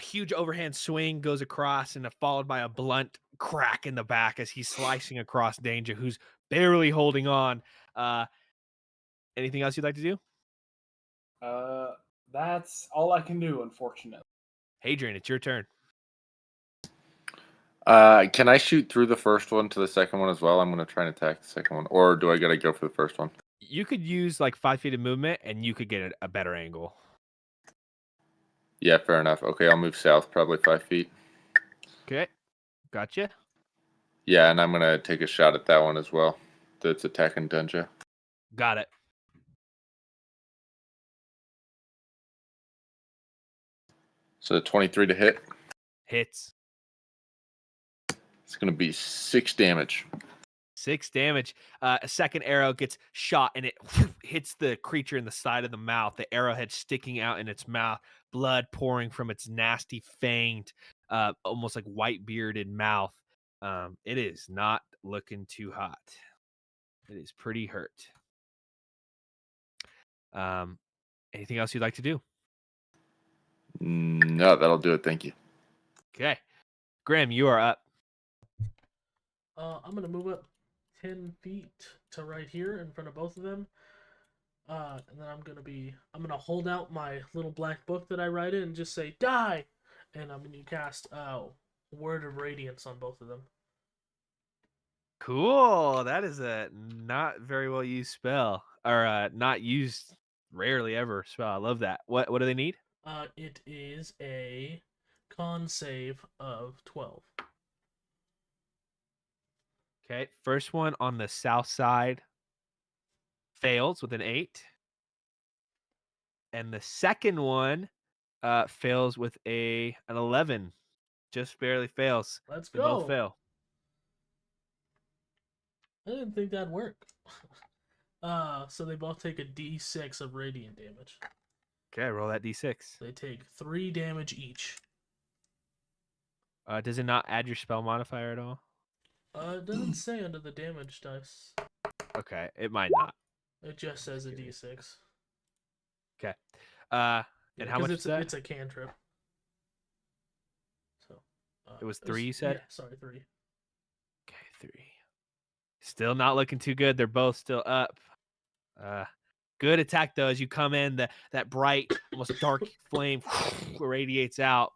Speaker 3: Huge overhand swing goes across and followed by a blunt crack in the back as he's slicing across Danger, who's barely holding on. Anything else you'd like to do?
Speaker 4: That's all I can do, unfortunately.
Speaker 3: Hadrian, it's your turn.
Speaker 5: Can I shoot through the first one to the second one as well? I'm going to try and attack the second one. Or do I got to go for the first one?
Speaker 3: You could use like 5 feet of movement and you could get a better angle.
Speaker 5: Yeah, fair enough. Okay, I'll move south probably 5 feet.
Speaker 3: Okay. Gotcha.
Speaker 5: Yeah, and I'm going to take a shot at that one as well. That's attacking Dunja.
Speaker 3: Got it.
Speaker 5: So 23 to hit.
Speaker 3: Hits.
Speaker 5: It's going to be 6 damage.
Speaker 3: 6 damage. A second arrow gets shot and it hits the creature in the side of the mouth. The arrowhead sticking out in its mouth, blood pouring from its nasty fanged, almost like white bearded mouth. It is not looking too hot. It is pretty hurt. Anything else you'd like to do?
Speaker 5: No, that'll do it. Thank you.
Speaker 3: Okay. Grim, you are up.
Speaker 6: I'm gonna move up 10 feet to right here in front of both of them. And then I'm gonna hold out my little black book that I write in and just say die, and I'm gonna cast Word of Radiance on both of them.
Speaker 3: Cool. That is a not very well used spell, or not used rarely ever spell. I love that. What do they need?
Speaker 6: It is a con save of 12.
Speaker 3: Okay, first one on the south side fails with an 8. And the second one fails with an 11. Just barely fails.
Speaker 6: Let's
Speaker 3: They
Speaker 6: go.
Speaker 3: both fail.
Speaker 6: I didn't think that'd work. So they both take a d6 of radiant damage.
Speaker 3: Okay, roll that d6.
Speaker 6: They take 3 damage each.
Speaker 3: Does it not add your spell modifier at all?
Speaker 6: It doesn't say under the damage dice.
Speaker 3: Okay, it might not.
Speaker 6: It just says a d6.
Speaker 3: Okay.
Speaker 6: Yeah,
Speaker 3: And how much is that?
Speaker 6: It's a cantrip. So
Speaker 3: It was 3, you said?
Speaker 6: Yeah, sorry, 3.
Speaker 3: Okay, 3. Still not looking too good. They're both still up. Good attack though. As you come in, that bright, almost dark flame radiates out.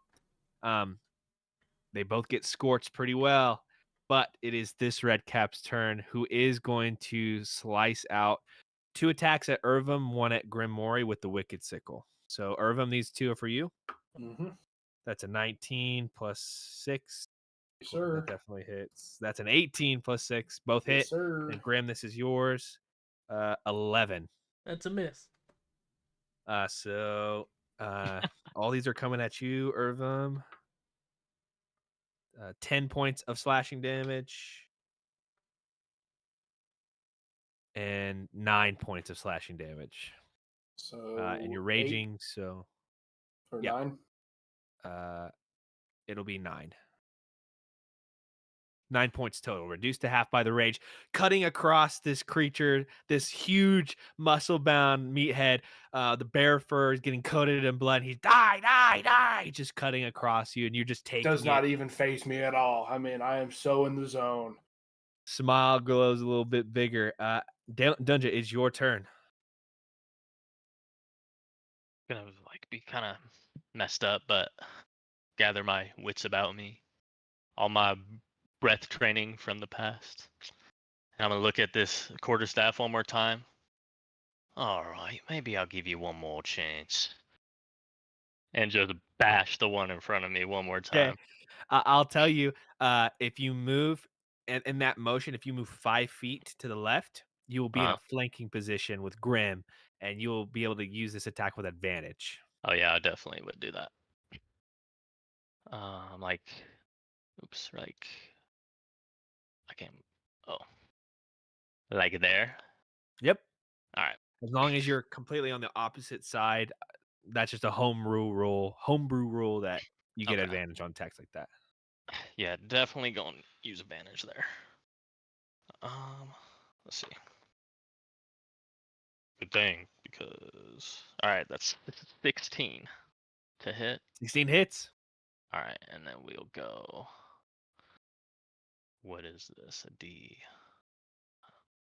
Speaker 3: They both get scorched pretty well, but it is this red cap's turn, who is going to slice out 2 attacks at Irvum, 1 at Grimory with the Wicked Sickle. So Irvum, these 2 are for you.
Speaker 4: Mm-hmm.
Speaker 3: That's a 19 plus 6.
Speaker 4: Yes, sir.
Speaker 3: That definitely hits. That's an 18 plus 6. Both
Speaker 4: Yes,
Speaker 3: hit.
Speaker 4: sir.
Speaker 3: And Grim, this is yours. 11.
Speaker 6: That's a miss.
Speaker 3: So all these are coming at you, Irvum. 10 points of slashing damage. And 9 points of slashing damage.
Speaker 4: So
Speaker 3: And you're
Speaker 4: 8
Speaker 3: raging, so
Speaker 4: or
Speaker 3: yeah.
Speaker 4: 9.
Speaker 3: It'll be 9. 9 points total, reduced to half by the rage, cutting across this creature, this huge muscle-bound meathead. The bear fur is getting coated in blood. He's die, just cutting across you, and you're just taking
Speaker 4: Does not
Speaker 3: it.
Speaker 4: even phase me at all. I mean, I am so in the zone.
Speaker 3: Smile glows a little bit bigger. Dunja, it's your turn.
Speaker 2: Gonna like be kind of messed up, but gather my wits about me, all my breath training from the past, and I'm gonna look at this quarterstaff one more time. All right, maybe I'll give you one more chance, and just bash the one in front of me one more time.
Speaker 3: Okay. I'll tell you, if you move in that motion, if you move 5 feet to the left, you will be in a flanking position with Grim, and you'll be able to use this attack with advantage.
Speaker 2: Oh yeah, I definitely would do that. Like, oops, like, I can't. Oh, like there.
Speaker 3: Yep.
Speaker 2: All right.
Speaker 3: As long as you're completely on the opposite side, that's just a homebrew rule that you get
Speaker 2: Okay.
Speaker 3: advantage on attacks like that.
Speaker 2: Yeah, definitely going to use advantage there. Let's see. Good thing, because all right, this is 16 to hit.
Speaker 3: 16 hits.
Speaker 2: All right, and then we'll go. What is this? A D.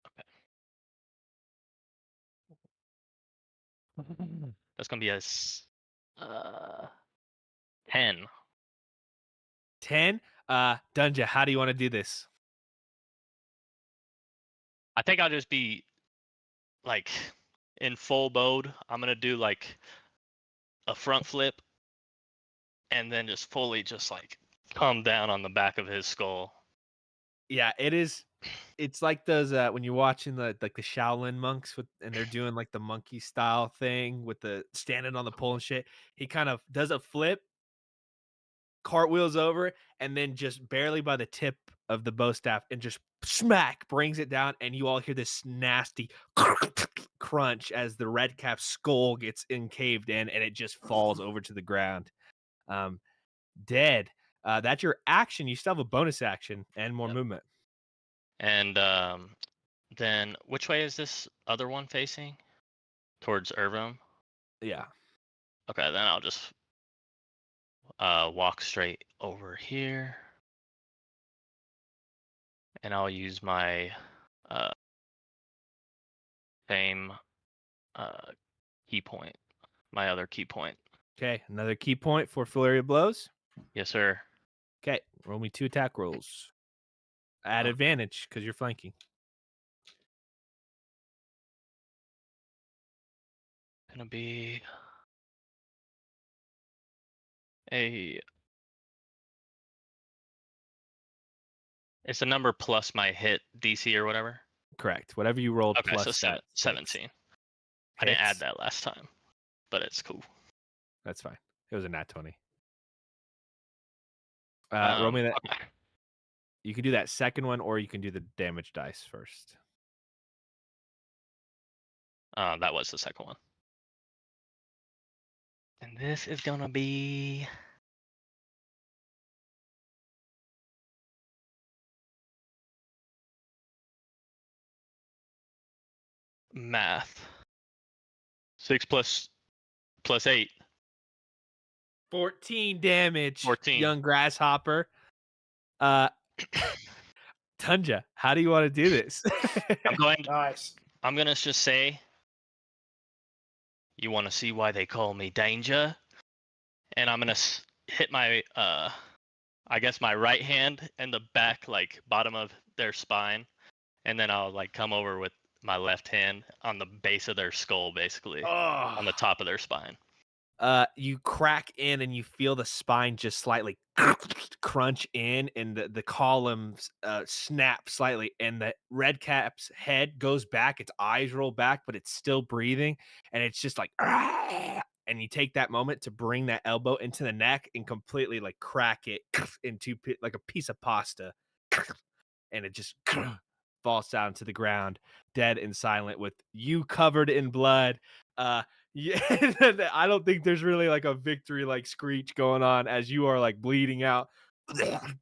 Speaker 2: Okay. That's gonna be a 10.
Speaker 3: 10. Dunja, how do you want to do this?
Speaker 2: I think I'll just be like in full mode. I'm gonna do like a front flip, and then just fully just like come down on the back of his skull.
Speaker 3: Yeah, it is. It's like those when you're watching the Shaolin monks and they're doing like the monkey style thing with the standing on the pole and shit. He kind of does a flip, cartwheels over, and then just barely by the tip of the bow staff and just smack brings it down, and you all hear this nasty crunch as the red cap skull gets caved in, and it just falls over to the ground. Dead. That's your action. You still have a bonus action and more movement.
Speaker 2: And then which way is this other one facing? Towards Irvum?
Speaker 3: Yeah.
Speaker 2: Okay, then I'll just walk straight over here. And I'll use my same key point. My other key point.
Speaker 3: Okay, another key point for flurry of blows.
Speaker 2: Yes, sir.
Speaker 3: Okay, roll me 2 attack rolls. At advantage because you're flanking.
Speaker 2: Gonna be it's a number plus my hit DC or whatever.
Speaker 3: Correct. Whatever you rolled
Speaker 2: Okay,
Speaker 3: plus
Speaker 2: so
Speaker 3: that
Speaker 2: 17. I didn't add that last time, but it's cool.
Speaker 3: That's fine. It was a nat 20. Roll me that.
Speaker 2: Okay.
Speaker 3: You can do that second one, or you can do the damage dice first.
Speaker 2: That was the second one. And this is gonna be math. 6 plus 8.
Speaker 3: 14 damage.
Speaker 2: 14.
Speaker 3: Young grasshopper. Tunja, how do you want to do this?
Speaker 4: Nice.
Speaker 2: I'm gonna just say, you want to see why they call me Danger? And I'm gonna hit my I guess my right hand and the back, like bottom of their spine, and then I'll like come over with my left hand on the base of their skull, basically on the top of their spine.
Speaker 3: You crack in and you feel the spine just slightly crunch in, and the columns snap slightly, and the red cap's head goes back, its eyes roll back, but it's still breathing, and it's just like, and you take that moment to bring that elbow into the neck and completely like crack it into like a piece of pasta, and it just falls down to the ground, dead and silent, with you covered in blood. Yeah, I don't think there's really like a victory like screech going on as you are like bleeding out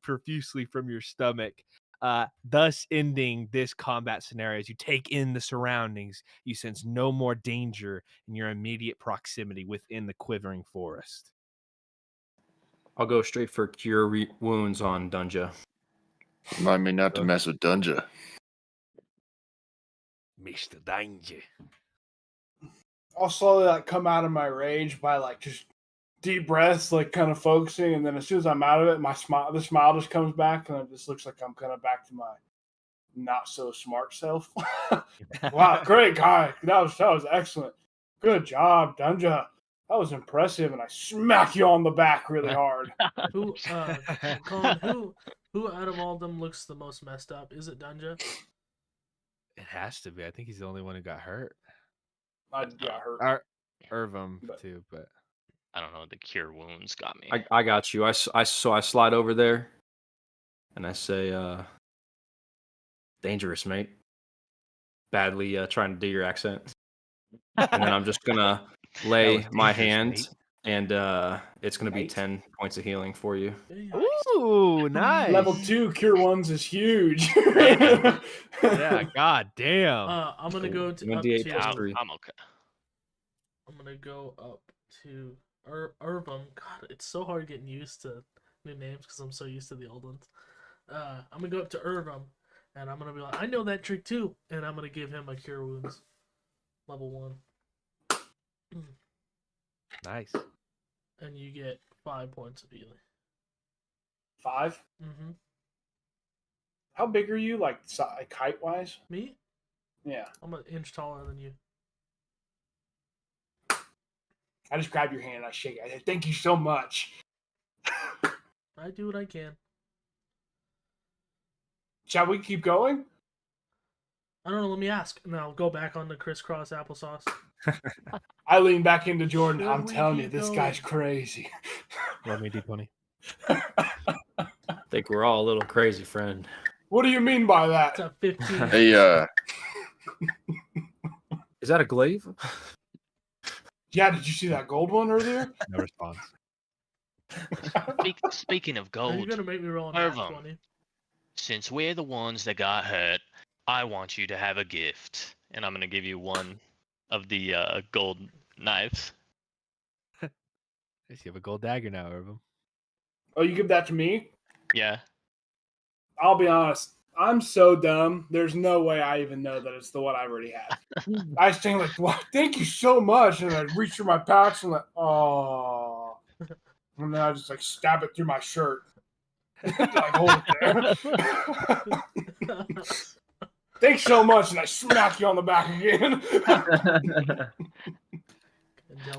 Speaker 3: profusely from your stomach. Thus ending this combat scenario. As you take in the surroundings, you sense no more danger in your immediate proximity within the quivering forest.
Speaker 1: I'll go straight for cure wounds on Dunja.
Speaker 5: Remind me not to mess with Dunja.
Speaker 3: Mr. Danger.
Speaker 4: I'll slowly like come out of my rage by like just deep breaths, like kind of focusing, and then as soon as I'm out of it, the smile just comes back, and it just looks like I'm kind of back to my not so smart self. Wow, great guy, that was excellent, good job, Dunja. That was impressive, and I smack you on the back really hard.
Speaker 6: Who, Colin, who out of all of them looks the most messed up? Is it Dunja?
Speaker 3: It has to be. I think he's the only one who got hurt.
Speaker 4: I got hurt.
Speaker 3: Irvum
Speaker 4: But-
Speaker 3: too, but
Speaker 2: I don't know. The cure wounds got me.
Speaker 1: I got you. So I slide over there, and I say, "Dangerous, mate." Badly trying to do your accent, and then I'm just gonna lay
Speaker 3: was
Speaker 1: my
Speaker 3: dangerous,
Speaker 1: hand,
Speaker 3: mate.
Speaker 1: and it's gonna be
Speaker 4: Mate.
Speaker 1: 10 points of healing for you.
Speaker 6: Hey,
Speaker 3: ooh, nice.
Speaker 4: Level 2 cure ones is huge.
Speaker 3: Yeah, god damn.
Speaker 6: I'm gonna go to up
Speaker 1: 1d8
Speaker 6: to.
Speaker 1: plus
Speaker 2: I'm,
Speaker 1: 3.
Speaker 2: I'm okay.
Speaker 6: I'm gonna go up to Irvum. God, it's so hard getting used to new names because I'm so used to the old ones. I'm gonna go up to Irvum, and I'm gonna be like, I know that trick too, and I'm gonna give him a cure wounds, level 1,
Speaker 3: Nice.
Speaker 6: and you get 5 points of healing.
Speaker 4: 5.
Speaker 6: Mm-hmm.
Speaker 4: How big are you, like height wise?
Speaker 6: Me?
Speaker 4: Yeah.
Speaker 6: I'm an inch taller than you.
Speaker 4: I just grab your hand and I shake it. I say, thank you so much.
Speaker 6: I do what I can.
Speaker 4: Shall we keep going?
Speaker 6: I don't know. Let me ask, and I'll go back on the crisscross applesauce.
Speaker 4: I lean back into Jordan.
Speaker 6: Should
Speaker 4: I'm
Speaker 6: we
Speaker 4: telling you,
Speaker 6: keep
Speaker 4: this
Speaker 6: going?
Speaker 4: guy's crazy.
Speaker 3: Roll me d20.
Speaker 1: I think we're all a little crazy, friend.
Speaker 4: What do you mean by
Speaker 6: It's
Speaker 4: that?
Speaker 6: a 15.
Speaker 5: Hey,
Speaker 1: Is that a glaive?
Speaker 4: Yeah, did you see that gold one earlier?
Speaker 3: No response.
Speaker 2: Speaking of
Speaker 6: Are
Speaker 2: gold,
Speaker 6: you gonna make me roll a nat
Speaker 2: Irvum.
Speaker 6: 20?
Speaker 2: since we're the ones that got hurt, I want you to have a gift, and I'm gonna give you one of the gold knives.
Speaker 3: Yes, you have a gold dagger now, Irvum.
Speaker 4: Oh, you give that to me?
Speaker 2: Yeah.
Speaker 4: I'll be honest. I'm so dumb. There's no way I even know that it's the one I already have. I was saying like, "Well, thank you so much," and I reach through my pouch and like, oh, and then I just like stab it through my shirt. Like hold it there. Thanks so much, and I smack you on the back again.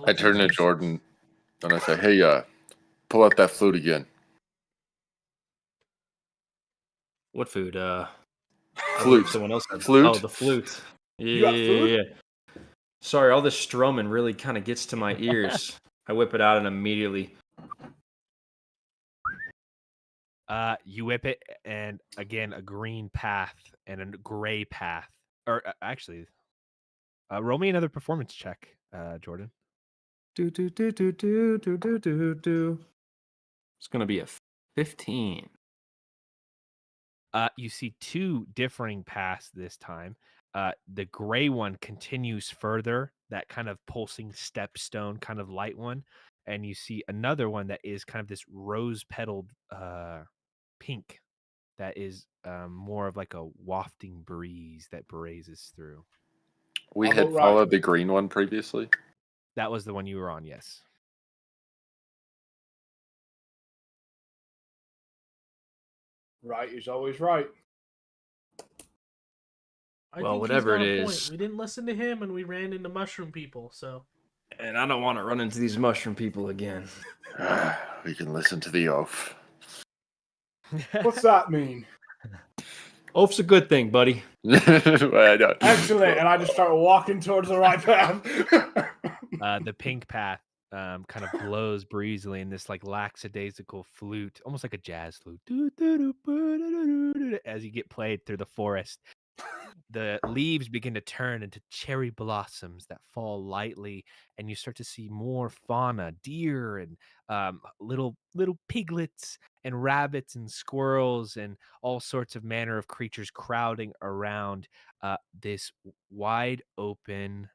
Speaker 5: I turn to Jordan and I say, hey, pull out that flute again.
Speaker 1: What food? I
Speaker 5: Flute.
Speaker 1: believe someone else had
Speaker 5: Flute?
Speaker 1: Oh, the flute.
Speaker 4: You got food?
Speaker 1: Yeah. Sorry, all this strumming really kind of gets to my ears. I whip it out and immediately.
Speaker 3: You whip it, and again, a green path and a gray path. Or actually, roll me another performance check, Jordan.
Speaker 1: Do. It's gonna be a 15.
Speaker 3: You see two differing paths this time. The gray one continues further, that kind of pulsing stepstone kind of light one, and you see another one that is kind of this rose-petaled pink that is more of like a wafting breeze that grazes through.
Speaker 5: We
Speaker 4: I'll
Speaker 5: had
Speaker 4: vote right.
Speaker 5: followed the green one previously.
Speaker 3: That was the one you were on, yes.
Speaker 4: Right is always right.
Speaker 6: I
Speaker 1: Well,
Speaker 6: think
Speaker 1: whatever
Speaker 6: he's got
Speaker 1: it
Speaker 6: a point.
Speaker 1: is.
Speaker 6: We didn't listen to him, and we ran into mushroom people. So
Speaker 1: And I don't want to run into these mushroom people again.
Speaker 5: We can listen to the oath.
Speaker 4: What's that mean?
Speaker 1: Oaf's a good thing, buddy.
Speaker 5: Well, I don't-
Speaker 4: Excellent. And I just start walking towards the right path.
Speaker 3: The pink path kind of blows breezily in this like lackadaisical flute, almost like a jazz flute, as you get played through the forest. The leaves begin to turn into cherry blossoms that fall lightly, and you start to see more fauna, deer and little piglets and rabbits and squirrels and all sorts of manner of creatures crowding around this wide open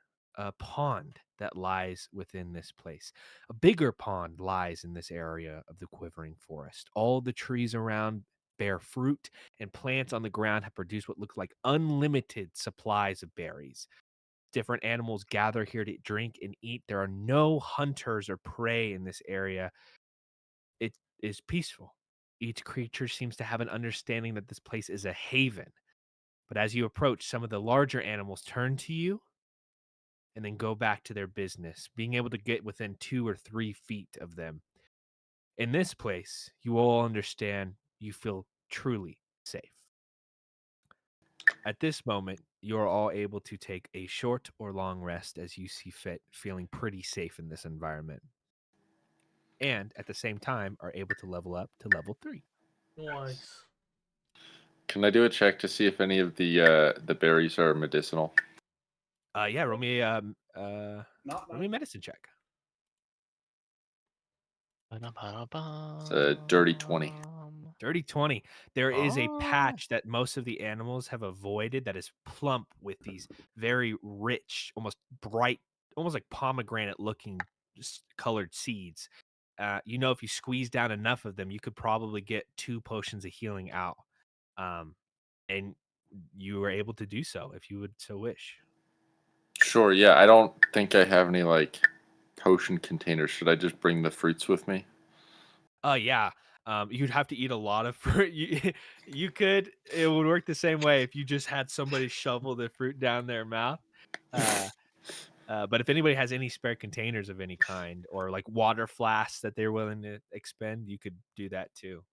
Speaker 3: pond that lies within this place. A bigger pond lies in this area of the quivering forest. All the trees around bear fruit, and plants on the ground have produced what look like unlimited supplies of berries. Different animals gather here to drink and eat. There are no hunters or prey in this area. It is peaceful. Each creature seems to have an understanding that this place is a haven. But as you approach, some of the larger animals turn to you and then go back to their business, being able to get within 2 or 3 feet of them. In this place, you all understand you feel truly safe. At this moment, you're all able to take a short or long rest as you see fit, feeling pretty safe in this environment. And at the same time, are able to level up to level 3.
Speaker 6: nice.
Speaker 5: Can I do a check to see if any of the berries are medicinal?
Speaker 3: Yeah, roll me
Speaker 4: Not
Speaker 3: roll me a medicine check.
Speaker 5: It's a dirty 20.
Speaker 3: Dirty 20. There is a
Speaker 2: Oh.
Speaker 3: patch that most of the animals have avoided that is plump with these very rich, almost bright, almost like pomegranate looking colored seeds. You know, if you squeeze down enough of them, you could probably get 2 potions of healing out. And you were able to do so if you would so wish.
Speaker 5: Sure, yeah. I don't think I have any like potion containers. Should I just bring the fruits with me?
Speaker 3: Yeah. You'd have to eat a lot of fruit. You could. It would work the same way if you just had somebody shovel the fruit down their mouth. But if anybody has any spare containers of any kind or like water flasks that they're willing to expend, you could do that too.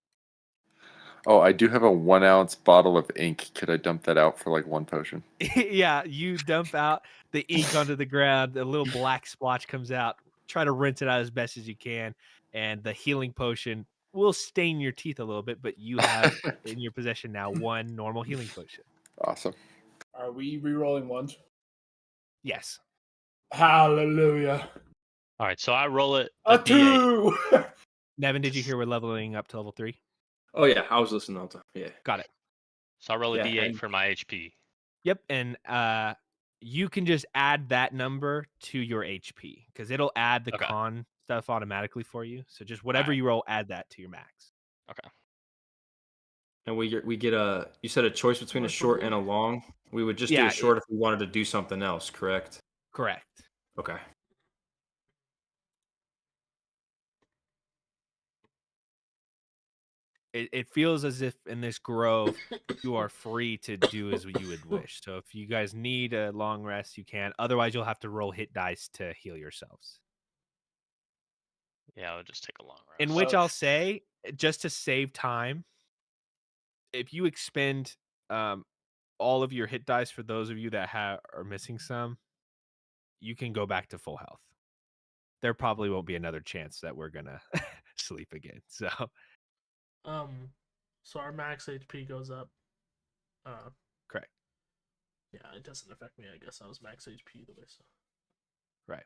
Speaker 5: Oh, I do have a 1 ounce bottle of ink. Could I dump that out for like 1 potion?
Speaker 3: Yeah, you dump out the ink onto the ground. A little black splotch comes out. Try to rinse it out as best as you can, and the healing potion will stain your teeth a little bit, but you have in your possession now 1 normal healing potion.
Speaker 5: Awesome.
Speaker 4: Are we re-rolling ones?
Speaker 3: Yes.
Speaker 4: Hallelujah.
Speaker 2: All right, so I roll it
Speaker 4: A
Speaker 2: D8.
Speaker 4: 2!
Speaker 3: Nevin, did you hear we're leveling up to level 3?
Speaker 1: Oh yeah, I was listening all the time. Yeah.
Speaker 3: Got it.
Speaker 2: So I roll a
Speaker 1: Yeah,
Speaker 2: D8
Speaker 1: and-
Speaker 2: for my HP.
Speaker 3: Yep, and you can just add that number to your HP because it'll add the
Speaker 2: Okay.
Speaker 3: con stuff automatically for you. So just whatever
Speaker 2: Alright.
Speaker 3: you roll, add that to your max.
Speaker 1: And we get a. You said a choice between a short and a long. We would just do
Speaker 3: Yeah,
Speaker 1: a short if we wanted to do something else, correct?
Speaker 3: Correct.
Speaker 1: Okay.
Speaker 3: It feels as if in this grove you are free to do as you would wish. So if you guys need a long rest, you can. Otherwise, you'll have to roll hit dice to heal yourselves.
Speaker 2: Yeah, I'll just take a long rest.
Speaker 3: In which
Speaker 4: Oh.
Speaker 3: I'll say, just to save time, if you expend all of your hit dice for those of you that are missing some, you can go back to full health. There probably won't be another chance that we're gonna sleep again. So
Speaker 6: So our max HP goes up.
Speaker 3: correct.
Speaker 6: Yeah, it doesn't affect me. I guess I was max HP either way. So
Speaker 3: Right.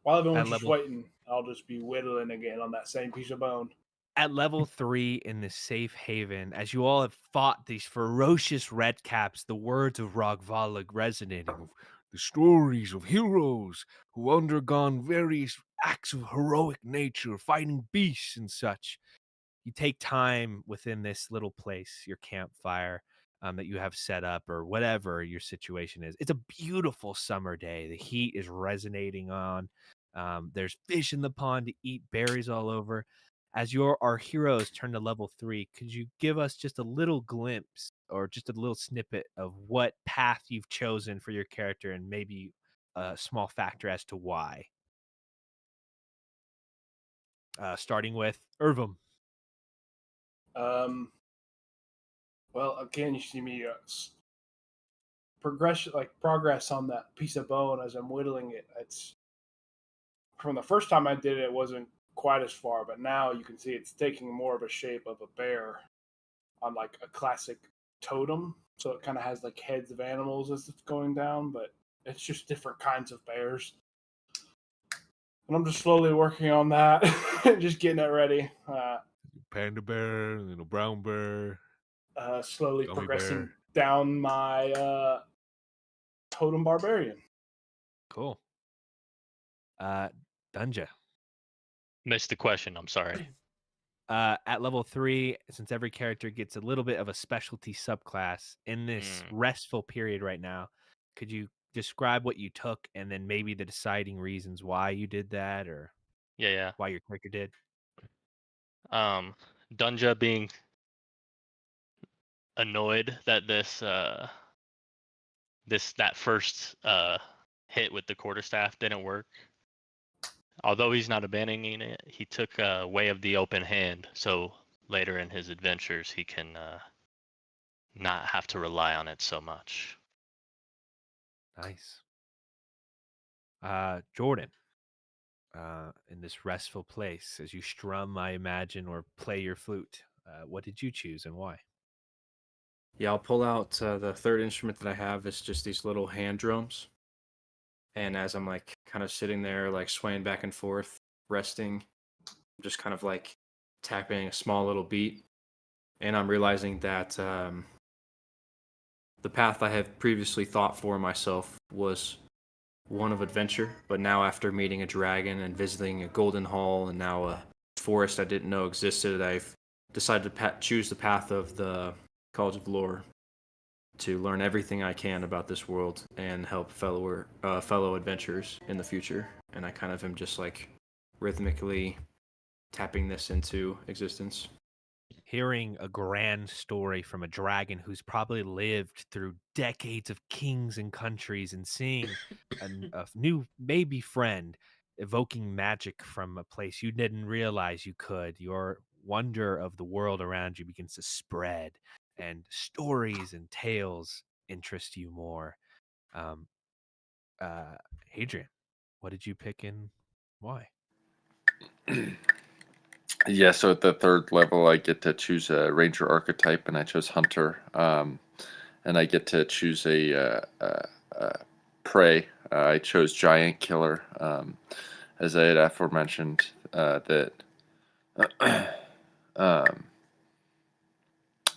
Speaker 4: While everyone's
Speaker 3: At
Speaker 4: just
Speaker 3: level-
Speaker 4: waiting, I'll just be whittling again on that same piece of bone.
Speaker 3: At level 3 in the safe haven, as you all have fought these ferocious redcaps, the words of Rogvalig resonating.
Speaker 7: The stories of heroes who undergone various acts of heroic nature, fighting beasts and such.
Speaker 3: You take time within this little place, your campfire that you have set up or whatever your situation is. It's a beautiful summer day. The heat is resonating on. There's fish in the pond to eat, berries all over. as our heroes turn to level 3, could you give us just a little glimpse or just a little snippet of what path you've chosen for your character and maybe a small factor as to why? Starting with Irvum.
Speaker 4: Well, again, you see me progress on that piece of bone as I'm whittling it. It's from the first time I did it, it wasn't quite as far, but now you can see it's taking more of a shape of a bear on like a classic totem. So it kind of has like heads of animals as it's going down, but it's just different kinds of bears. And I'm just slowly working on that, just getting it ready.
Speaker 7: Panda bear, and then a brown bear.
Speaker 4: Slowly
Speaker 7: Gummy
Speaker 4: progressing
Speaker 7: bear.
Speaker 4: down my totem barbarian.
Speaker 3: Cool. Dunja.
Speaker 2: Missed the question. I'm sorry.
Speaker 3: At level 3, since every character gets a little bit of a specialty subclass in this restful period right now, could you describe what you took and then maybe the deciding reasons why you did that or
Speaker 2: Yeah.
Speaker 3: why your character did?
Speaker 2: Dunja being annoyed that that first hit with the quarterstaff didn't work. Although he's not abandoning it, he took Way of the Open Hand, so later in his adventures he can not have to rely on it so much.
Speaker 3: Nice. Jordan, in this restful place, as you strum, I imagine, or play your flute, what did you choose and why?
Speaker 1: Yeah, I'll pull out the third instrument that I have. It's just these little hand drums. And as I'm like kind of sitting there, like swaying back and forth, resting, just kind of like tapping a small little beat. And I'm realizing that the path I have previously thought for myself was one of adventure, but now after meeting a dragon and visiting a golden hall and now a forest I didn't know existed, I've decided to choose the path of the College of Lore to learn everything I can about this world and help fellow adventurers in the future. And I kind of am just like rhythmically tapping this into existence.
Speaker 3: Hearing a grand story from a dragon who's probably lived through decades of kings and countries and seeing a new maybe friend evoking magic from a place you didn't realize you could, your wonder of the world around you begins to spread and stories and tales interest you more. um Hadrian, what did you pick and why?
Speaker 5: Yeah, so at the third level, I get to choose a ranger archetype, and I chose hunter. And I get to choose a prey. I chose giant killer. As I had aforementioned, that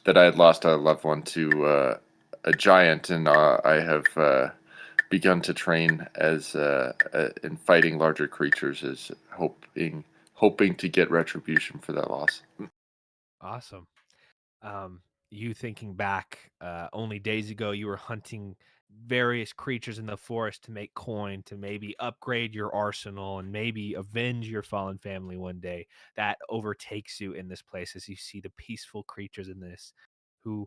Speaker 5: that I had lost a loved one to a giant, and I have begun to train as in fighting larger creatures, as hoping to get retribution for that loss.
Speaker 3: Awesome. You thinking back, only days ago, you were hunting various creatures in the forest to make coin, to maybe upgrade your arsenal and maybe avenge your fallen family one day. That overtakes you in this place as you see the peaceful creatures in this who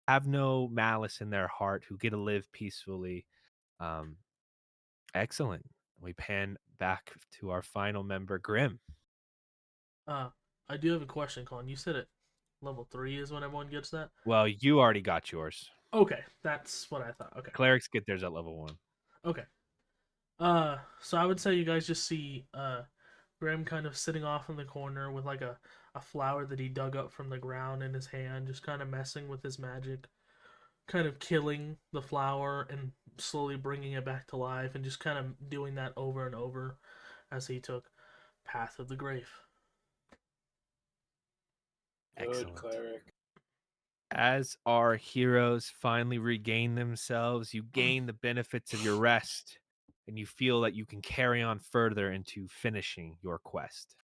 Speaker 3: have no malice in their heart, who get to live peacefully. Um, Excellent. We pan back to our final member, Grim.
Speaker 6: I do have a question, Colin. You said it level 3 is when everyone gets that?
Speaker 3: Well, you already got yours.
Speaker 6: Okay, that's what I thought. Okay.
Speaker 3: Clerics get theirs at level 1.
Speaker 6: Okay. So I would say you guys just see Graham kind of sitting off in the corner with like a flower that he dug up from the ground in his hand, just kind of messing with his magic, kind of killing the flower and slowly bringing it back to life, and just kind of doing that over and over as he took Path of the Grave.
Speaker 3: Excellent.
Speaker 4: Good cleric.
Speaker 3: As our heroes finally regain themselves, you gain the benefits of your rest, and you feel that you can carry on further into finishing your quest.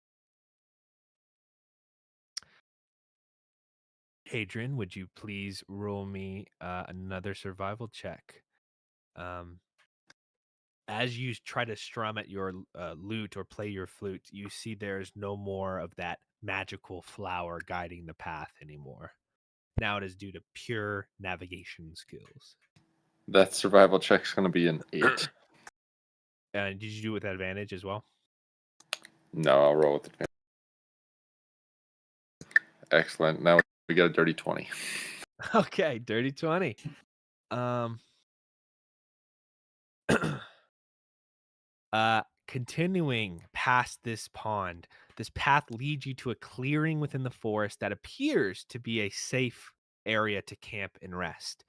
Speaker 3: Hadrian, would you please roll me another survival check? As you try to strum at your lute or play your flute, you see there's no more of that magical flower guiding the path anymore. Now it is due to pure navigation skills.
Speaker 5: That survival check's going to be an 8.
Speaker 3: Did you do it with advantage as well?
Speaker 5: No, I'll roll with advantage. Excellent. Now we got a dirty 20.
Speaker 3: Okay, dirty 20. Continuing past this pond, this path leads you to a clearing within the forest that appears to be a safe area to camp and rest.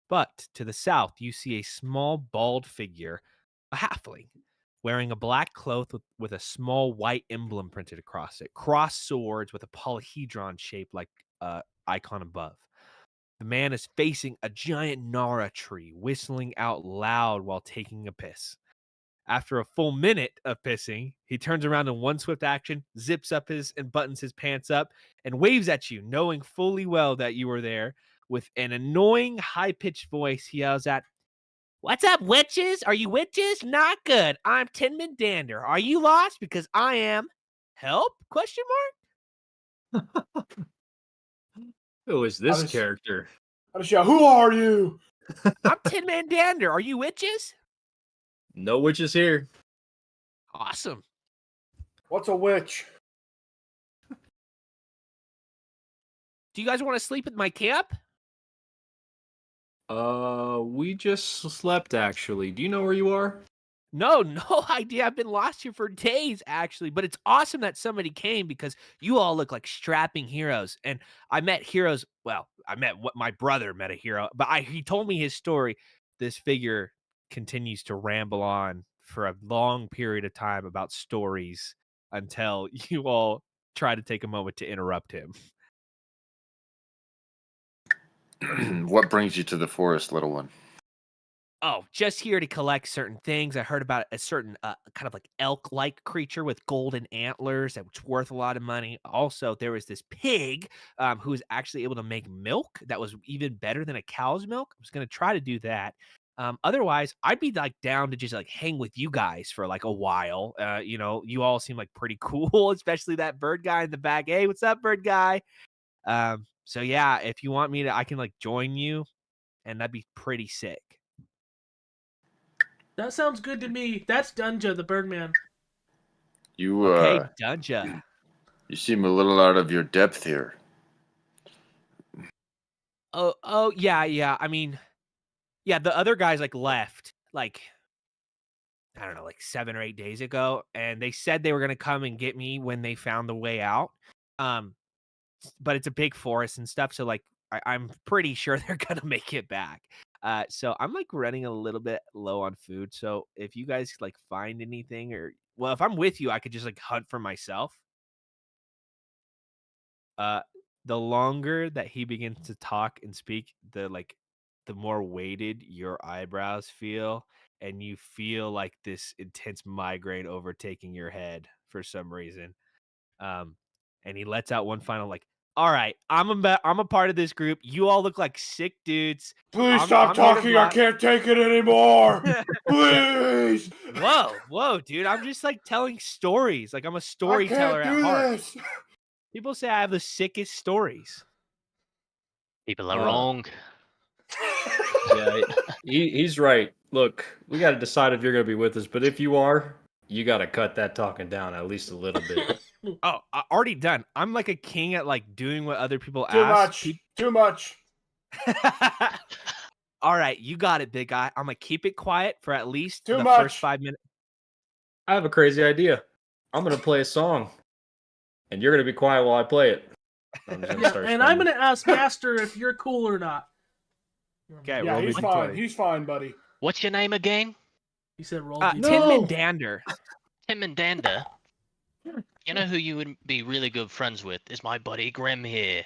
Speaker 3: But to the south, you see a small bald figure, a halfling, wearing a black cloth with a small white emblem printed across it, crossed swords with a polyhedron shape like icon above. The man is facing a giant Nara tree, whistling out loud while taking a piss. After a full minute of pissing, he turns around in one swift action, zips up and buttons his pants up, and waves at you, knowing fully well that you are there. With an annoying, high-pitched voice, he yells out, "What's up, witches? Are you witches? Not good. I'm Tinman Dander. Are you lost? Because I am. Help? Question mark?
Speaker 1: Who is this character?
Speaker 4: I just shout, "Who are you?"
Speaker 3: I'm Tinman Dander. Are you witches?
Speaker 1: No witches here.
Speaker 3: Awesome.
Speaker 4: What's a witch?
Speaker 3: Do you guys want to sleep at my camp?
Speaker 1: We just slept, actually. Do you know where you are?
Speaker 3: No idea. I've been lost here for days, actually. But it's awesome that somebody came because you all look like strapping heroes. And I met heroes. Well, my brother met a hero, but he told me his story. This figure continues to ramble on for a long period of time about stories until you all try to take a moment to interrupt him.
Speaker 5: What brings you to the forest, little one?
Speaker 3: Oh, just here to collect certain things. I heard about a certain kind of like elk-like creature with golden antlers that's worth a lot of money. Also, there was this pig who was actually able to make milk that was even better than a cow's milk. I was going to try to do that. Otherwise, I'd be like down to just like hang with you guys for like a while. You all seem like pretty cool, especially that bird guy in the back. Hey, what's up, bird guy? So yeah, if you want me to, I can like join you, and that'd be pretty sick.
Speaker 6: That sounds good to me. That's Dunja, the Birdman.
Speaker 5: You
Speaker 3: Okay, Dunja.
Speaker 5: You seem a little out of your depth here.
Speaker 3: Oh, yeah. I mean, yeah, the other guys like left like I don't know, like 7 or 8 days ago, and they said they were gonna come and get me when they found the way out. But it's a big forest and stuff, so like I'm pretty sure they're gonna make it back. So I'm like running a little bit low on food. So if you guys like find anything, if I'm with you, I could just like hunt for myself. The longer that he begins to talk and speak, the more weighted your eyebrows feel, and you feel like this intense migraine overtaking your head for some reason. And he lets out one final like, "All right, I'm a part of this group. You all look like sick dudes.
Speaker 4: Please stop talking. I can't take it anymore. Please.
Speaker 3: Whoa, dude! I'm just like telling stories. Like I'm a storyteller at heart.
Speaker 4: This.
Speaker 3: People say I have the sickest stories.
Speaker 2: People are wrong.
Speaker 1: Yeah, he's right. Look, we got to decide if you're going to be with us, but if you are, you got to cut that talking down at least a little bit.
Speaker 3: Oh, already done. I'm like a king at like doing what other people
Speaker 4: Too
Speaker 3: ask.
Speaker 4: much. Too much.
Speaker 3: All right, you got it, big guy. I'm gonna keep it quiet for at least
Speaker 4: Too
Speaker 3: the
Speaker 4: much.
Speaker 3: first 5 minutes.
Speaker 1: I have a crazy idea. I'm going to play a song, and you're going to be quiet while I play it. I'm
Speaker 6: going to ask Master if you're cool or not.
Speaker 3: Okay,
Speaker 4: Yeah,
Speaker 3: roll
Speaker 4: he's
Speaker 3: me
Speaker 4: fine.
Speaker 3: D20.
Speaker 4: He's fine, buddy.
Speaker 2: What's your name again?
Speaker 6: He said roll
Speaker 3: Tinman Dander.
Speaker 2: Tinman Dander. You know who you would be really good friends with is my buddy Grim here.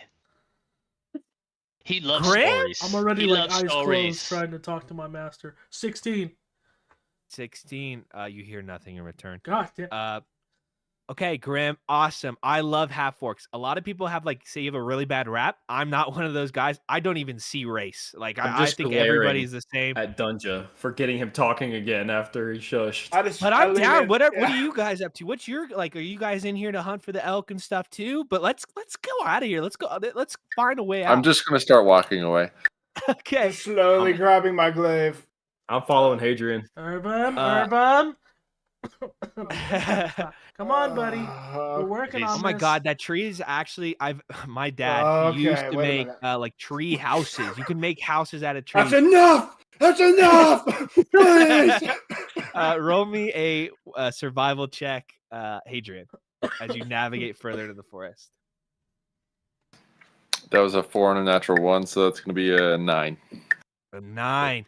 Speaker 2: He loves
Speaker 3: Grim?
Speaker 2: stories.
Speaker 6: I'm already
Speaker 2: he
Speaker 6: like
Speaker 2: loves
Speaker 6: eyes
Speaker 2: stories.
Speaker 6: closed trying to talk to my master. 16.
Speaker 3: 16. You hear nothing in return.
Speaker 6: God damn.
Speaker 3: Okay, Grim, awesome. I love half orcs. A lot of people have like say you have a really bad rap. I'm not one of those guys. I don't even see race. Like
Speaker 1: I'm
Speaker 3: I
Speaker 1: just
Speaker 3: think
Speaker 1: glaring
Speaker 3: everybody's the same.
Speaker 1: at Dunja for getting him talking again after he shushed.
Speaker 3: But I'm
Speaker 4: leave
Speaker 3: down.
Speaker 4: it-
Speaker 3: What are
Speaker 4: yeah.
Speaker 3: you guys up to? What's your like? Are you guys in here to hunt for the elk and stuff too? But let's go out of here. Let's go. Let's find a way out.
Speaker 5: I'm just gonna start walking away.
Speaker 3: Okay.
Speaker 4: Just slowly grabbing my glaive.
Speaker 1: I'm following Hadrian.
Speaker 6: Urban,
Speaker 3: Uh,
Speaker 6: Urban. Come on, buddy. We're working
Speaker 2: He's-
Speaker 6: on
Speaker 3: Oh my
Speaker 6: this.
Speaker 3: god, that tree is actually my dad he used
Speaker 4: Okay,
Speaker 3: to
Speaker 4: wait a
Speaker 3: make
Speaker 4: minute.
Speaker 3: like tree houses. You can make houses out of trees.
Speaker 4: That's enough. That's enough. Please.
Speaker 3: Roll me a survival check, Hadrian, as you navigate further into the forest.
Speaker 5: That was a 4 and a natural 1, so that's gonna be a 9.
Speaker 3: A 9.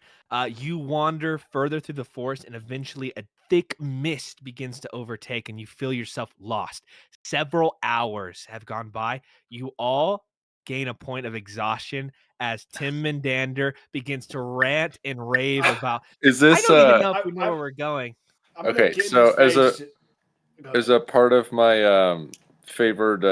Speaker 3: You wander further through the forest, and eventually a thick mist begins to overtake, and you feel yourself lost. Several hours have gone by. You all gain a point of exhaustion as Tim Mendander begins to rant and rave about.
Speaker 5: Is
Speaker 3: I
Speaker 5: this
Speaker 3: don't even know if we know
Speaker 4: I-
Speaker 3: where we're going.
Speaker 4: I'm gonna
Speaker 5: Okay,
Speaker 4: get in
Speaker 5: so
Speaker 4: his
Speaker 5: as
Speaker 4: face. Go
Speaker 5: as
Speaker 4: ahead.
Speaker 5: a part of my favored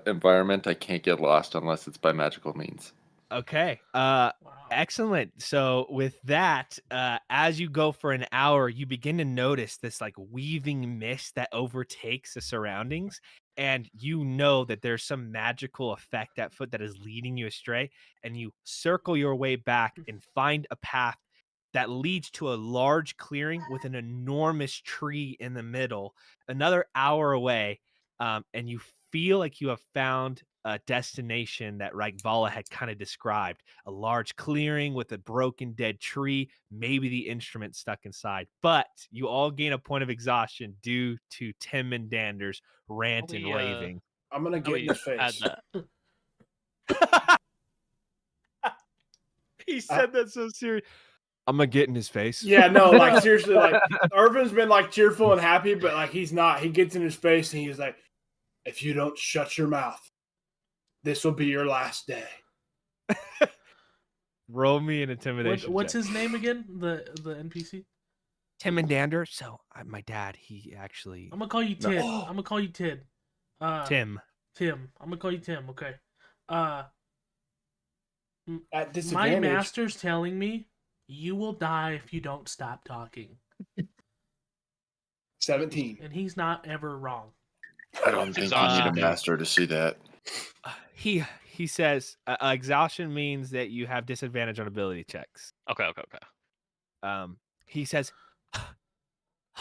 Speaker 5: environment, I can't get lost unless it's by magical means.
Speaker 3: Okay.
Speaker 6: Wow.
Speaker 3: Excellent. So with that, as you go for an hour, you begin to notice this like weaving mist that overtakes the surroundings, and you know that there's some magical effect at foot that is leading you astray, and you circle your way back and find a path that leads to a large clearing with an enormous tree in the middle. Another hour away, and you feel like you have found a destination that Reichvala had kind of described, a large clearing with a broken dead tree, maybe the instrument stuck inside. But you all gain a point of exhaustion due to Tim and Dander's rant and
Speaker 2: We,
Speaker 3: raving.
Speaker 4: I'm gonna
Speaker 2: How
Speaker 4: get
Speaker 2: we
Speaker 4: in his
Speaker 2: add
Speaker 4: face.
Speaker 2: that?
Speaker 3: He said that so serious. I'm gonna get in his face.
Speaker 4: Yeah, no, like seriously, like Irvin's been like cheerful and happy, but like he's not. He gets in his face and he's like, "If you don't shut your mouth, this will be your last day."
Speaker 3: Roll me an intimidation.
Speaker 6: What's
Speaker 3: check.
Speaker 6: his name again? The NPC.
Speaker 3: Tim and Dander? So my dad, he actually
Speaker 6: I'm gonna call you
Speaker 1: No.
Speaker 6: Tid.
Speaker 4: Oh.
Speaker 6: I'm gonna call you Tid.
Speaker 3: Tim.
Speaker 6: Tim. I'm gonna call you Tim. Okay.
Speaker 4: At
Speaker 6: My
Speaker 4: disadvantage.
Speaker 6: master's telling me you will die if you don't stop talking,
Speaker 4: 17.
Speaker 6: and he's not ever wrong.
Speaker 5: I don't think you need a master to see that.
Speaker 3: He says exhaustion means that you have disadvantage on ability checks.
Speaker 2: Okay.
Speaker 3: He says,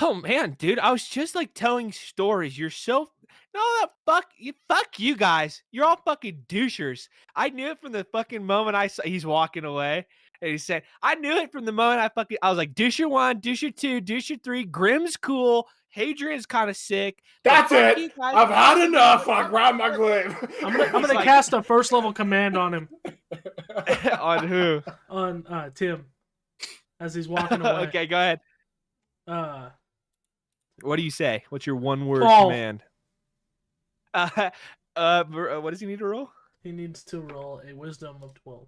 Speaker 3: "Oh man, dude, I was just like telling stories. You're so fuck you guys. You're all fucking douchers. I knew it from the fucking moment I saw." He's walking away, and he said, "I knew it from the moment I was like, doucher 1, doucher 2, doucher 3. Grim's cool. Hadrian's kind of sick. but
Speaker 4: That's
Speaker 3: fuck you
Speaker 4: it.
Speaker 3: guys."
Speaker 4: I've had enough. I grab my glaive.
Speaker 6: I'm
Speaker 3: He's
Speaker 6: gonna
Speaker 3: like-
Speaker 6: cast a first level command on him,
Speaker 3: On who?
Speaker 6: on Tim, as he's walking away.
Speaker 3: Okay, go ahead. What do you say? What's your one word
Speaker 6: Fall.
Speaker 3: command? What does he need to roll?
Speaker 6: He needs to roll a wisdom of 12.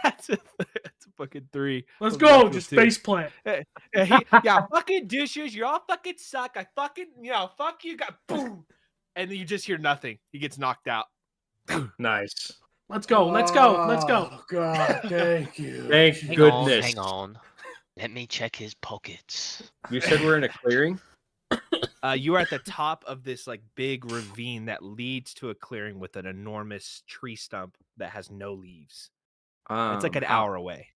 Speaker 3: That's a fucking 3.
Speaker 6: Let's
Speaker 3: With
Speaker 6: go.
Speaker 3: natural
Speaker 6: Just
Speaker 3: 2.
Speaker 6: face plant.
Speaker 3: Yeah, fucking douches. You all fucking suck. I fucking, fuck you. Got boom. And then you just hear nothing. He gets knocked out.
Speaker 1: Nice.
Speaker 6: Let's go. Let's go. Let's go.
Speaker 4: Oh, God, thank you.
Speaker 1: Thank
Speaker 2: Hang
Speaker 1: goodness.
Speaker 2: on, hang on. Let me check his pockets.
Speaker 1: You said we're in a clearing?
Speaker 3: You are at the top of this like big ravine that leads to a clearing with an enormous tree stump that has no leaves. It's like an hour away.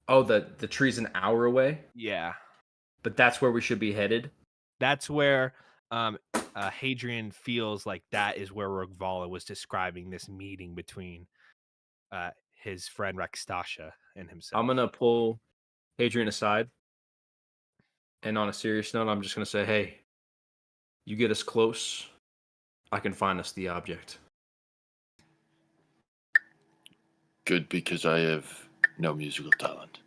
Speaker 1: Oh, the tree's an hour away?
Speaker 3: Yeah.
Speaker 1: But that's where we should be headed?
Speaker 3: That's where Hadrian feels like that is where Rogvala was describing this meeting between his friend Rextasha and himself.
Speaker 1: I'm going to pull Hadrian aside. And on a serious note, I'm just going to say, hey, you get us close, I can find us the object.
Speaker 5: Good, because I have no musical talent.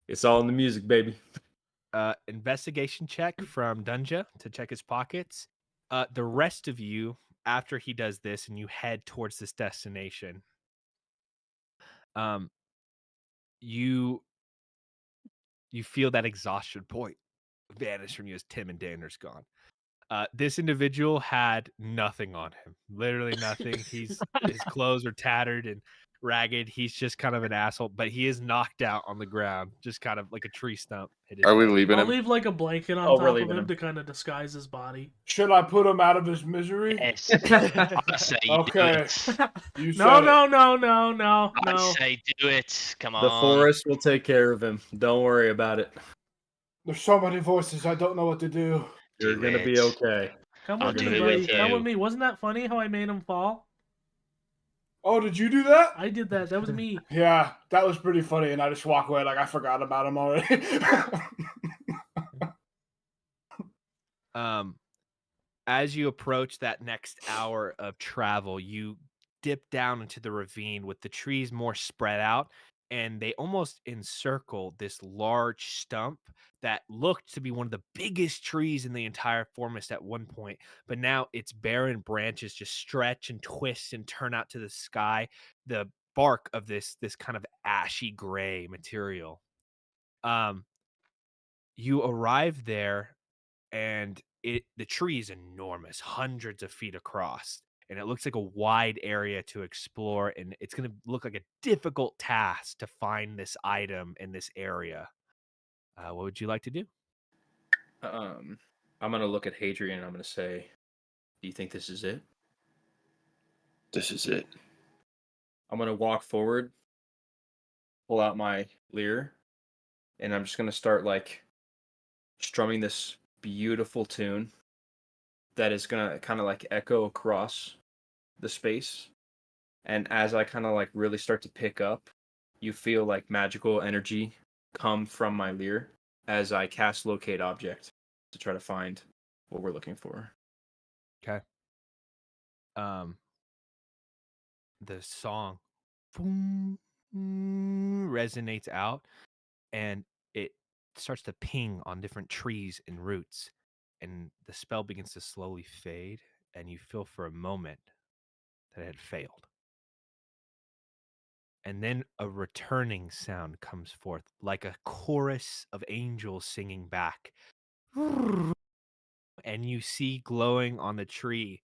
Speaker 1: It's all in the music, baby.
Speaker 3: Investigation check from Dunja to check his pockets. The rest of you, after he does this and you head towards this destination, you feel that exhaustion point. vanish from you as Tim and Danner's gone. This individual had nothing on him, literally nothing. His clothes are tattered and ragged. He's just kind of an asshole, but he is knocked out on the ground, just kind of like a tree stump. hit his
Speaker 5: Are we
Speaker 3: head.
Speaker 5: leaving
Speaker 6: I'll
Speaker 5: him?
Speaker 6: leave like a blanket on
Speaker 1: Oh, we're
Speaker 6: top of
Speaker 1: leaving
Speaker 6: him
Speaker 1: him.
Speaker 6: to kind of disguise his body.
Speaker 4: Should I put him out of his misery?
Speaker 2: Yes. I say do
Speaker 4: Okay.
Speaker 2: it.
Speaker 4: You said
Speaker 6: No,
Speaker 4: it.
Speaker 6: no.
Speaker 2: I say do it. Come on.
Speaker 1: The forest will take care of him. Don't worry about it.
Speaker 4: There's so many voices. I don't know what to do.
Speaker 1: You're
Speaker 2: Do
Speaker 1: gonna be
Speaker 2: it.
Speaker 1: okay.
Speaker 6: Come
Speaker 2: I'll
Speaker 6: with
Speaker 2: do
Speaker 6: me,
Speaker 2: it
Speaker 6: buddy.
Speaker 2: with
Speaker 6: Come
Speaker 2: you.
Speaker 6: with me. Wasn't that funny how I made him fall?
Speaker 4: Oh, did you do that?
Speaker 6: I did that. That was me.
Speaker 4: Yeah, that was pretty funny, and I just walk away like I forgot about him already.
Speaker 3: As you approach that next hour of travel, you dip down into the ravine with the trees more spread out, and they almost encircle this large stump that looked to be one of the biggest trees in the entire forest at one point, but now its barren branches just stretch and twist and turn out to the sky. The bark of this kind of ashy gray material. You arrive there, and the tree is enormous, hundreds of feet across, and it looks like a wide area to explore, and it's going to look like a difficult task to find this item in this area. What would you like to do?
Speaker 1: I'm gonna look at Hadrian and I'm gonna say, "Do you think this is it?"
Speaker 5: This is it.
Speaker 1: I'm gonna walk forward, pull out my lyre, and I'm just gonna start like strumming this beautiful tune that is gonna kind of like echo across the space. And as I kind of like really start to pick up, you feel like magical energy come from my lyre as I cast locate object to try to find what we're looking for.
Speaker 3: Okay. The song boom, resonates out, and it starts to ping on different trees and roots, and the spell begins to slowly fade, and you feel for a moment that it had failed. And then a returning sound comes forth, like a chorus of angels singing back. And you see glowing on the tree,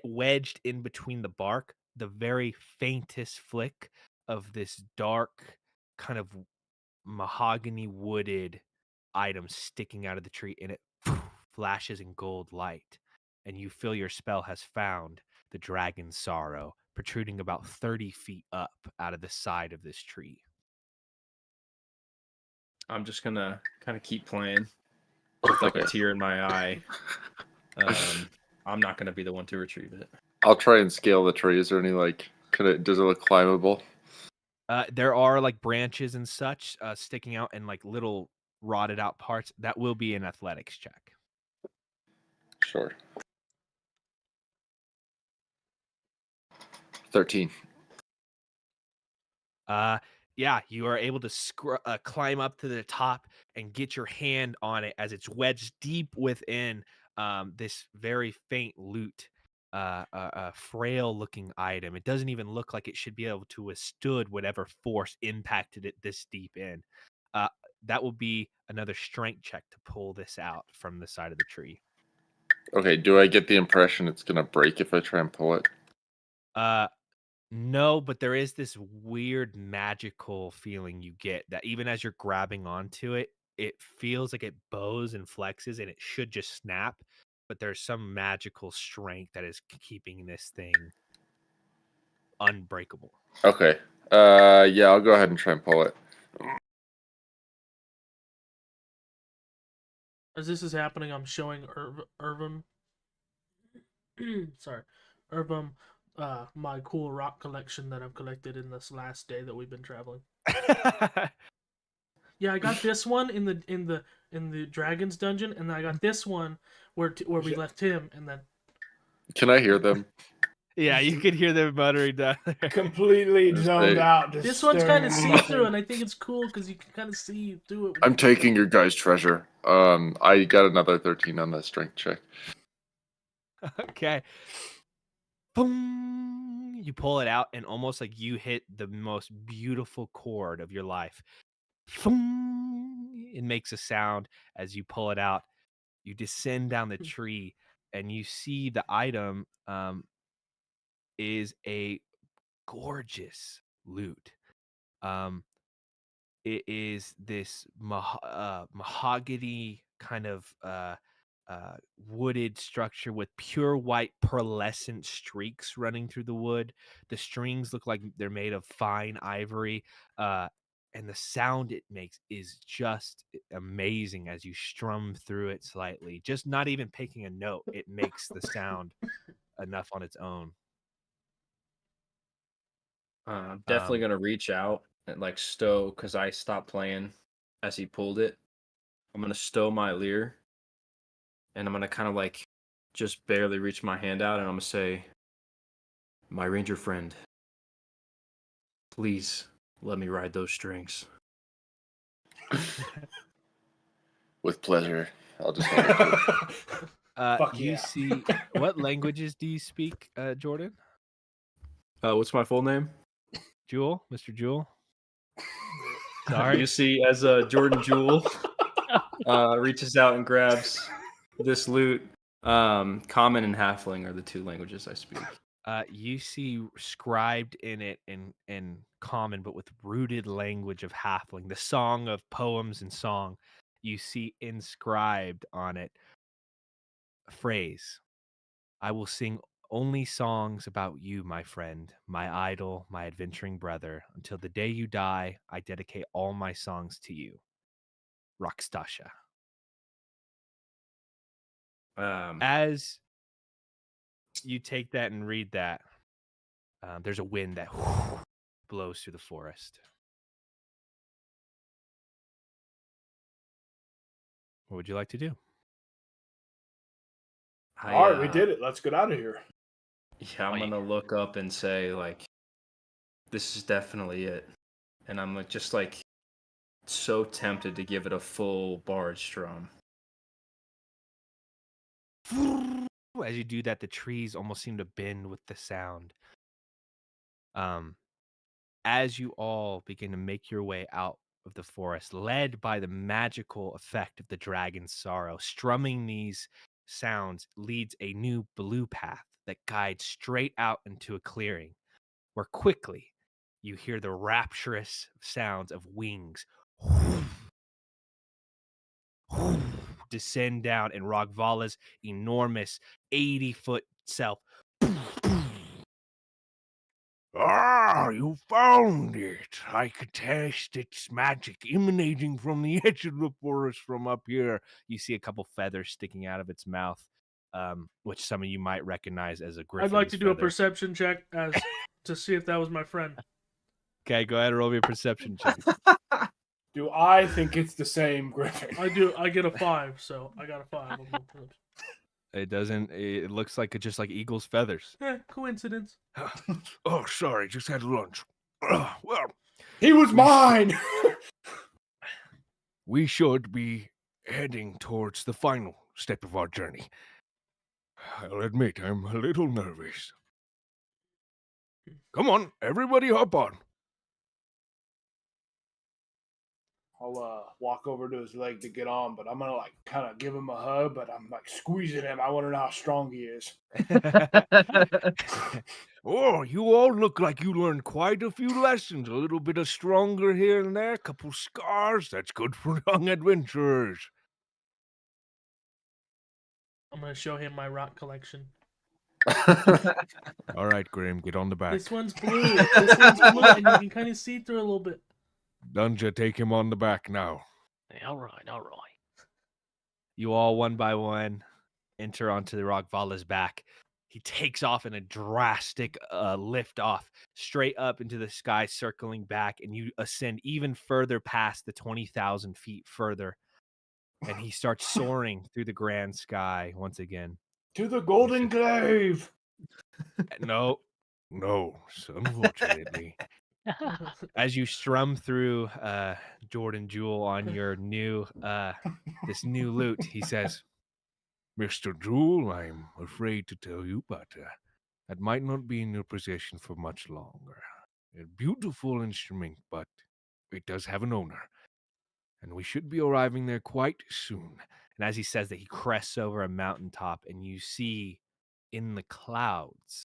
Speaker 3: wedged in between the bark, the very faintest flick of this dark, kind of mahogany wooded item sticking out of the tree, and it flashes in gold light. And you feel your spell has found the dragon's sorrow, protruding about 30 feet up out of the side of this tree.
Speaker 1: I'm just gonna kind of keep playing with like a
Speaker 5: Okay.
Speaker 1: tear in my eye. I'm not gonna be the one to retrieve it.
Speaker 5: I'll try and scale the tree. Is there any like? Does it look climbable?
Speaker 3: There are like branches and such sticking out, and like little rotted out parts. That will be an athletics check.
Speaker 5: Sure. 13.
Speaker 3: Yeah, you are able to climb up to the top and get your hand on it as it's wedged deep within this very faint loot, a frail looking item. It doesn't even look like it should be able to withstood whatever force impacted it this deep in. That will be another strength check to pull this out from the side of the tree.
Speaker 5: Okay. Do I get the impression it's gonna break if I try and pull it?
Speaker 3: No, but there is this weird magical feeling you get that even as you're grabbing onto it, it feels like it bows and flexes and it should just snap, but there's some magical strength that is keeping this thing unbreakable.
Speaker 5: Okay. Yeah, I'll go ahead and try and pull it.
Speaker 6: As this is happening, I'm showing Irvum. Sorry, Irvum. My cool rock collection that I've collected in this last day that we've been traveling. Yeah, I got this one in the dragon's dungeon, and then I got this one where we left him, and then
Speaker 5: Can I hear them?
Speaker 3: Yeah, you could hear them muttering down there.
Speaker 4: Completely zoned out. Just
Speaker 6: this one's
Speaker 4: staring
Speaker 6: kind of
Speaker 4: at
Speaker 6: see
Speaker 4: nothing.
Speaker 6: through, and I think it's cool because you can kind of see through it.
Speaker 5: I'm taking your guys' treasure. I got another 13 on the strength check.
Speaker 3: Okay. Boom! You pull it out, and almost like you hit the most beautiful chord of your life. Boom! it makes a sound as you pull it out. You descend down the tree, and you see the item is a gorgeous lute. It is this mahogany kind of wooded structure with pure white pearlescent streaks running through the wood. The strings look like they're made of fine ivory, and the sound it makes is just amazing as you strum through it slightly. Just not even picking a note, it makes the sound enough on its own.
Speaker 1: I'm definitely gonna reach out and like stow because I stopped playing as he pulled it. I'm gonna stow my lyre, and I'm gonna kind of like just barely reach my hand out, and I'm gonna say, "My ranger friend, please let me ride those strings."
Speaker 5: With pleasure. I'll just hand it to you.
Speaker 4: Fuck
Speaker 3: You
Speaker 4: yeah.
Speaker 3: see, what languages do you speak, Jordan?
Speaker 1: What's my full name?
Speaker 3: Jewel, Mr. Jewel.
Speaker 1: You
Speaker 3: Sorry.
Speaker 1: see, as Jordan Jewel reaches out and grabs this lute, common and halfling are the two languages I speak.
Speaker 3: You see scribed in it in common, but with rooted language of halfling, the song of poems and song. You see inscribed on it a phrase: "I will sing only songs about you, my friend, my idol, my adventuring brother. Until the day you die, I dedicate all my songs to you. Rockstasha." As you take that and read that, there's a wind that blows through the forest. What would you like to do?
Speaker 4: All right, we did it. Let's get out of here.
Speaker 1: Yeah, I'm gonna look up and say like, "This is definitely it," and I'm like, just like so tempted to give it a full bard strum.
Speaker 3: As you do that, the trees almost seem to bend with the sound. As you all begin to make your way out of the forest, led by the magical effect of the dragon's sorrow, strumming these sounds leads a new blue path that guides straight out into a clearing, where quickly you hear the rapturous sounds of wings descend down, and Rogvala's enormous 80-foot self.
Speaker 7: Ah, you found it. I could taste its magic emanating from the edge of the forest from up here.
Speaker 3: You see a couple feathers sticking out of its mouth, which some of you might recognize as a griffin.
Speaker 6: I'd like to do a perception check as to see if that was my friend.
Speaker 3: Okay, go ahead and roll me a perception check.
Speaker 4: Do I think it's the same Griffin?
Speaker 6: I do. I get a 5, so I got a 5. on my perception.
Speaker 3: It doesn't. It looks like it's just like eagle's feathers.
Speaker 6: Coincidence.
Speaker 7: Oh, sorry, just had lunch. Well,
Speaker 4: He was mine!
Speaker 7: we should be heading towards the final step of our journey. I'll admit I'm a little nervous. Come on, everybody hop on.
Speaker 4: I'll walk over to his leg to get on, but I'm gonna like kind of give him a hug, but I'm like squeezing him. I want to know how strong he is.
Speaker 7: Oh, you all look like you learned quite a few lessons. A little bit of stronger here and there, a couple scars. That's good for young adventurers.
Speaker 6: I'm gonna show him my rock collection.
Speaker 7: All right, Graham, get on the back.
Speaker 6: This one's blue. This one's blue, and you can kind of see through a little bit.
Speaker 7: Dunja, take him on the back now.
Speaker 2: Hey, all right.
Speaker 3: You all, one by one, enter onto the Rogvala's back. He takes off in a drastic lift off, straight up into the sky, circling back, and you ascend even further past the 20,000 feet further. And he starts soaring through the grand sky once again.
Speaker 4: To the Golden Glaive!
Speaker 7: No, unfortunately.
Speaker 3: As you strum through Jordan Jewel on your new this new lute, he says,
Speaker 7: Mr. Jewel, I'm afraid to tell you, but that might not be in your possession for much longer. A beautiful instrument, but it does have an owner. and we should be arriving there quite soon.
Speaker 3: And as he says that, he crests over a mountaintop, and you see in the clouds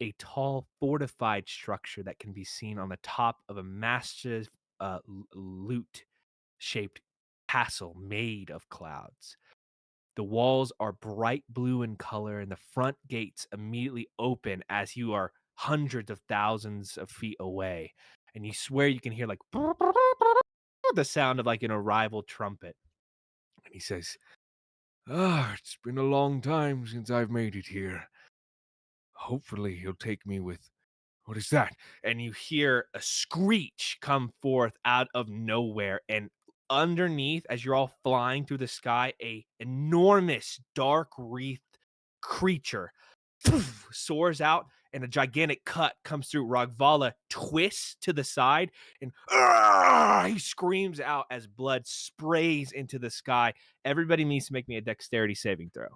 Speaker 3: a tall, fortified structure that can be seen on the top of a massive lute-shaped castle made of clouds. The walls are bright blue in color, and the front gates immediately open as you are hundreds of thousands of feet away. And you swear you can hear like the sound of like an arrival trumpet.
Speaker 7: And he says, it's been a long time since I've made it here. Hopefully he'll take me with, what is that?
Speaker 3: And you hear a screech come forth out of nowhere, and underneath, as you're all flying through the sky, a enormous dark wreathed creature soars out, and a gigantic cut comes through. Rogvala twists to the side, and he screams out as blood sprays into the sky. Everybody needs to make me a dexterity saving throw,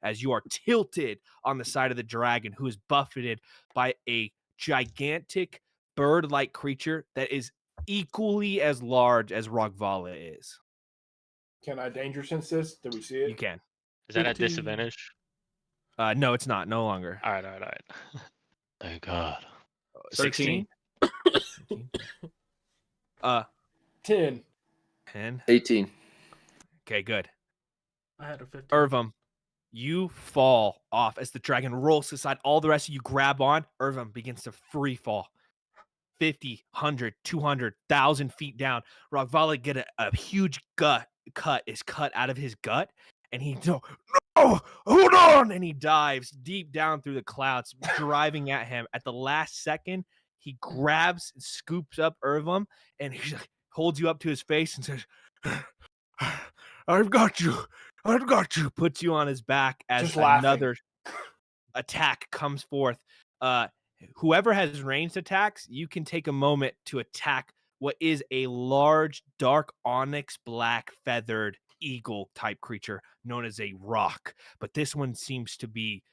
Speaker 3: as you are tilted on the side of the dragon, who is buffeted by a gigantic bird-like creature that is equally as large as Rogvala is.
Speaker 4: Can I danger sense this? Do we see it?
Speaker 3: You can.
Speaker 2: Is that at
Speaker 4: 15.
Speaker 2: disadvantage?
Speaker 3: No, it's not. No longer.
Speaker 2: All right. Thank God.
Speaker 3: 16.
Speaker 4: 10.
Speaker 3: 10.
Speaker 5: 18.
Speaker 3: Okay, good.
Speaker 6: I had a 15.
Speaker 3: Irvum, you fall off as the dragon rolls to the side. All the rest of you grab on. Irvum begins to free fall. 50, 100, 200, 1,000 feet down. Rogvala get a huge cut is cut out of his gut, and he no, hold on, and he dives deep down through the clouds, driving at him. At the last second, he grabs and scoops up Irvum, and he holds you up to his face and says,
Speaker 7: I've got you.
Speaker 3: puts you on his back as
Speaker 4: Just laughing.
Speaker 3: another attack comes forth. Whoever has ranged attacks, you can take a moment to attack what is a large, dark onyx black feathered eagle type creature known as a rock. But this one seems to be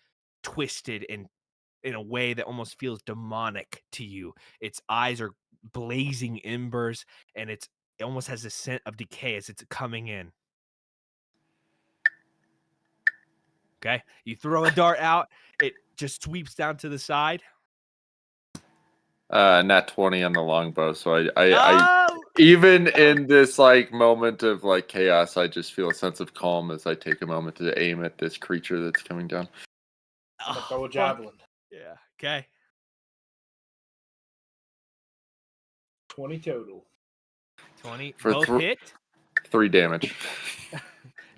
Speaker 3: twisted in a way that almost feels demonic to you. Its eyes are blazing embers, and it almost has a scent of decay as it's coming in. Okay, you throw a dart out, it just sweeps down to the side.
Speaker 5: Nat 20 on the longbow. So I even in this like moment of like chaos, I just feel a sense of calm as I take a moment to aim at this creature that's coming down.
Speaker 4: Throw a javelin.
Speaker 3: Yeah. Okay.
Speaker 4: 20 total.
Speaker 3: 20.
Speaker 5: For
Speaker 3: Both hit.
Speaker 5: 3 damage.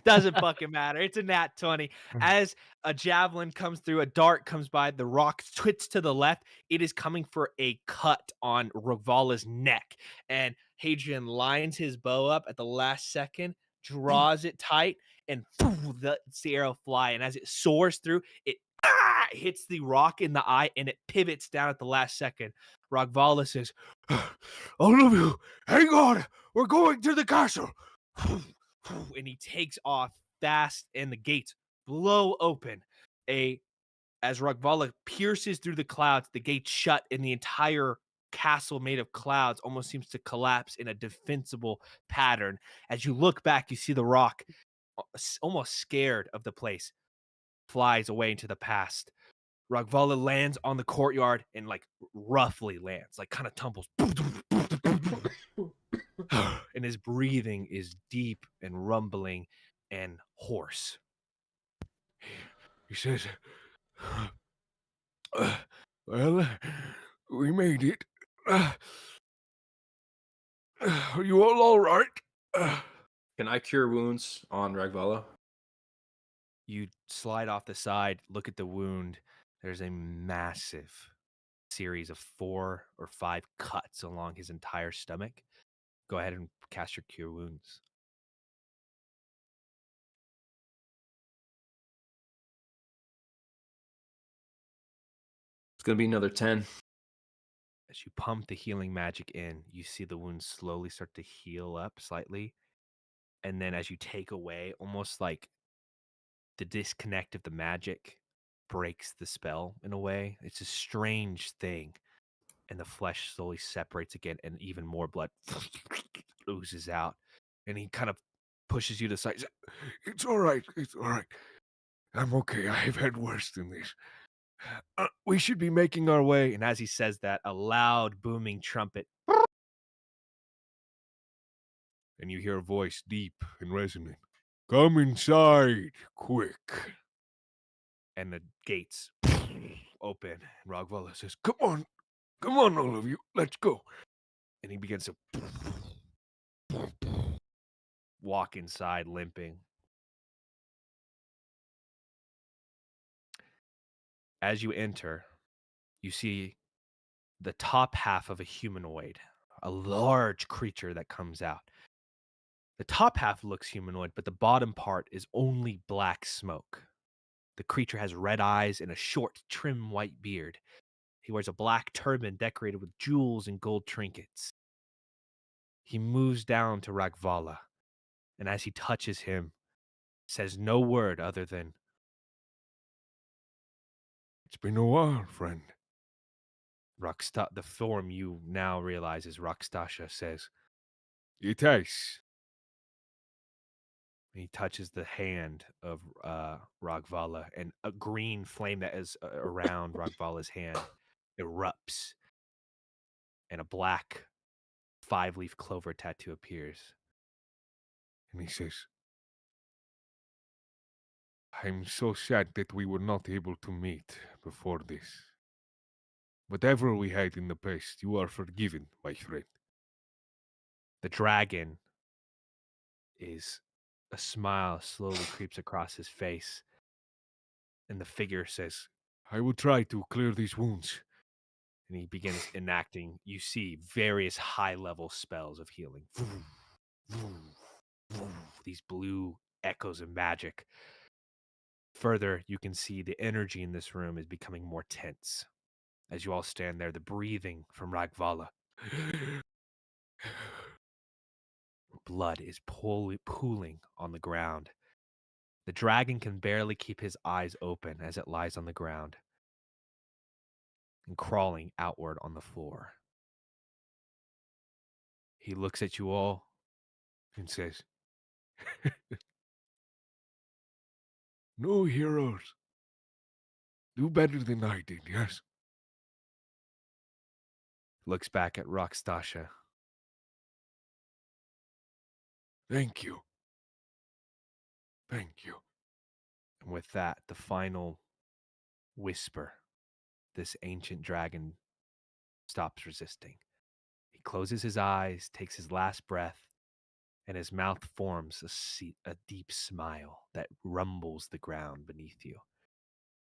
Speaker 3: Doesn't fucking matter. It's a nat 20. As a javelin comes through, a dart comes by, the rock twits to the left. It is coming for a cut on Rogvala's neck. And Hadrian lines his bow up at the last second, draws it tight, and lets the arrow fly. And as it soars through, it hits the rock in the eye, and it pivots down at the last second. Rogvala says,
Speaker 7: All of you, hang on. We're going to the castle.
Speaker 3: and he takes off fast, and the gates blow open. As Rogvala pierces through the clouds, the gates shut, and the entire castle made of clouds almost seems to collapse in a defensible pattern. As you look back, you see the rock, almost scared of the place, flies away into the past. Rogvala lands on the courtyard and like roughly lands, like kind of tumbles. And his breathing is deep and rumbling and hoarse.
Speaker 7: He says, well, we made it. Are you all right?
Speaker 1: Can I cure wounds on Ragvala?
Speaker 3: You slide off the side, look at the wound. There's a massive series of 4 or 5 cuts along his entire stomach. Go ahead and cast your cure wounds.
Speaker 1: It's gonna be another 10.
Speaker 3: As you pump the healing magic in, you see the wounds slowly start to heal up slightly. And then as you take away, almost like the disconnect of the magic breaks the spell in a way. It's a strange thing. And the flesh slowly separates again, and even more blood oozes out.
Speaker 7: And he kind of pushes you to the side. It's all right. It's all right. I'm okay. I've had worse than this. We should be making our way.
Speaker 3: And as he says that, a loud booming trumpet,
Speaker 7: And you hear a voice deep and resonant. Come inside, quick.
Speaker 3: and the gates open. And
Speaker 7: Rogvala says, come on, all of you. Let's go.
Speaker 3: And he begins to walk inside, limping. As you enter, you see the top half of a humanoid, a large creature that comes out. The top half looks humanoid, but the bottom part is only black smoke. The creature has red eyes and a short, trim white beard. He wears a black turban decorated with jewels and gold trinkets. He moves down to Ragvala, and as he touches him, says no word other than,
Speaker 7: It's been a while, friend.
Speaker 3: the form you now realize is Rakstasha, says,
Speaker 7: It has.
Speaker 3: and he touches the hand of Ragvala, and a green flame that is around Ragvala's hand erupts, and a black 5-leaf clover tattoo appears.
Speaker 7: And he says, I'm so sad that we were not able to meet before this. Whatever we had in the past, you are forgiven, my friend.
Speaker 3: The dragon is a smile slowly creeps across his face, and the figure says,
Speaker 7: I will try to clear these wounds.
Speaker 3: and he begins enacting. You see various high-level spells of healing. These blue echoes of magic. Further, you can see the energy in this room is becoming more tense. As you all stand there, the breathing from Ragvala. Blood is pooling on the ground. The dragon can barely keep his eyes open as it lies on the ground and crawling outward on the floor. He looks at you all
Speaker 7: And says, No heroes. Do better than I did, yes?
Speaker 3: looks back at Rakstasha.
Speaker 7: Thank you. Thank you.
Speaker 3: And with that, the final whisper, this ancient dragon stops resisting. He closes his eyes, takes his last breath, and his mouth forms a deep smile that rumbles the ground beneath you.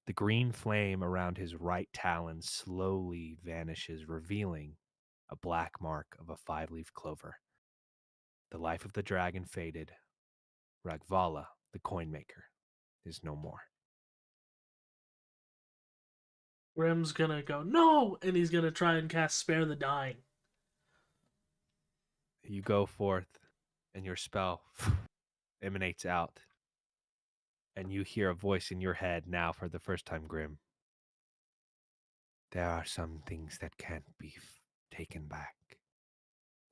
Speaker 3: The green flame around his right talon slowly vanishes, revealing a black mark of a 5-leaf clover. The life of the dragon faded. Ragvala, the coin maker, is no more.
Speaker 6: Grim's gonna go, no! And he's gonna try and cast Spare the Dying.
Speaker 3: You go forth, and your spell emanates out. And you hear a voice in your head now for the first time, Grim. There are some things that can't be taken back.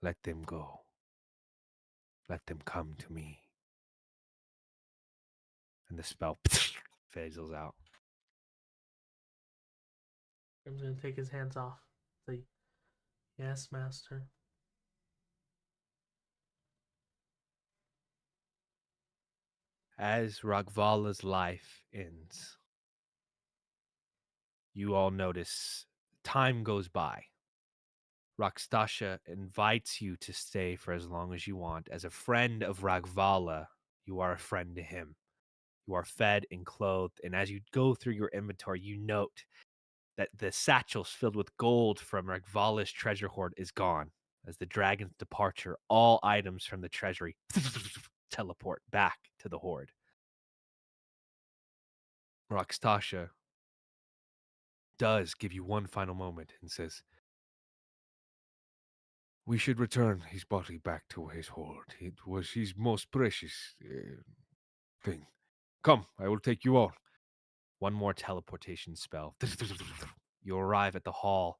Speaker 3: Let them go. Let them come to me. And the spell fizzles out.
Speaker 6: Grim's gonna take his hands off. Say, yes, master.
Speaker 3: As Ragvala's life ends, you all notice time goes by. Rakstasha invites you to stay for as long as you want. As a friend of Ragvala, you are a friend to him. You are fed and clothed, and as you go through your inventory, you note that the satchels filled with gold from Ragvala's treasure hoard is gone. As the dragon's departure, all items from the treasury teleport back to the hoard. Rakstasha does give you one final moment and says,
Speaker 7: We should return his body back to his hoard. It was his most precious thing. Come, I will take you all.
Speaker 3: one more teleportation spell. You arrive at the hall,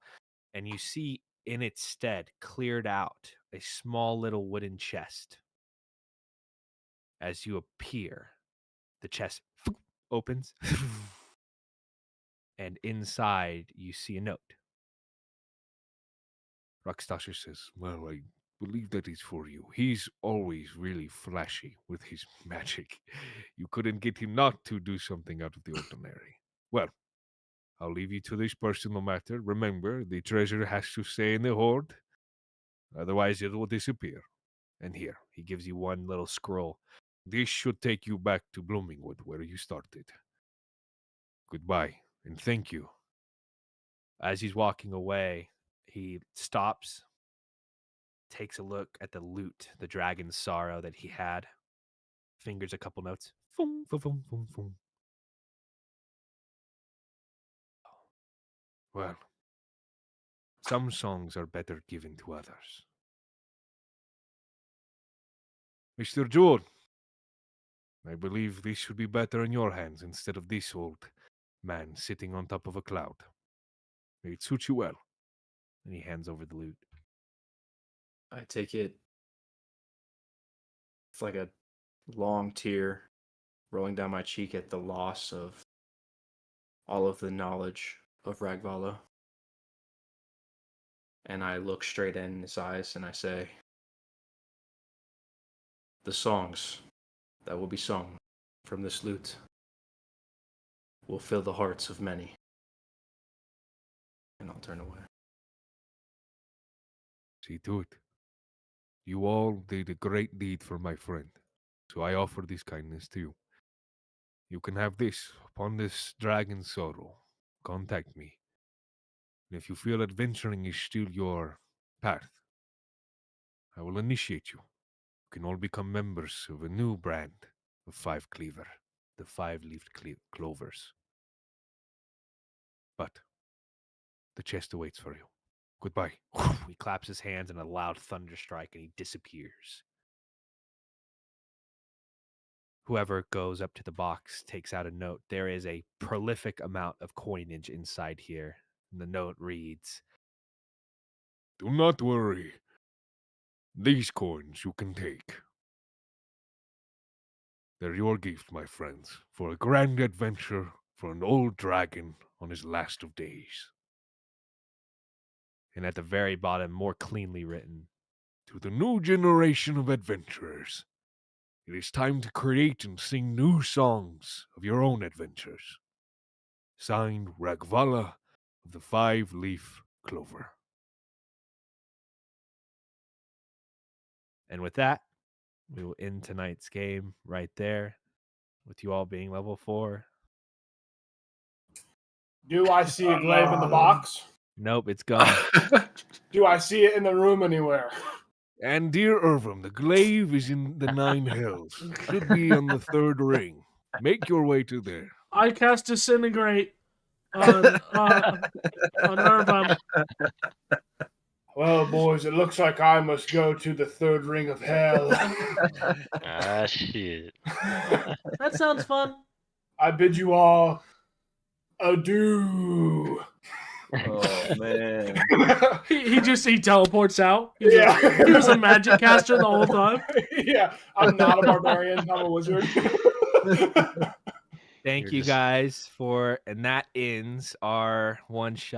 Speaker 3: and you see in its stead, cleared out, a small little wooden chest. As you appear, the chest opens, and inside you see a note.
Speaker 7: Rakshtasha says, well, I believe that is for you. He's always really flashy with his magic. You couldn't get him not to do something out of the ordinary. Well, I'll leave you to this personal matter. Remember, the treasure has to stay in the hoard. Otherwise, it will disappear. And here, he gives you one little scroll. This should take you back to Bloomingwood, where you started. Goodbye, and thank you.
Speaker 3: As he's walking away, he stops, takes a look at the lute, the dragon's sorrow that he had, fingers a couple notes. Foom, foom, foom, foom, foom.
Speaker 7: Well, some songs are better given to others. Mr. Jewel, I believe this should be better in your hands instead of this old man sitting on top of a cloud. May it suit you well.
Speaker 3: And he hands over the lute.
Speaker 1: I take it. It's like a long tear rolling down my cheek at the loss of all of the knowledge of Ragvala. And I look straight in his eyes and I say, the songs that will be sung from this lute will fill the hearts of many. And I'll turn away.
Speaker 7: See to it. You all did a great deed for my friend, so I offer this kindness to you. You can have this upon this dragon's sorrow. Contact me. And if you feel adventuring is still your path, I will initiate you. You can all become members of a new brand of Five Cleaver, the Five-Leafed Clovers. But the chest awaits for you. Goodbye.
Speaker 3: He claps his hands in a loud thunder strike and he disappears. Whoever goes up to the box takes out a note. There is a prolific amount of coinage inside here. And the note reads,
Speaker 7: Do not worry. These coins you can take. They're your gift, my friends, for a grand adventure for an old dragon on his last of days.
Speaker 3: and at the very bottom, more cleanly written,
Speaker 7: To the new generation of adventurers, it is time to create and sing new songs of your own adventures. Signed, Ragvala of the Five-Leaf Clover.
Speaker 3: And with that, we will end tonight's game right there, with you all being level 4.
Speaker 4: Do I see a glaive in the box?
Speaker 3: Nope, it's gone.
Speaker 4: Do I see it in the room anywhere?
Speaker 7: And dear Irvum, the glaive is in the 9 hells. Should be on the 3rd ring. Make your way to there.
Speaker 6: I cast Disintegrate on Irvum.
Speaker 4: Well, boys, it looks like I must go to the 3rd ring of hell.
Speaker 2: Ah, shit.
Speaker 6: That sounds fun.
Speaker 4: I bid you all adieu.
Speaker 1: Oh, man.
Speaker 6: He teleports out. He was a magic caster the whole time.
Speaker 4: Yeah, I'm not a barbarian. I'm a wizard.
Speaker 3: Thank you guys and that ends our one shot.